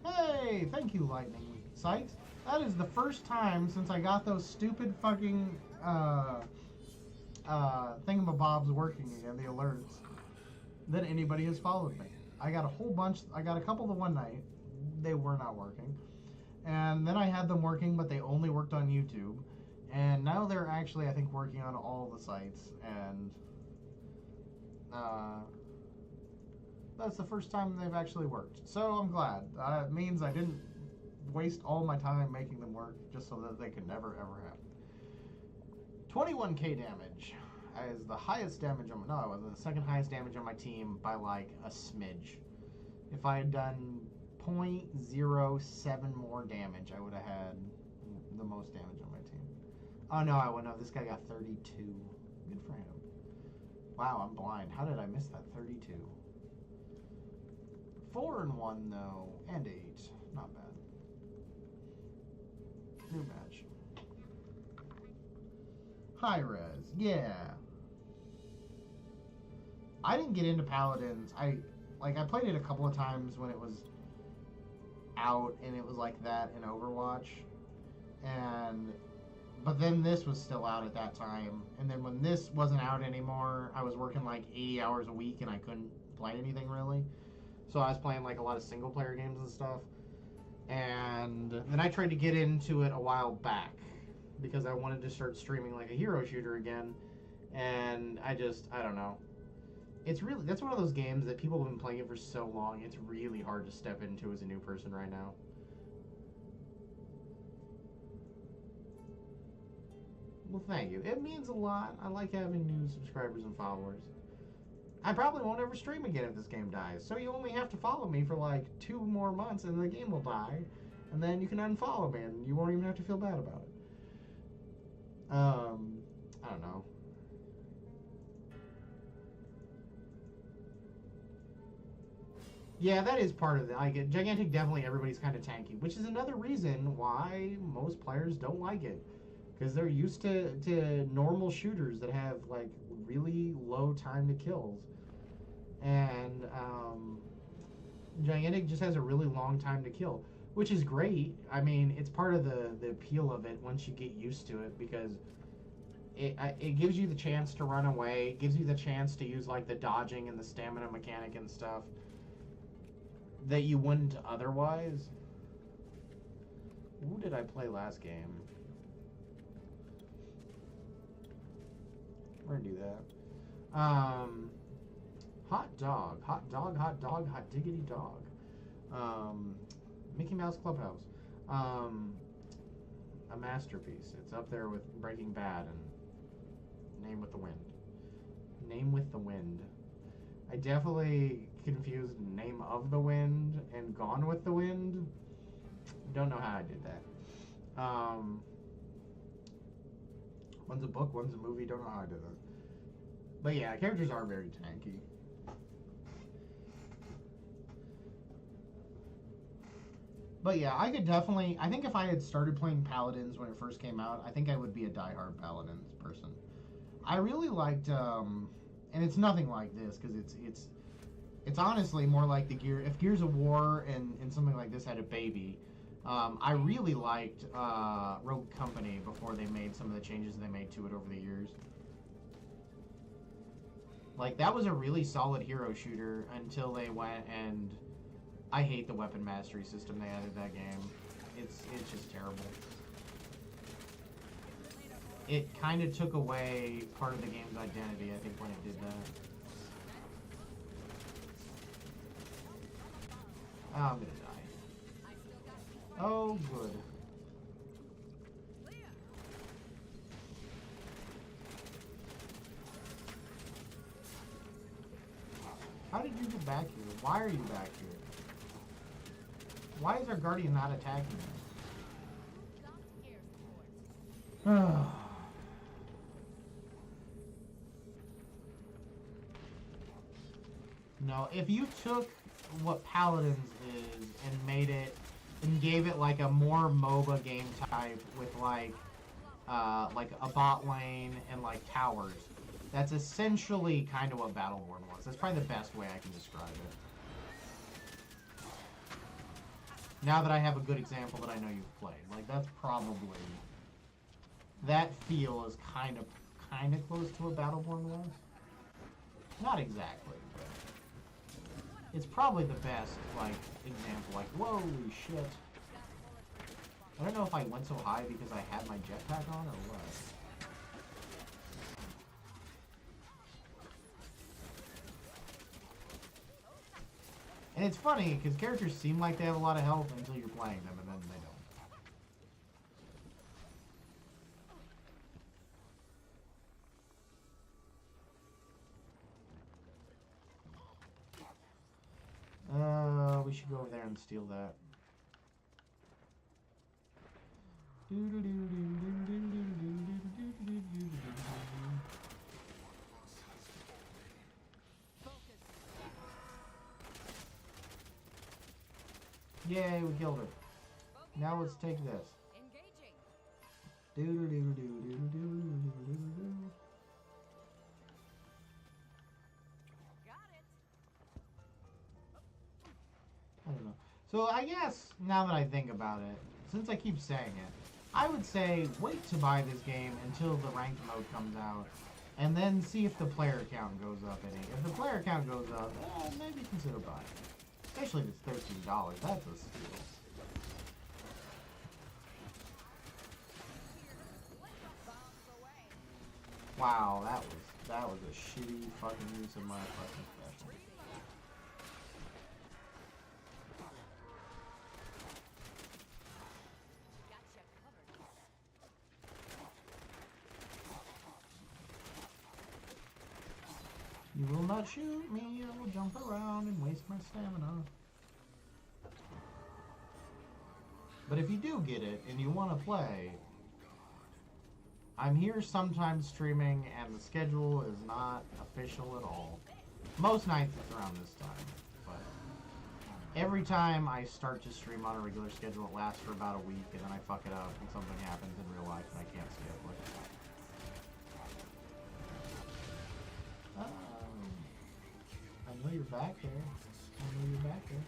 away. Hey, thank you, Lightning Sykes. That is the first time since I got those stupid fucking thingamabobs working again, the alerts, that anybody has followed me. I got a whole bunch, I got a couple the one night, they were not working. And then I had them working, but they only worked on YouTube. And now they're actually, I think, working on all the sites, and that's the first time they've actually worked. So I'm glad. It means I didn't waste all my time making them work just so that they could never, ever happen. 21k damage is the highest damage on no, it was the second highest damage on my team by like a smidge. If I had done .07 more damage, I would have had the most damage on my team. Oh no, I wouldn't have. This guy got 32. Good for him. Wow, I'm blind. How did I miss that 32? 4-1 though, and 8. Not bad. New match. High res, yeah. I didn't get into Paladins. I played it a couple of times when it was out, and it was like that in Overwatch, but then this was still out at that time, and then when this wasn't out anymore, I was working like 80 hours a week, and I couldn't play anything really, so I was playing like a lot of single player games and stuff, and then I tried to get into it a while back because I wanted to start streaming like a hero shooter again, and I don't know. That's one of those games that people have been playing it for so long, it's really hard to step into as a new person right now. Well, thank you. It means a lot. I like having new subscribers and followers. I probably won't ever stream again if this game dies, so you only have to follow me for like 2 more months and the game will die, and then you can unfollow me and you won't even have to feel bad about it. I don't know. Yeah, that is part of it. Like, Gigantic, definitely everybody's kind of tanky, which is another reason why most players don't like it. Because they're used to normal shooters that have, like, really low time to kills. And Gigantic just has a really long time to kill, which is great. I mean, it's part of the appeal of it once you get used to it, because it gives you the chance to run away. It gives you the chance to use, like, the dodging and the stamina mechanic and stuff that you wouldn't otherwise. Who did I play last game? We're gonna do that. Hot dog, hot dog, hot dog, hot diggity dog. Mickey Mouse Clubhouse. A masterpiece. It's up there with Breaking Bad and Name with the Wind. Name with the Wind. I definitely confused Name of the Wind and Gone with the Wind. Don't know how I did that. One's a book, one's a movie. Don't know how I did that. But yeah, characters are very tanky. But yeah, I could definitely... I think if I had started playing Paladins when it first came out, I think I would be a diehard Paladins person. I really liked... and it's nothing like this, because it's honestly more like the if Gears of War and something like this had a baby. I really liked Rogue Company before they made some of the changes they made to it over the years. Like, that was a really solid hero shooter until they went and... I hate the weapon mastery system they added that game. It's just terrible. It kind of took away part of the game's identity, I think, when it did that. Oh, I'm gonna die. Oh, good. How did you get back here? Why are you back here? Why is our Guardian not attacking me? No, if you took what Paladins is and made it and gave it like a more MOBA game type with like a bot lane and like towers, that's essentially kind of what Battleborn was. That's probably the best way I can describe it. Now that I have a good example that I know you've played, like that's probably that feel is kind of close to what Battleborn was. Not exactly, but it's probably the best like example. Like, holy shit! I don't know if I went so high because I had my jetpack on or what. And it's funny, because characters seem like they have a lot of health until you're playing them, and then they don't. We should go over there and steal that. Yay, we killed her. Now let's take this. I don't know. So I guess, now that I think about it, since I keep saying it, I would say wait to buy this game until the ranked mode comes out, and then see if the player count goes up any. If the player count goes up, maybe consider buying it. Especially if it's $13. That's a steal. Wow, that was a shitty fucking use of my fucking special. You will not shoot me, I will jump around and waste my stamina. But if you do get it and you want to play, I'm here sometimes streaming and the schedule is not official at all. Most nights it's around this time, but every time I start to stream on a regular schedule it lasts for about a week and then I fuck it up and something happens in real life and I can't skip. I know you're back there. I know you're back there.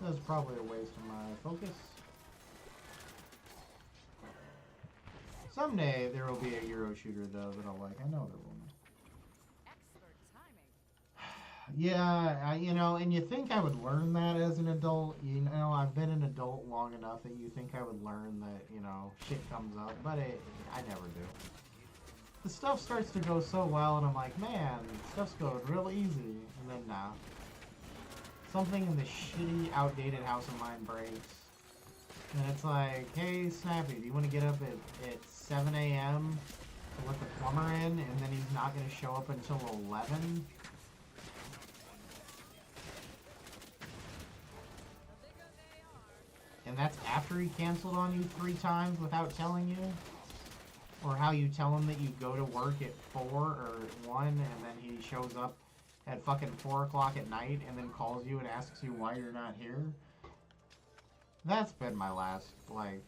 That's probably a waste of my focus. Someday there will be a Hero Shooter though that I'll like. I know there will be. Yeah, you know, and you think I would learn that as an adult. You know, I've been an adult long enough that you think I would learn that, you know, shit comes up, but I never do. The stuff starts to go so well and I'm like, man, stuff's going real easy, and then nah. Something in the shitty, outdated house of mine breaks. And it's like, hey, Snappy, do you want to get up at 7 a.m. to let the plumber in, and then he's not going to show up until 11? And that's after he canceled on you 3 times without telling you? Or how you tell him that you go to work at 4 or 1, and then he shows up at fucking 4 o'clock at night and then calls you and asks you why you're not here. That's been my last, like,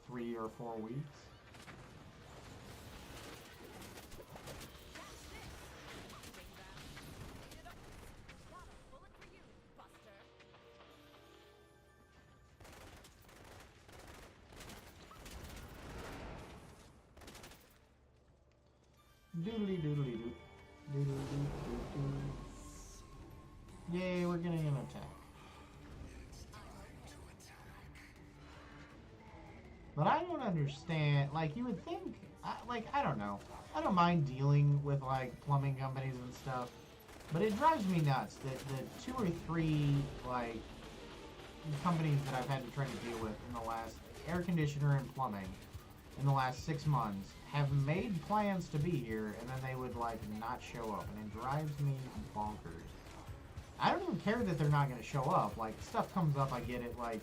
3 or 4 weeks. Doodly doodly doo. Yay, we're getting an attack. But I don't understand, like, you would think, I don't know. I don't mind dealing with, like, plumbing companies and stuff, but it drives me nuts that the 2 or 3, like, companies that I've had to try to deal with in the last, air conditioner and plumbing, in the last 6 months, have made plans to be here, and then they would, like, not show up, and it drives me bonkers. I don't even care that they're not going to show up. Like, stuff comes up, I get it, like,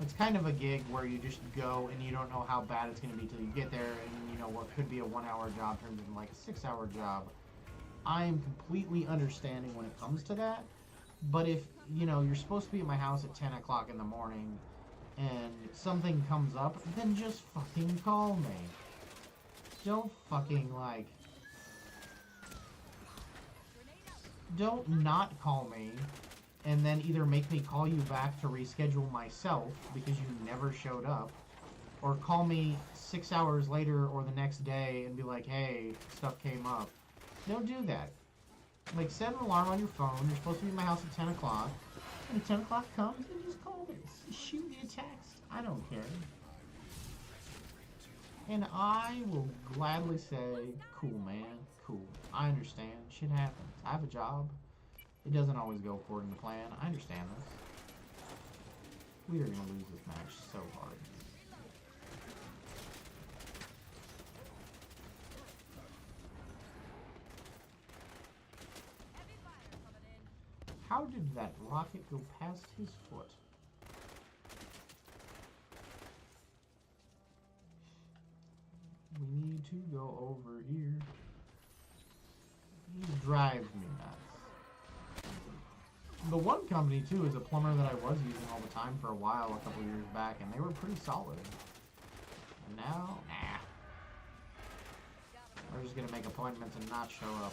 it's kind of a gig where you just go, and you don't know how bad it's going to be till you get there, and, you know, what could be a 1-hour job turns into, like, a 6-hour job. I am completely understanding when it comes to that, but if, you know, you're supposed to be at my house at 10 o'clock in the morning, and something comes up, then just fucking call me. Don't fucking, like... Don't not call me, and then either make me call you back to reschedule myself, because you never showed up, or call me 6 hours later or the next day and be like, hey, stuff came up. Don't do that. Like, set an alarm on your phone. You're supposed to be at my house at 10 o'clock. When 10 o'clock comes, then just call me. Shoot me a text. I don't care. And I will gladly say, cool, man, cool. I understand. Shit happens. I have a job. It doesn't always go according to plan. I understand this. We are going to lose this match so hard. How did that rocket go past his foot? We need to go over here. He drives me nuts. The one company, too, is a plumber that I was using all the time for a while, a couple years back, and they were pretty solid. And now, nah. We're just gonna make appointments and not show up.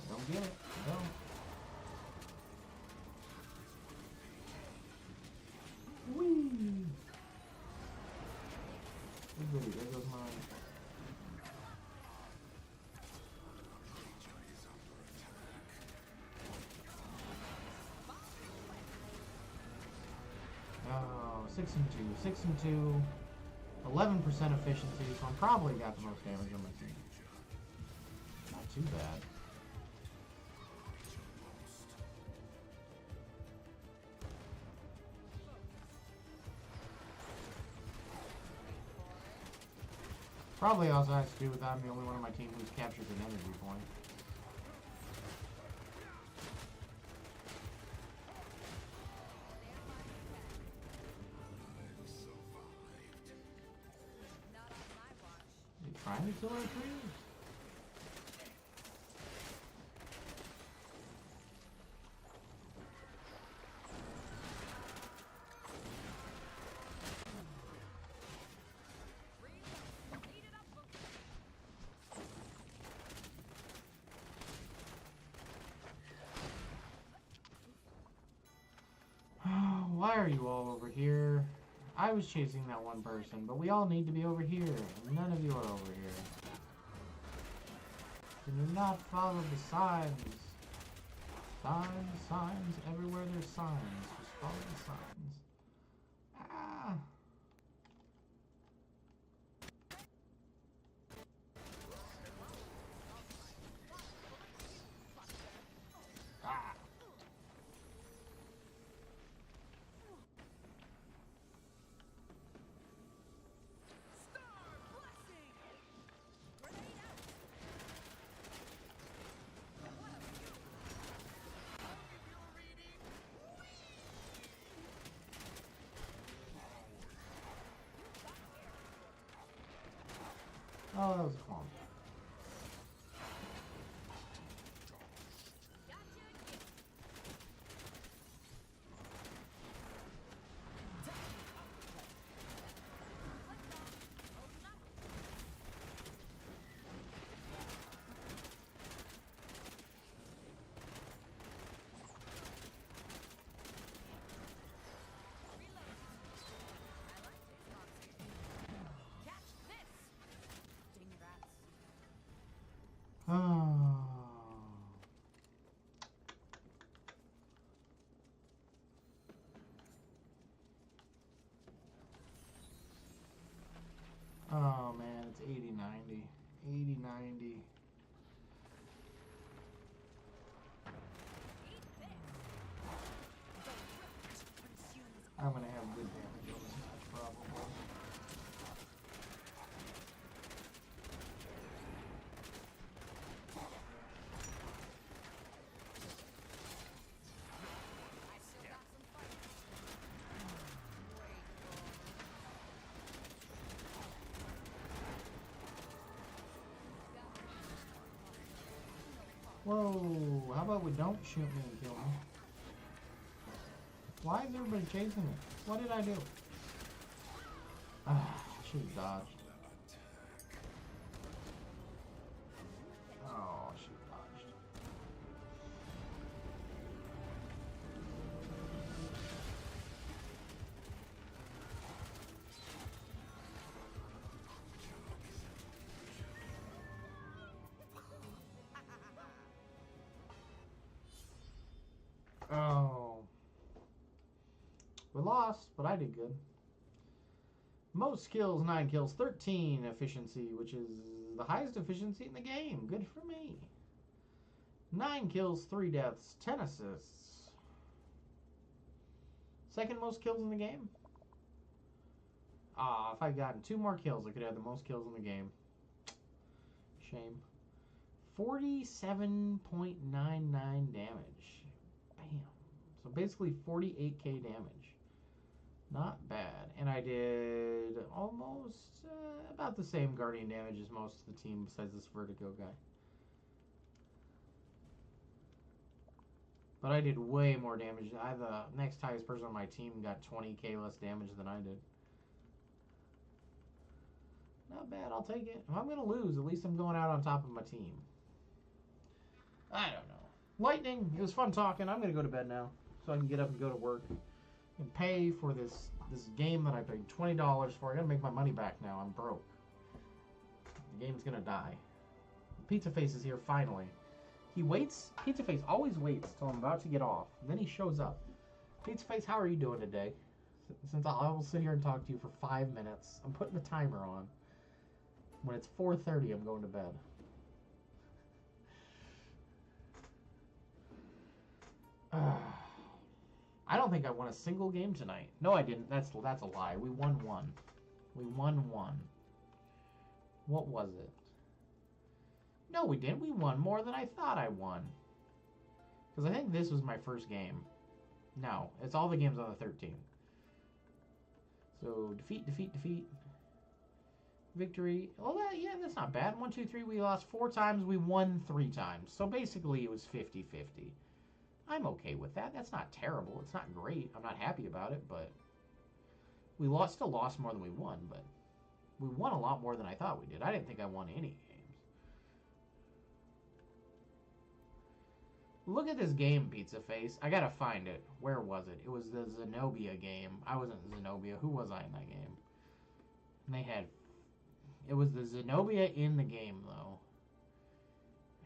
I don't get it. I don't. Whee! There goes mine. Oh, 6 and 2. 6 and 2. 11% efficiency, so I'm probably got the most damage on my team. Not too bad. Probably also has to do with I'm the only one on my team who's captured an energy point. Are you trying to kill our trees? Why are you all over here? I was chasing that one person, but we all need to be over here. None of you are over here. Can you not follow the signs? Signs, signs, everywhere there's signs. Just follow the signs. Ah. Oh, that was a clone. Oh man, it's 80-90. 80-90. I'm gonna have good damage on this match, probably. Whoa, how about we don't shoot me and kill me? Why is everybody chasing me? What did I do? Ah, I should have dodged. Oh, I should have dodged. Oh. We lost, but I did good. Most kills, 9 kills, 13 efficiency, which is the highest efficiency in the game. Good for me. 9 kills, 3 deaths, 10 assists. Second most kills in the game. Ah, if I'd gotten 2 more kills, I could have the most kills in the game. Shame. 47.99 damage. Bam. So basically 48k damage. Not bad. And I did almost about the same Guardian damage as most of the team besides this Vertigo guy. But I did way more damage. The next highest person on my team got 20k less damage than I did. Not bad. I'll take it. If I'm going to lose, at least I'm going out on top of my team. I don't know. Lightning, it was fun talking. I'm going to go to bed now so I can get up and go to work and pay for this game that I paid $20 for. I got to make my money back now. I'm broke. The game's going to die. Pizza Face is here finally. He waits. Pizza Face always waits till I'm about to get off. And then he shows up. Pizza Face, how are you doing today? Since I will sit here and talk to you for 5 minutes. I'm putting the timer on. When it's 4:30, I'm going to bed. I don't think I won a single game tonight. No, I didn't. That's a lie. We won one. We won one. What was it? No, we didn't. We won more than I thought I won. Because I think this was my first game. No, it's all the games on the 13th. So, defeat, defeat, defeat. Victory. Well, that's not bad. 1, 2, 3. We lost 4 times. We won 3 times. So, basically, it was 50-50. I'm okay with that. That's not terrible. It's not great. I'm not happy about it, but we still lost more than we won, but we won a lot more than I thought we did. I didn't think I won any games. Look at this game, Pizza Face. I gotta find it. Where was it? It was the Zenobia game. I wasn't Zenobia. Who was I in that game? And it was the Zenobia in the game, though.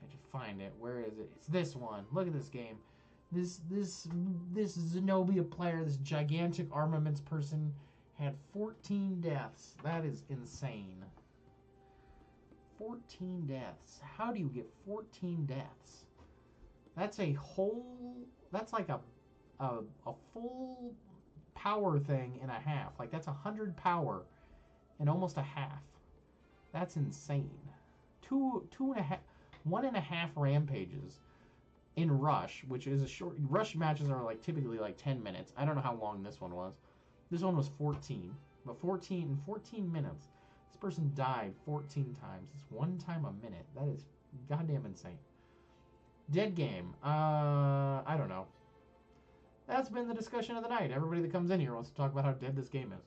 I had to find it. Where is it? It's this one. Look at this game. This Zenobia player, this gigantic armaments person, had 14 deaths. That is insane. 14 deaths. How do you get 14 deaths? That's like a full power thing in a half. Like, that's 100 power and almost a half. That's insane. 1.5 rampages in Rush, which is a short. Rush matches are typically 10 minutes. I don't know how long this one was. This one was 14. But 14 minutes. This person died 14 times. It's 1 time a minute. That is goddamn insane. Dead game. I don't know. That's been the discussion of the night. Everybody that comes in here wants to talk about how dead this game is.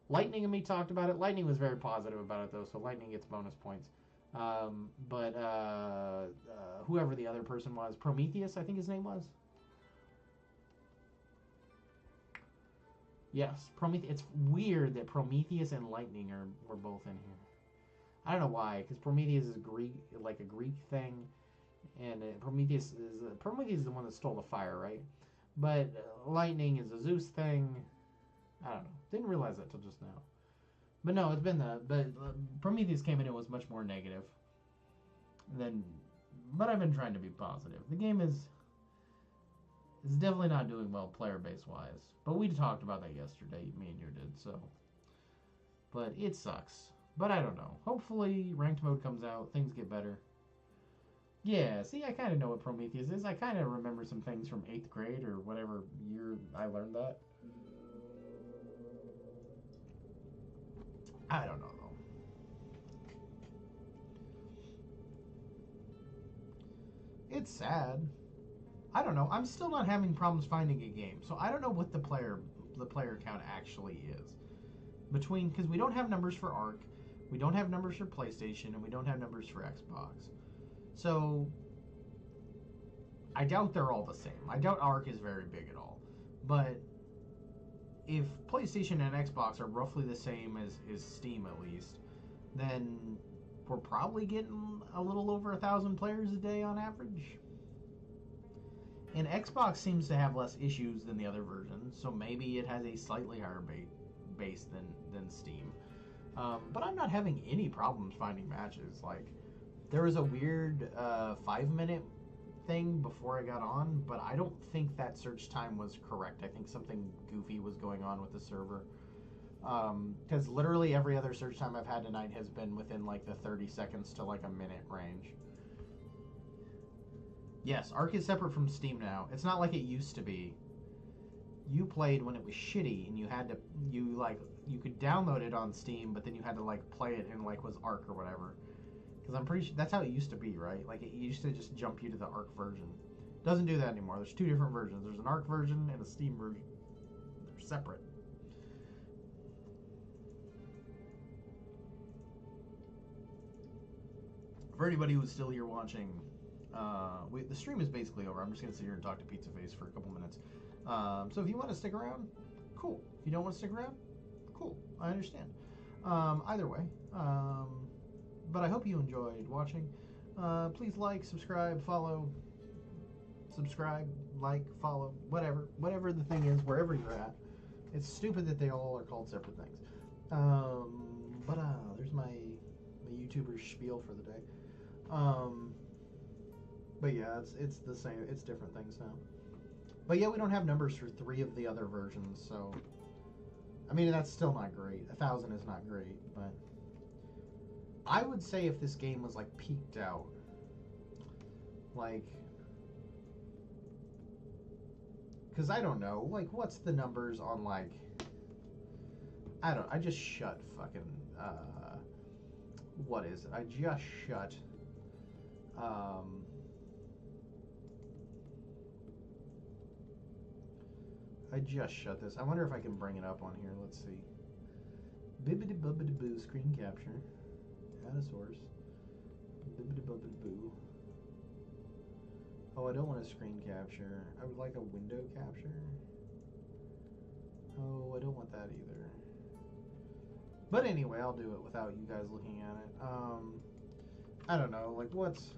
Lightning and me talked about it. Lightning was very positive about it, though, so Lightning gets bonus points. But whoever the other person was, Prometheus, I think his name was. Yes, Prometheus. It's weird that Prometheus and Lightning were both in here. I don't know why, because Prometheus is Greek, like a Greek thing, and Prometheus is the one that stole the fire, right? But Lightning is a Zeus thing. I don't know. Didn't realize that till just now. But no, it's been but Prometheus came in and was much more negative. But I've been trying to be positive. The game is definitely not doing well player base wise. But we talked about that yesterday, me and you did, so. But it sucks. But I don't know. Hopefully ranked mode comes out, things get better. Yeah, see, I kind of know what Prometheus is. I kind of remember some things from 8th grade or whatever year I learned that. I don't know, though. It's sad. I don't know. I'm still not having problems finding a game, so I don't know what the player count actually is. Because we don't have numbers for ARC, we don't have numbers for PlayStation, and we don't have numbers for Xbox. So I doubt they're all the same. I doubt ARC is very big at all. But if PlayStation and Xbox are roughly the same as Steam at least, then we're probably getting a little over 1,000 players a day on average. And Xbox seems to have less issues than the other versions, so maybe it has a slightly higher based than Steam. But I'm not having any problems finding matches. Like, there was a weird 5-minute thing before I got on, but I don't think that search time was correct. I think something goofy was going on with the server. Because literally every other search time I've had tonight has been within like the 30 seconds to like a minute range. Yes, Arc is separate from Steam now. It's not like it used to be. You played when it was shitty, and you could download it on Steam, but then you had to like play it in like was Arc or whatever. Because I'm pretty sure that's how it used to be, right? Like it used to just jump you to the Arc version. Doesn't do that anymore. There's 2 different versions. There's an Arc version and a Steam version. They're separate. For anybody who's still here watching, the stream is basically over. I'm just going to sit here and talk to Pizza Face for a couple minutes. So if you want to stick around, cool. If you don't want to stick around, cool. I understand. Either way. But I hope you enjoyed watching. Please like, subscribe, follow. Subscribe, like, follow, whatever. Whatever the thing is, wherever you're at. It's stupid that they all are called separate things. But there's my YouTuber spiel for the day. But yeah, it's the same. It's different things now. But yeah, we don't have numbers for 3 of the other versions, so I mean that's still not great. 1,000 is not great, but I would say if this game was like peaked out, like, because I don't know, like what's the numbers on like I just shut fucking what is it? I just shut this. I wonder if I can bring it up on here. Let's see. Bibbidi bubbidi boo screen capture. Add a source. Bibbidi bubbidi boo. Oh, I don't want a screen capture. I would like a window capture. Oh, I don't want that either. But anyway, I'll do it without you guys looking at it. I don't know, like what's...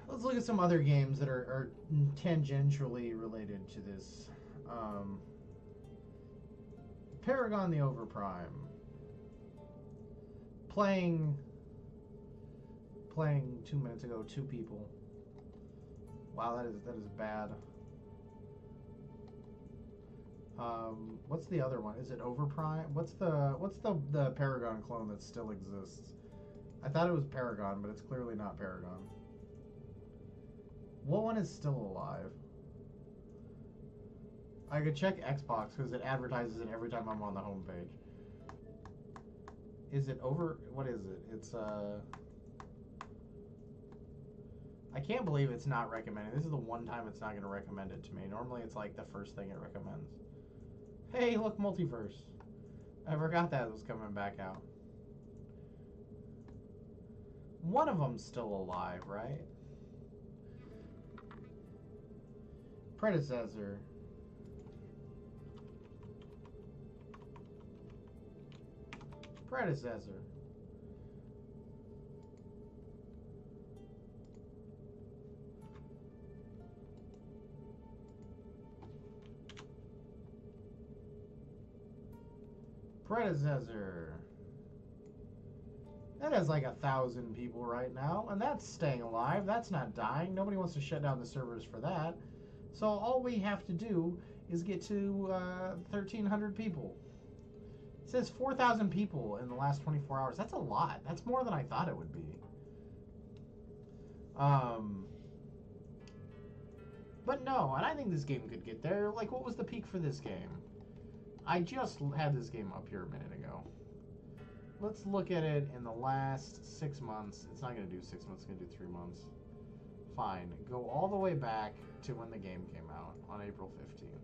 Let's look at some other games that are tangentially related to this. Paragon the Overprime. Playing 2 minutes ago, 2 people. Wow, that is bad. What's the other one? Is it Overprime? What's the Paragon clone that still exists? I thought it was Paragon, but it's clearly not Paragon. What one is still alive? I could check Xbox because it advertises it every time I'm on the homepage. Is it over? What is it? It's I can't believe it's not recommended. This is the one time it's not going to recommend it to me. Normally it's like the first thing it recommends. Hey, look, Multiverse. I forgot that was coming back out. One of them's still alive, right? Predecessor. Predecessor. Predecessor. That has like 1,000 people right now, and that's staying alive. That's not dying. Nobody wants to shut down the servers for that. So all we have to do is get to 1,300 people. It says 4,000 people in the last 24 hours. That's a lot. That's more than I thought it would be. But no, and I think this game could get there. Like, what was the peak for this game? I just had this game up here a minute ago. Let's look at it in the last 6 months. It's not going to do 6 months. It's going to do 3 months. Fine. Go all the way back to when the game came out on April 15th.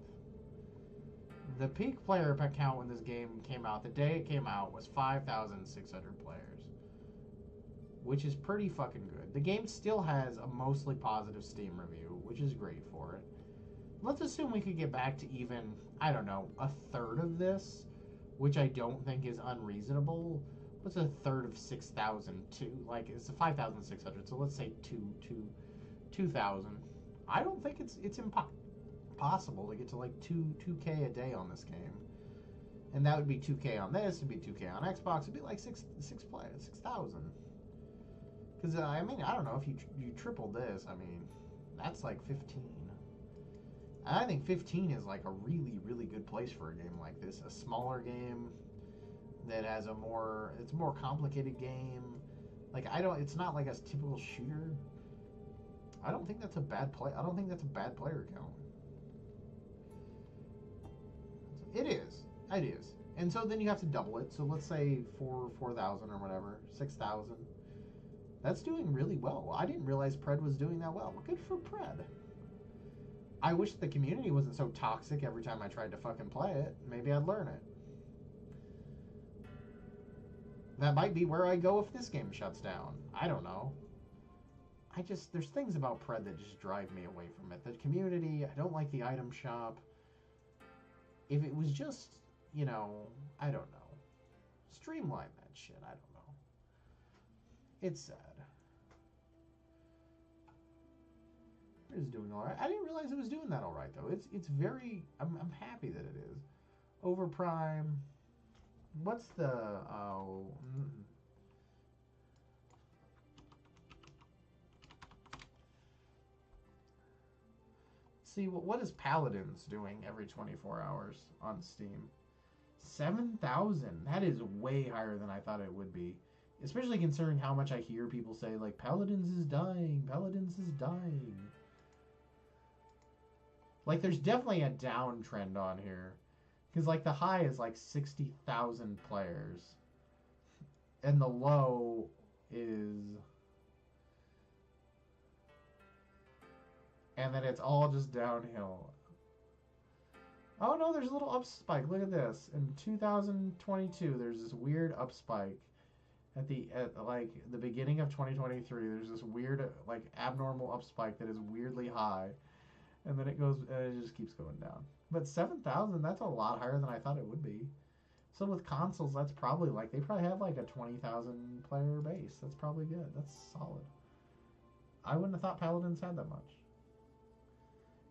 The peak player count when this game came out, the day it came out, was 5,600 players. Which is pretty fucking good. The game still has a mostly positive Steam review, which is great for it. Let's assume we could get back to even, I don't know, a third of this, which I don't think is unreasonable. What's a third of 6,000? Like, it's 5,600, so let's say 2,000. I don't think it's impossible to get to like 2K a day on this game. And that would be 2K on this, it'd be 2K on Xbox, it'd be like 6,000. Because, I mean, I don't know, if you triple this, I mean, that's like 15. And I think 15 is like a really, really good place for a game like this. A smaller game that has it's a more complicated game. Like, it's not like a typical shooter. I don't think that's a bad player count. It is. It is. And so then you have to double it. So let's say 4,000 or whatever, 6,000. That's doing really well. I didn't realize Pred was doing that well. Good for Pred. I wish the community wasn't so toxic every time I tried to fucking play it. Maybe I'd learn it. That might be where I go if this game shuts down. I don't know. There's things about Pred that just drive me away from it. The community, I don't like the item shop. If it was just, you know, I don't know. Streamline that shit, I don't know. It's sad. It is doing alright. I didn't realize it was doing that alright, though. It's very, I'm happy that it is. Overprime. What's the, See, what is Paladins doing every 24 hours on Steam? 7,000. That is way higher than I thought it would be. Especially considering how much I hear people say, like, Paladins is dying. Paladins is dying. Like, there's definitely a downtrend on here. Because, like, the high is, like, 60,000 players. And the low is... And then it's all just downhill. Oh, no, there's a little up spike. Look at this. In 2022, there's this weird up spike. At like, the beginning of 2023, there's this weird, like, abnormal up spike that is weirdly high. And then it just keeps going down. But 7,000, that's a lot higher than I thought it would be. So with consoles, that's probably like, they probably have like a 20,000 player base. That's probably good. That's solid. I wouldn't have thought Paladins had that much.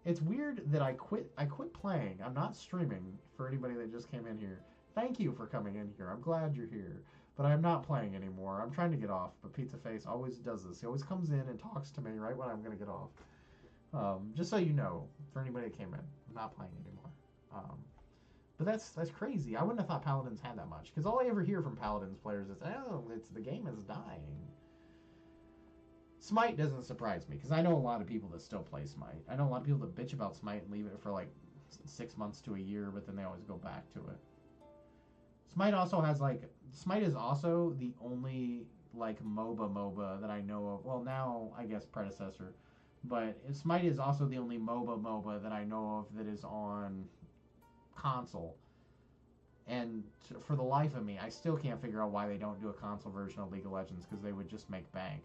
It's weird that I quit playing. I'm not streaming for anybody that just came in here. Thank you for coming in here. I'm glad you're here. But I'm not playing anymore. I'm trying to get off. But Pizza Face always does this. He always comes in and talks to me right when I'm going to get off. Just so you know, for anybody that came in, I'm not playing anymore. But that's crazy. I wouldn't have thought Paladins had that much. Because all I ever hear from Paladins players is, oh, the game is dying. Smite doesn't surprise me, because I know a lot of people that still play Smite. I know a lot of people that bitch about Smite and leave it for like 6 months to a year, but then they always go back to it. Smite is also the only, like, MOBA that I know of. Well, now, I guess, predecessor. But Smite is also the only MOBA that I know of that is on console. And for the life of me, I still can't figure out why they don't do a console version of League of Legends, because they would just make bank.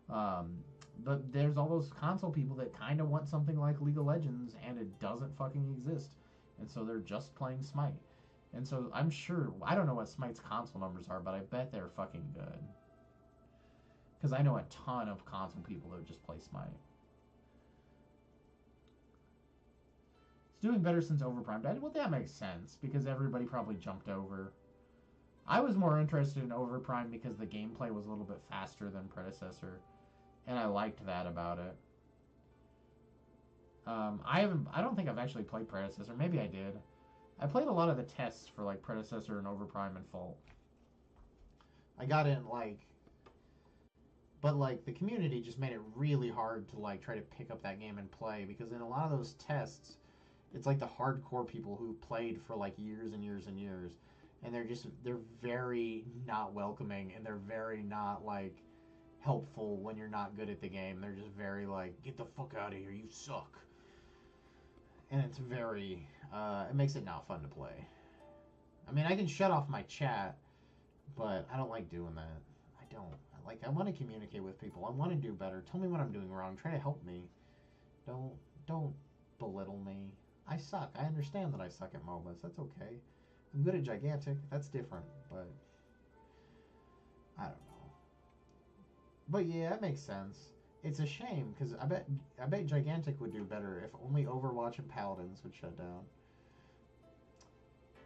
But there's all those console people that kind of want something like League of Legends, and it doesn't fucking exist. And so they're just playing Smite. And so I'm sure, I don't know what Smite's console numbers are, but I bet they're fucking good. Because I know a ton of console people that just play Smite. It's doing better since Overprime died. Well, that makes sense, because everybody probably jumped over. I was more interested in Overprime because the gameplay was a little bit faster than predecessor. And I liked that about it. I don't think I've actually played predecessor. Maybe I did. I played a lot of the tests for, like, predecessor and Overprime and Fault. I got in, like... But, like, the community just made it really hard to, like, try to pick up that game and play. Because in a lot of those tests, it's, like, the hardcore people who played for, like, years and years and years. And they're very not welcoming. And they're very not, like, helpful when you're not good at the game. They're just very, like, get the fuck out of here, you suck. And it's very... it makes it not fun to play. I mean, I can shut off my chat, but I don't like doing that. I don't. I want to communicate with people. I want to do better. Tell me what I'm doing wrong. Try to help me. Don't belittle me. I suck. I understand that I suck at MOBAs. That's okay. I'm good at Gigantic. That's different, but I don't know. But yeah, it makes sense. It's a shame because I bet Gigantic would do better if only Overwatch and Paladins would shut down.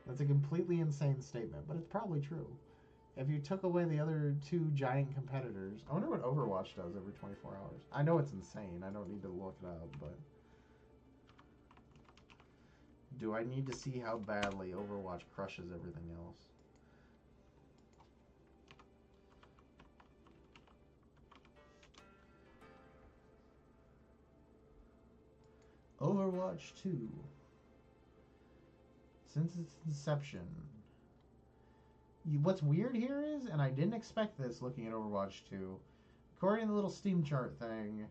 That's a completely insane statement, but it's probably true. If you took away the other two giant competitors, I wonder what Overwatch does every 24 hours. I know it's insane. I don't need to look it up, but do I need to see how badly Overwatch crushes everything else? Overwatch 2. Since its inception. What's weird here is, and I didn't expect this looking at Overwatch 2, according to the little Steam chart thing,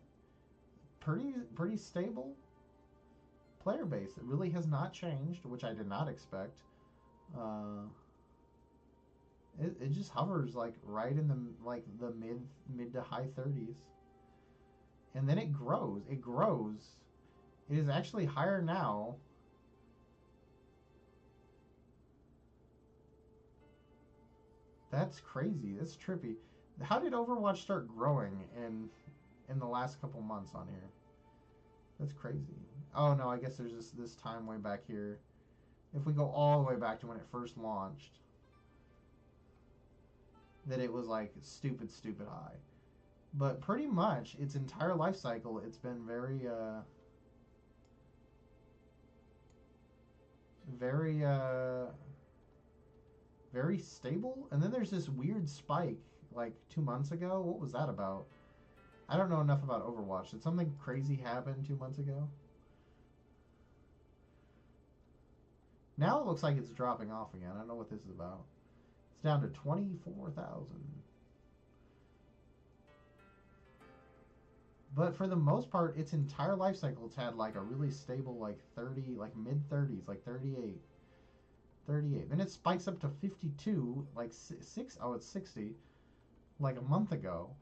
pretty stable player base. It really has not changed, which I did not expect. It just hovers like right in the mid to high 30s, and then it grows. It grows. It is actually higher now. That's crazy. That's trippy. How did Overwatch start growing in the last couple months on here? That's crazy. Oh no, I guess there's this time way back here. If we go all the way back to when it first launched, that it was like stupid high. But pretty much its entire life cycle, it's been very very stable. And then there's this weird spike like 2 months ago. What was that about? I don't know enough about Overwatch. Did something crazy happen 2 months ago? Now it looks like it's dropping off again. I don't know what this is about. It's down to 24,000. But for the most part, its entire life cycle, it's had like a really stable like 30, like mid 30s, like 38. 38. Then it spikes up to 52, like it's 60, like a month ago.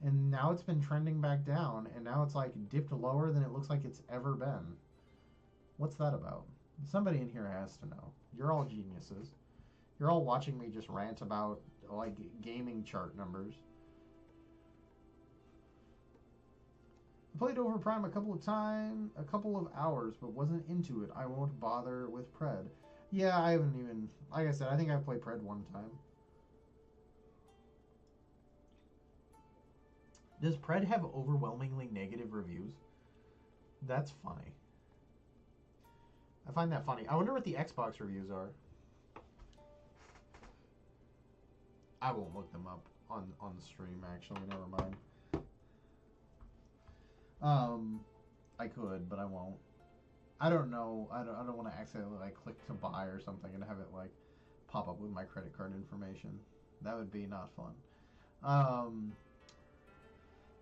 And now it's been trending back down, and now it's like dipped lower than it looks like it's ever been. What's that about? Somebody in here has to know. You're all geniuses. You're all watching me just rant about like gaming chart numbers. I played Overprime a couple of hours, but wasn't into it. I won't bother with Pred. Yeah, I haven't even, like I said, I think I've played Pred one time. Does Pred have overwhelmingly negative reviews? That's funny. I find that funny. I wonder what the Xbox reviews are. I won't look them up on the stream, actually. Never mind. I could, but I won't. I don't know. I don't want to accidentally like click to buy or something and have it like pop up with my credit card information. That would be not fun.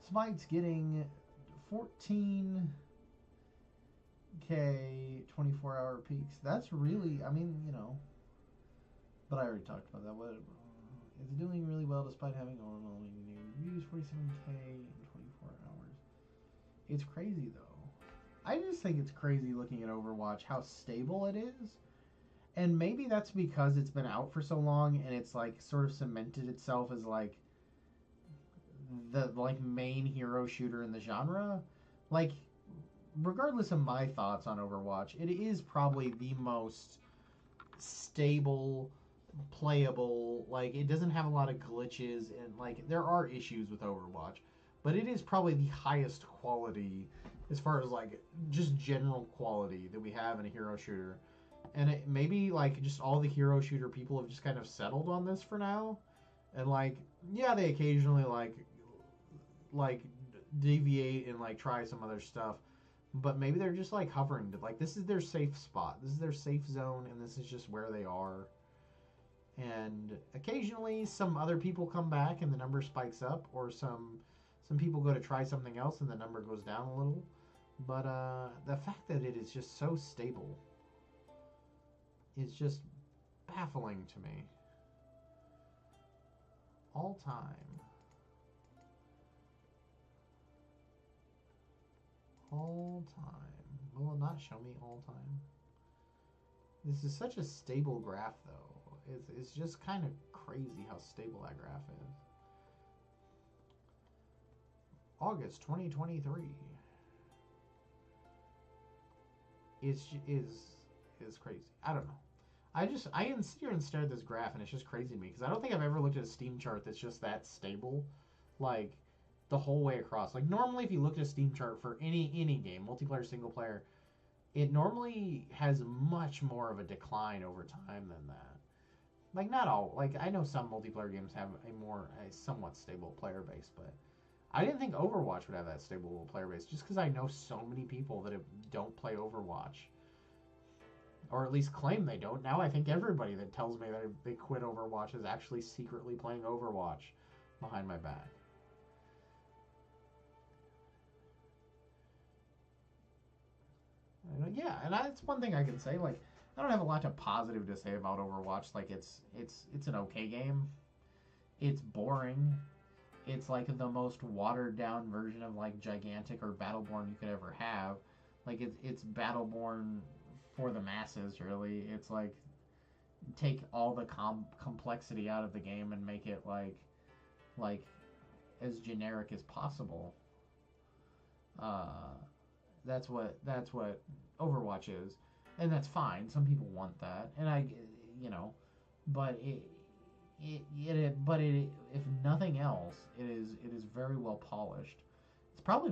Smite's getting 14K 24-hour peaks. That's really, I mean, you know. But I already talked about that. What it's doing really well despite having overwhelming new reviews. 47K in 24 hours. It's crazy though. I just think it's crazy looking at Overwatch how stable it is. And maybe that's because it's been out for so long and it's like sort of cemented itself as like the like main hero shooter in the genre. Like regardless of my thoughts on Overwatch, it is probably the most stable, playable, like it doesn't have a lot of glitches, and like there are issues with Overwatch, but it is probably the highest quality as far as like just general quality that we have in a hero shooter. And it maybe like just all the hero shooter people have just kind of settled on this for now, and like yeah, they occasionally like deviate and like try some other stuff, but maybe they're just like hovering to like this is their safe spot, this is their safe zone, and this is just where they are. And occasionally some other people come back and the number spikes up, or some people go to try something else and the number goes down a little. But the fact that it is just so stable is just baffling to me. All time. All time. Will it not show me all time? This is such a stable graph though. It's just kind of crazy how stable that graph is. August 2023. Is crazy. I don't know. I can sit here and stare at this graph, and it's just crazy to me because I don't think I've ever looked at a Steam chart that's just that stable, like the whole way across. Like normally, if you look at a Steam chart for any game, multiplayer, single player, it normally has much more of a decline over time than that. Like not all. Like I know some multiplayer games have a somewhat stable player base, but I didn't think Overwatch would have that stable player base just because I know so many people that don't play Overwatch. Or at least claim they don't. Now I think everybody that tells me that they quit Overwatch is actually secretly playing Overwatch behind my back. Yeah, and that's one thing I can say. Like, I don't have a lot of positive to say about Overwatch. Like, it's an okay game. It's boring. It's like the most watered down version of like Gigantic or Battleborn you could ever have. Like it's Battleborn for the masses, really. It's like take all the complexity out of the game and make it like as generic as possible. Uh, that's what Overwatch is, and that's fine. Some people want that, and you know, but if nothing else, it is very well polished. It's probably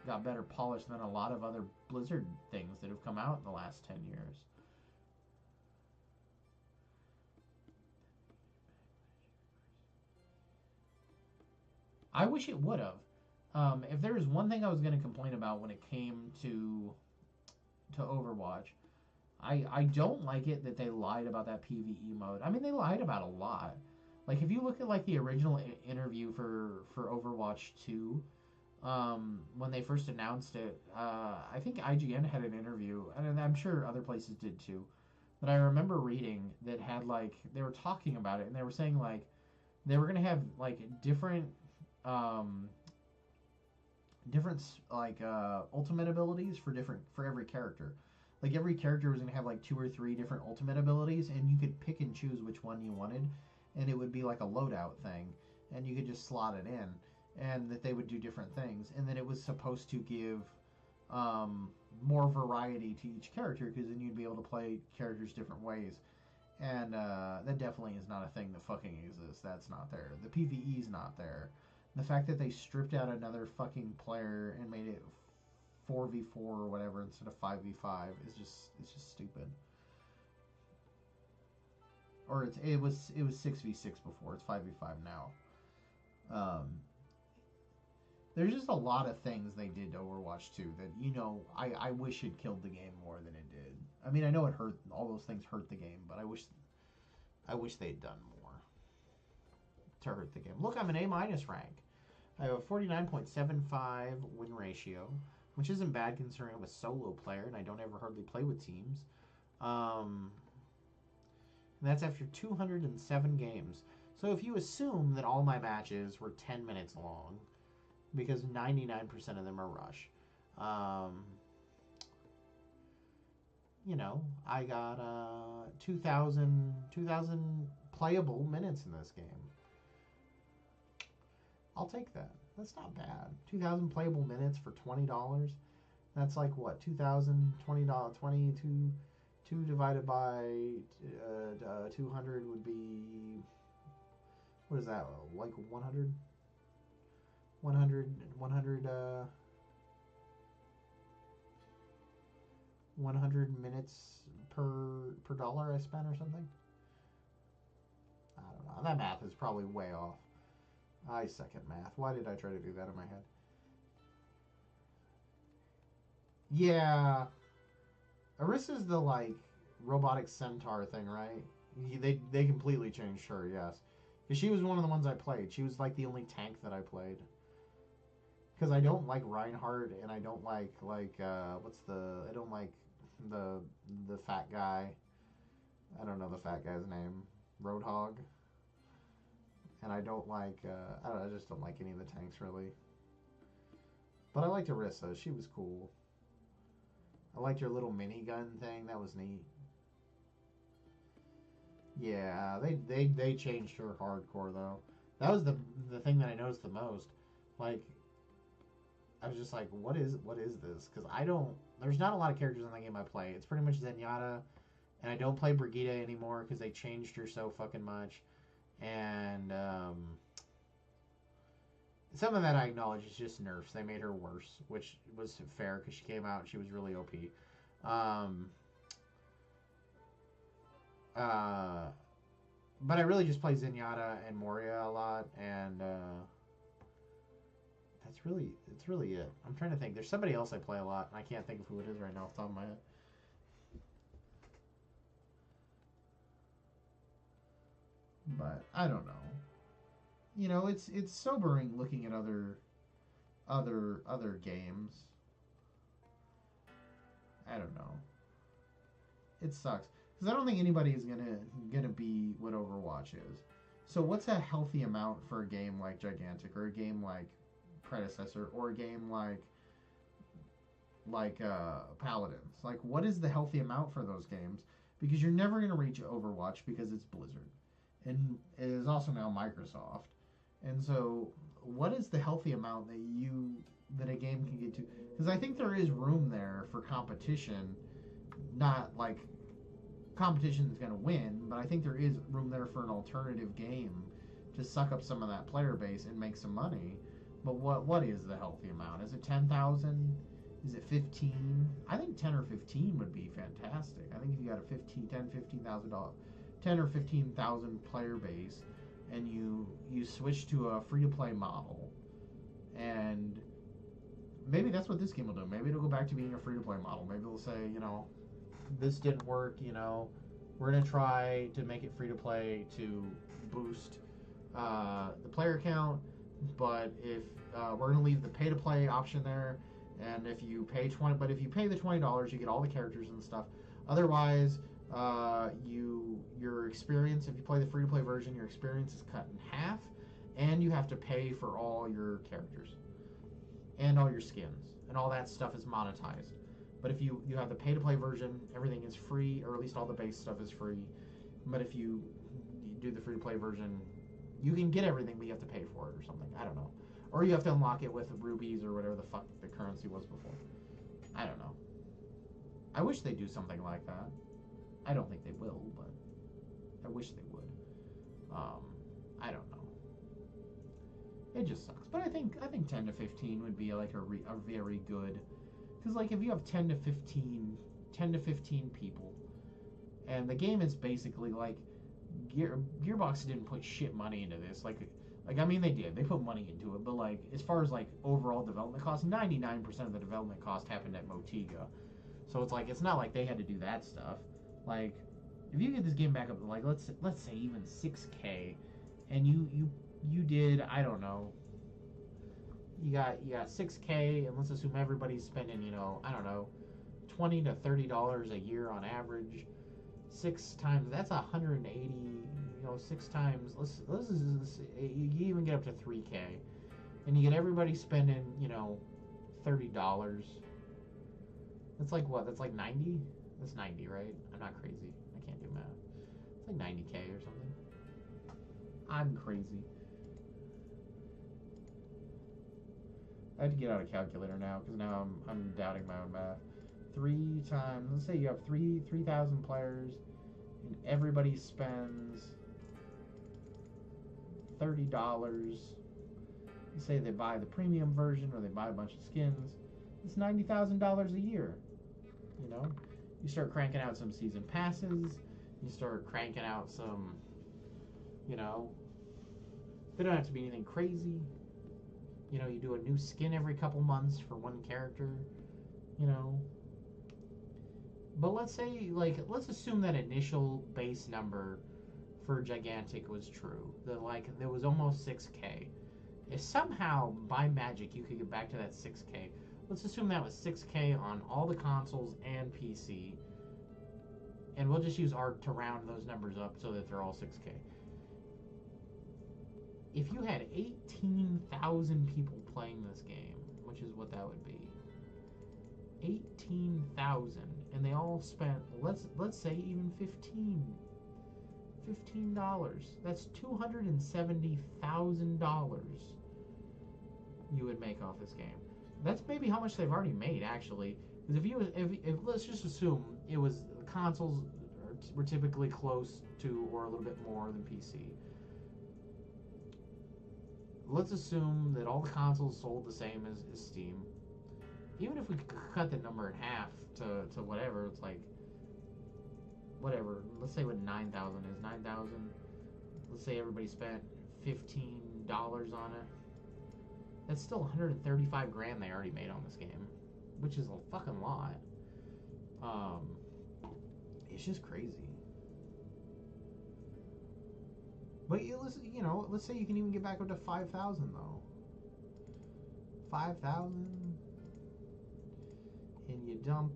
got better polish than a lot of other Blizzard things that have come out in the last 10 years. I wish it would have. If there was one thing I was going to complain about when it came to Overwatch, I don't like it that they lied about that PvE mode. I mean, they lied about a lot. Like if you look at like the original interview for Overwatch 2, when they first announced it, I think IGN had an interview, and I'm sure other places did too. But I remember reading that had like they were talking about it, and they were saying like they were gonna have like um, different like ultimate abilities for every character. Like every character was gonna have like 2 or 3 different ultimate abilities, and you could pick and choose which one you wanted, and it would be like a loadout thing, and you could just slot it in, and that they would do different things, and then it was supposed to give more variety to each character because then you'd be able to play characters different ways. And that definitely is not a thing that fucking exists. That's not there. The PvE's not there. The fact that they stripped out another fucking player and made it 4v4 or whatever instead of 5v5 is just stupid. Or it was 6v6 before. It's 5v5 now. There's just a lot of things they did to Overwatch 2 that I wish it killed the game more than it did. I mean, I know it hurt. All those things hurt the game, but I wish they'd done more to hurt the game. Look, I'm an A- rank. I have a 49.75 win ratio, which isn't bad considering I'm a solo player and I don't ever hardly play with teams. And that's after 207 games. So if you assume that all my matches were 10 minutes long, because 99% of them are rush, I got 2,000 playable minutes in this game. I'll take that. That's not bad. 2,000 playable minutes for $20. That's like what? $2,020, 2 divided by 200 would be, what is that? Like 100? 100 minutes per dollar I spent or something. I don't know. That math is probably way off. I suck at math. Why did I try to do that in my head? Yeah. Arissa's the like robotic centaur thing, right? They completely changed her, yes. Because she was one of the ones I played. She was like the only tank that I played. Because I don't like Reinhardt, and I don't like I don't like the fat guy. I don't know the fat guy's name. Roadhog. And I don't like I just don't like any of the tanks really. But I liked Orisa. She was cool. I liked her little minigun thing. That was neat. Yeah, they changed her hardcore though. That was the thing that I noticed the most. Like I was just like, what is this? Because I don't. There's not a lot of characters in the game I play. It's pretty much Zenyatta, and I don't play Brigitte anymore because they changed her so fucking much. And some of that I acknowledge is just nerfs. They made her worse, which was fair because she came out and she was really OP. But I really just play Zenyatta and Moria a lot, and it's really it. I'm trying to think. There's somebody else I play a lot, and I can't think of who it is right now off the top of my head. But I don't know. You know, it's sobering looking at other games. I don't know. It sucks because I don't think anybody is gonna be what Overwatch is. So what's a healthy amount for a game like Gigantic or a game like Predecessor or a game like Paladins? Like, what is the healthy amount for those games? Because you're never gonna reach Overwatch because it's Blizzard, and it is also now Microsoft. And so, what is the healthy amount that a game can get to? Because I think there is room there for competition, not like competition that's going to win, but I think there is room there for an alternative game to suck up some of that player base and make some money. But what is the healthy amount? Is it 10,000? Is it 15? I think 10 or 15 would be fantastic. I think if you got a 10 or 15,000 player base, and you switch to a free to play model, and maybe that's what this game will do. Maybe it'll go back to being a free to play model. Maybe it'll say, this didn't work. We're gonna try to make it free to play to boost the player count, but if we're gonna leave the pay to play option there, and if you pay if you pay the $20, you get all the characters and stuff. Otherwise, your experience, if you play the free to play version, your experience is cut in half, and you have to pay for all your characters and all your skins, and all that stuff is monetized. But if you have the pay to play version, everything is free, or at least all the base stuff is free. But if you do the free to play version, you can get everything, but you have to pay for it or something. I don't know. Or you have to unlock it with rubies or whatever the fuck the currency was before. I don't know. I wish they'd do something like that. I don't think they will, but I wish they would. I don't know. It just sucks. But I think 10 to 15 would be like a very good, because like if you have 10 to 15 people, and the game is basically like Gearbox didn't put shit money into this. Like I mean they did. They put money into it, but like as far as like overall development costs, 99% of the development cost happened at Motiga. So it's like it's not like they had to do that stuff. Like, if you get this game back up to like let's say even 6K, and you did, I don't know, you got 6K, and let's assume everybody's spending, I don't know, $20 to $30 a year on average. 6 times, that's 180. 6 times. Let's you even get up to 3K, and you get everybody spending $30. That's like what? That's like 90. That's 90, right? I'm not crazy. I can't do math. It's like 90K or something. I'm crazy. I had to get out a calculator now because now I'm doubting my own math. 3 times. Let's say you have 3,000 players, and everybody spends $30. You say they buy the premium version or they buy a bunch of skins. It's $90,000 a year. You start cranking out some season passes. You start cranking out some, they don't have to be anything crazy. You do a new skin every couple months for one character, But let's say, let's assume that initial base number for Gigantic was true. That, there was almost 6K. If somehow, by magic, you could get back to that 6K, let's assume that was 6K on all the consoles and PC. And we'll just use ARC to round those numbers up so that they're all 6K. If you had 18,000 people playing this game, which is what that would be, 18,000, and they all spent, let's say even $15. That's $270,000 you would make off this game. That's maybe how much they've already made, actually. Because if let's just assume it was consoles were typically close to or a little bit more than PC. Let's assume that all the consoles sold the same as Steam. Even if we cut the number in half to whatever, it's like whatever. Let's say what 9,000 is. 9,000. Let's say everybody spent $15 on it. That's still 135 grand they already made on this game, which is a fucking lot. It's just crazy. But let's say you can even get back up to 5,000 though. 5,000, and you dump,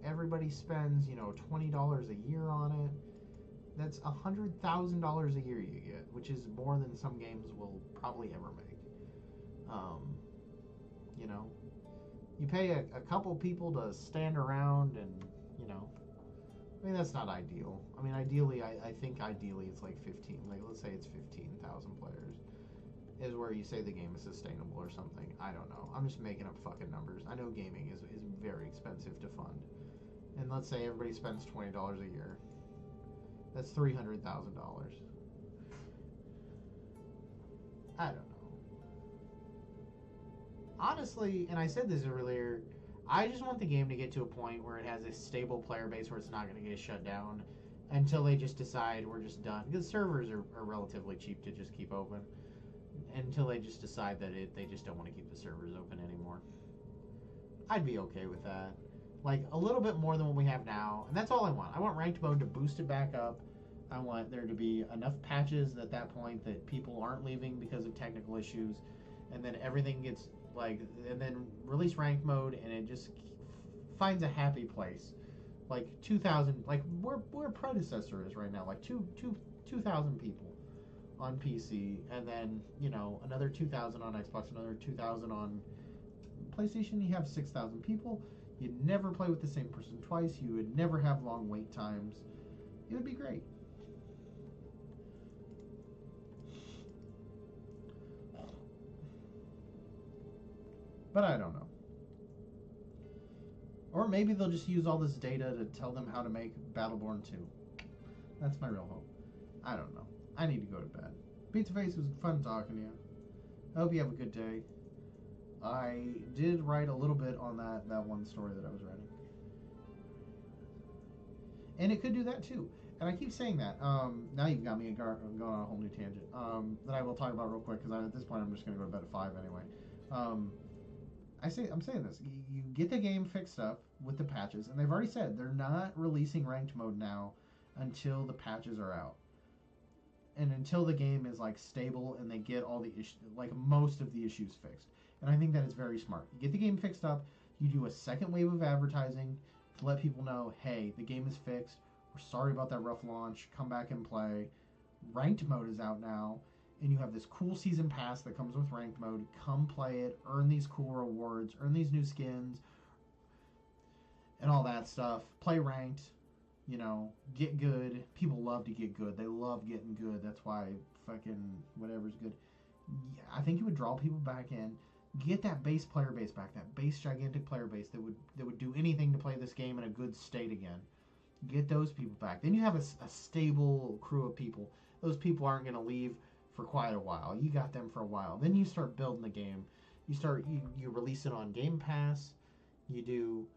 everybody spends, $20 a year on it. That's $100,000 a year you get, which is more than some games will probably ever make. You know, you pay a couple people to stand around and, I mean, that's not ideal. I mean, ideally, I think ideally it's like 15. Like, let's say it's 15,000 players is where you say the game is sustainable or something. I don't know. I'm just making up fucking numbers. I know gaming is very expensive to fund. And let's say everybody spends $20 a year. That's $300,000. I don't know. Honestly, and I said this earlier, I just want the game to get to a point where it has a stable player base where it's not going to get shut down until they just decide we're just done. Because servers are relatively cheap to just keep open. Until they just decide that they just don't want to keep the servers open anymore. I'd be okay with that. Like, a little bit more than what we have now. And that's all I want. I want ranked mode to boost it back up. I want there to be enough patches at that point that people aren't leaving because of technical issues. And then everything gets, and then release ranked mode and it just finds a happy place. Like 2,000, like where predecessor is right now. Like 2,000 people on PC, and then another 2,000 on Xbox, another 2,000 on PlayStation. You have 6,000 people. You'd never play with the same person twice. You would never have long wait times. It would be great. But I don't know. Or maybe they'll just use all this data to tell them how to make Battleborn 2. That's my real hope. I don't know. I need to go to bed. Pizza Face, was fun talking to you. I hope you have a good day. I did write a little bit on that one story that I was writing. And it could do that too. And I keep saying that. Now you've got me going on a whole new tangent. That I will talk about real quick, because at this point I'm just going to go to bed at 5 anyway. I'm saying this. You get the game fixed up with the patches, and they've already said they're not releasing ranked mode now until the patches are out. And until the game is stable and they get all the issues, most of the issues fixed. And I think that is very smart. You get the game fixed up, you do a second wave of advertising to let people know, hey, the game is fixed. We're sorry about that rough launch. Come back and play. Ranked mode is out now, and you have this cool season pass that comes with ranked mode. Come play it, earn these cool rewards, earn these new skins, and all that stuff. Play ranked. Get good. People love to get good. They love getting good. That's why fucking whatever's good. I think you would draw people back in. Get that base player base back. That base gigantic player base that would do anything to play this game in a good state again. Get those people back. Then you have a stable crew of people. Those people aren't going to leave for quite a while. You got them for a while. Then you start building the game. You release it on Game Pass. You do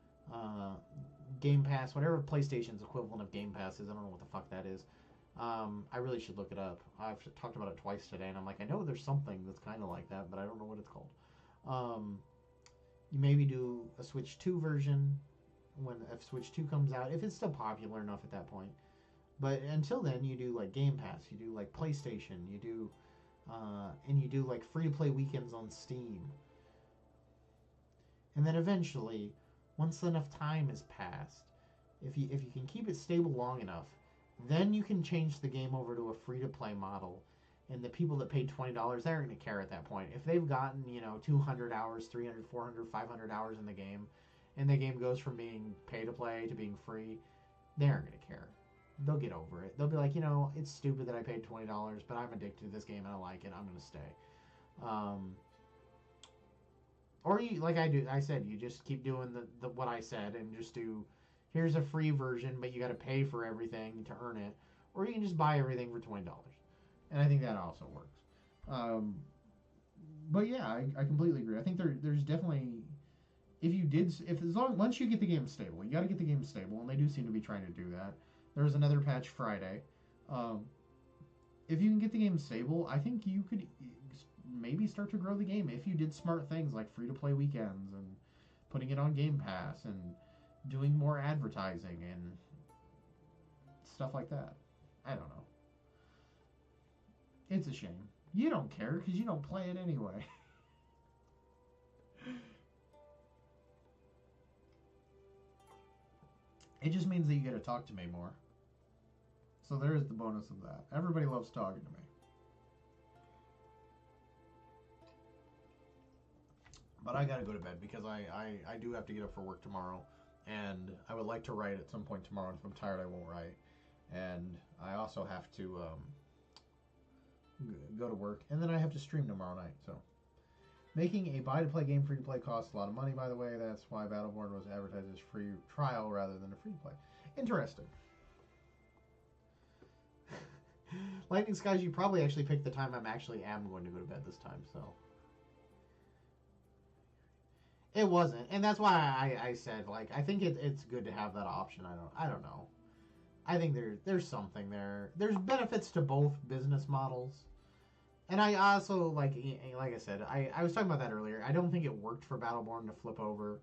Game Pass, whatever PlayStation's equivalent of Game Pass is. I don't know what the fuck that is. I really should look it up. I've talked about it twice today, and I'm like, I know there's something that's kind of like that, but I don't know what it's called. You maybe do a Switch 2 version if Switch 2 comes out, if it's still popular enough at that point. But until then, you do Game Pass, you do PlayStation, you do free-to-play weekends on Steam. And then eventually, once enough time has passed, if you can keep it stable long enough, then you can change the game over to a free-to-play model. And the people that paid $20, they aren't going to care at that point. If they've gotten, 200 hours, 300, 400, 500 hours in the game, and the game goes from being pay-to-play to being free, they aren't going to care. They'll get over it. They'll be like, it's stupid that I paid $20, but I'm addicted to this game and I like it. I'm going to stay. Or you, like I said, you just keep doing the what I said and just do. Here's a free version, but you got to pay for everything to earn it. Or you can just buy everything for $20, and I think that also works. But yeah, I completely agree. I think there's definitely, if you did, if as long once you get the game stable, you got to get the game stable, and they do seem to be trying to do that. There was another patch Friday. Um, if you can get the game stable, I think you could maybe start to grow the game if you did smart things like free to play weekends and putting it on Game Pass and doing more advertising and stuff like that. I don't know. It's a shame. You don't care because you don't play it anyway. It just means that you get to talk to me more. So there is the bonus of that. Everybody loves talking to me. But I gotta go to bed because I do have to get up for work tomorrow. And I would like to write at some point tomorrow. And if I'm tired, I won't write. And I also have to go to work. And then I have to stream tomorrow night. So making a buy-to-play game free-to-play costs a lot of money, by the way. That's why Battleborn was advertised as free trial rather than a free-to-play. Interesting. Lightning Skies, you probably actually picked the time am going to go to bed this time, so. It wasn't, and that's why I said, like, I think it's good to have that option. I don't know. I think there's something there. There's benefits to both business models. And I also, like I said, I was talking about that earlier. I don't think it worked for Battleborn to flip over.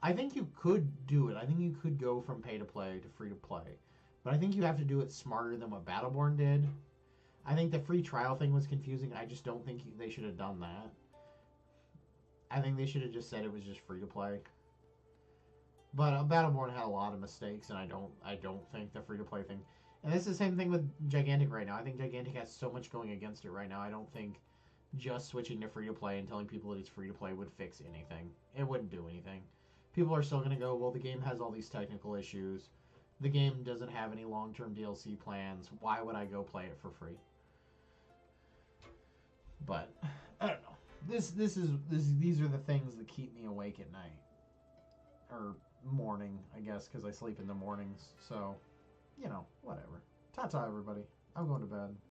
I think you could do it. I think you could go from pay to play to free to play. But I think you have to do it smarter than what Battleborn did. I think the free trial thing was confusing. I just don't think they should have done that. I think they should have just said it was just free to play. But Battleborn had a lot of mistakes, and I don't think the free to play thing. And it's the same thing with Gigantic right now. I think Gigantic has so much going against it right now. I don't think just switching to free to play and telling people that it's free to play would fix anything. It wouldn't do anything. People are still going to go, well, the game has all these technical issues. The game doesn't have any long-term DLC plans. Why would I go play it for free? But I don't know. These are the things that keep me awake at night, or morning, I guess, because I sleep in the mornings. So, whatever. Ta-ta, everybody. I'm going to bed.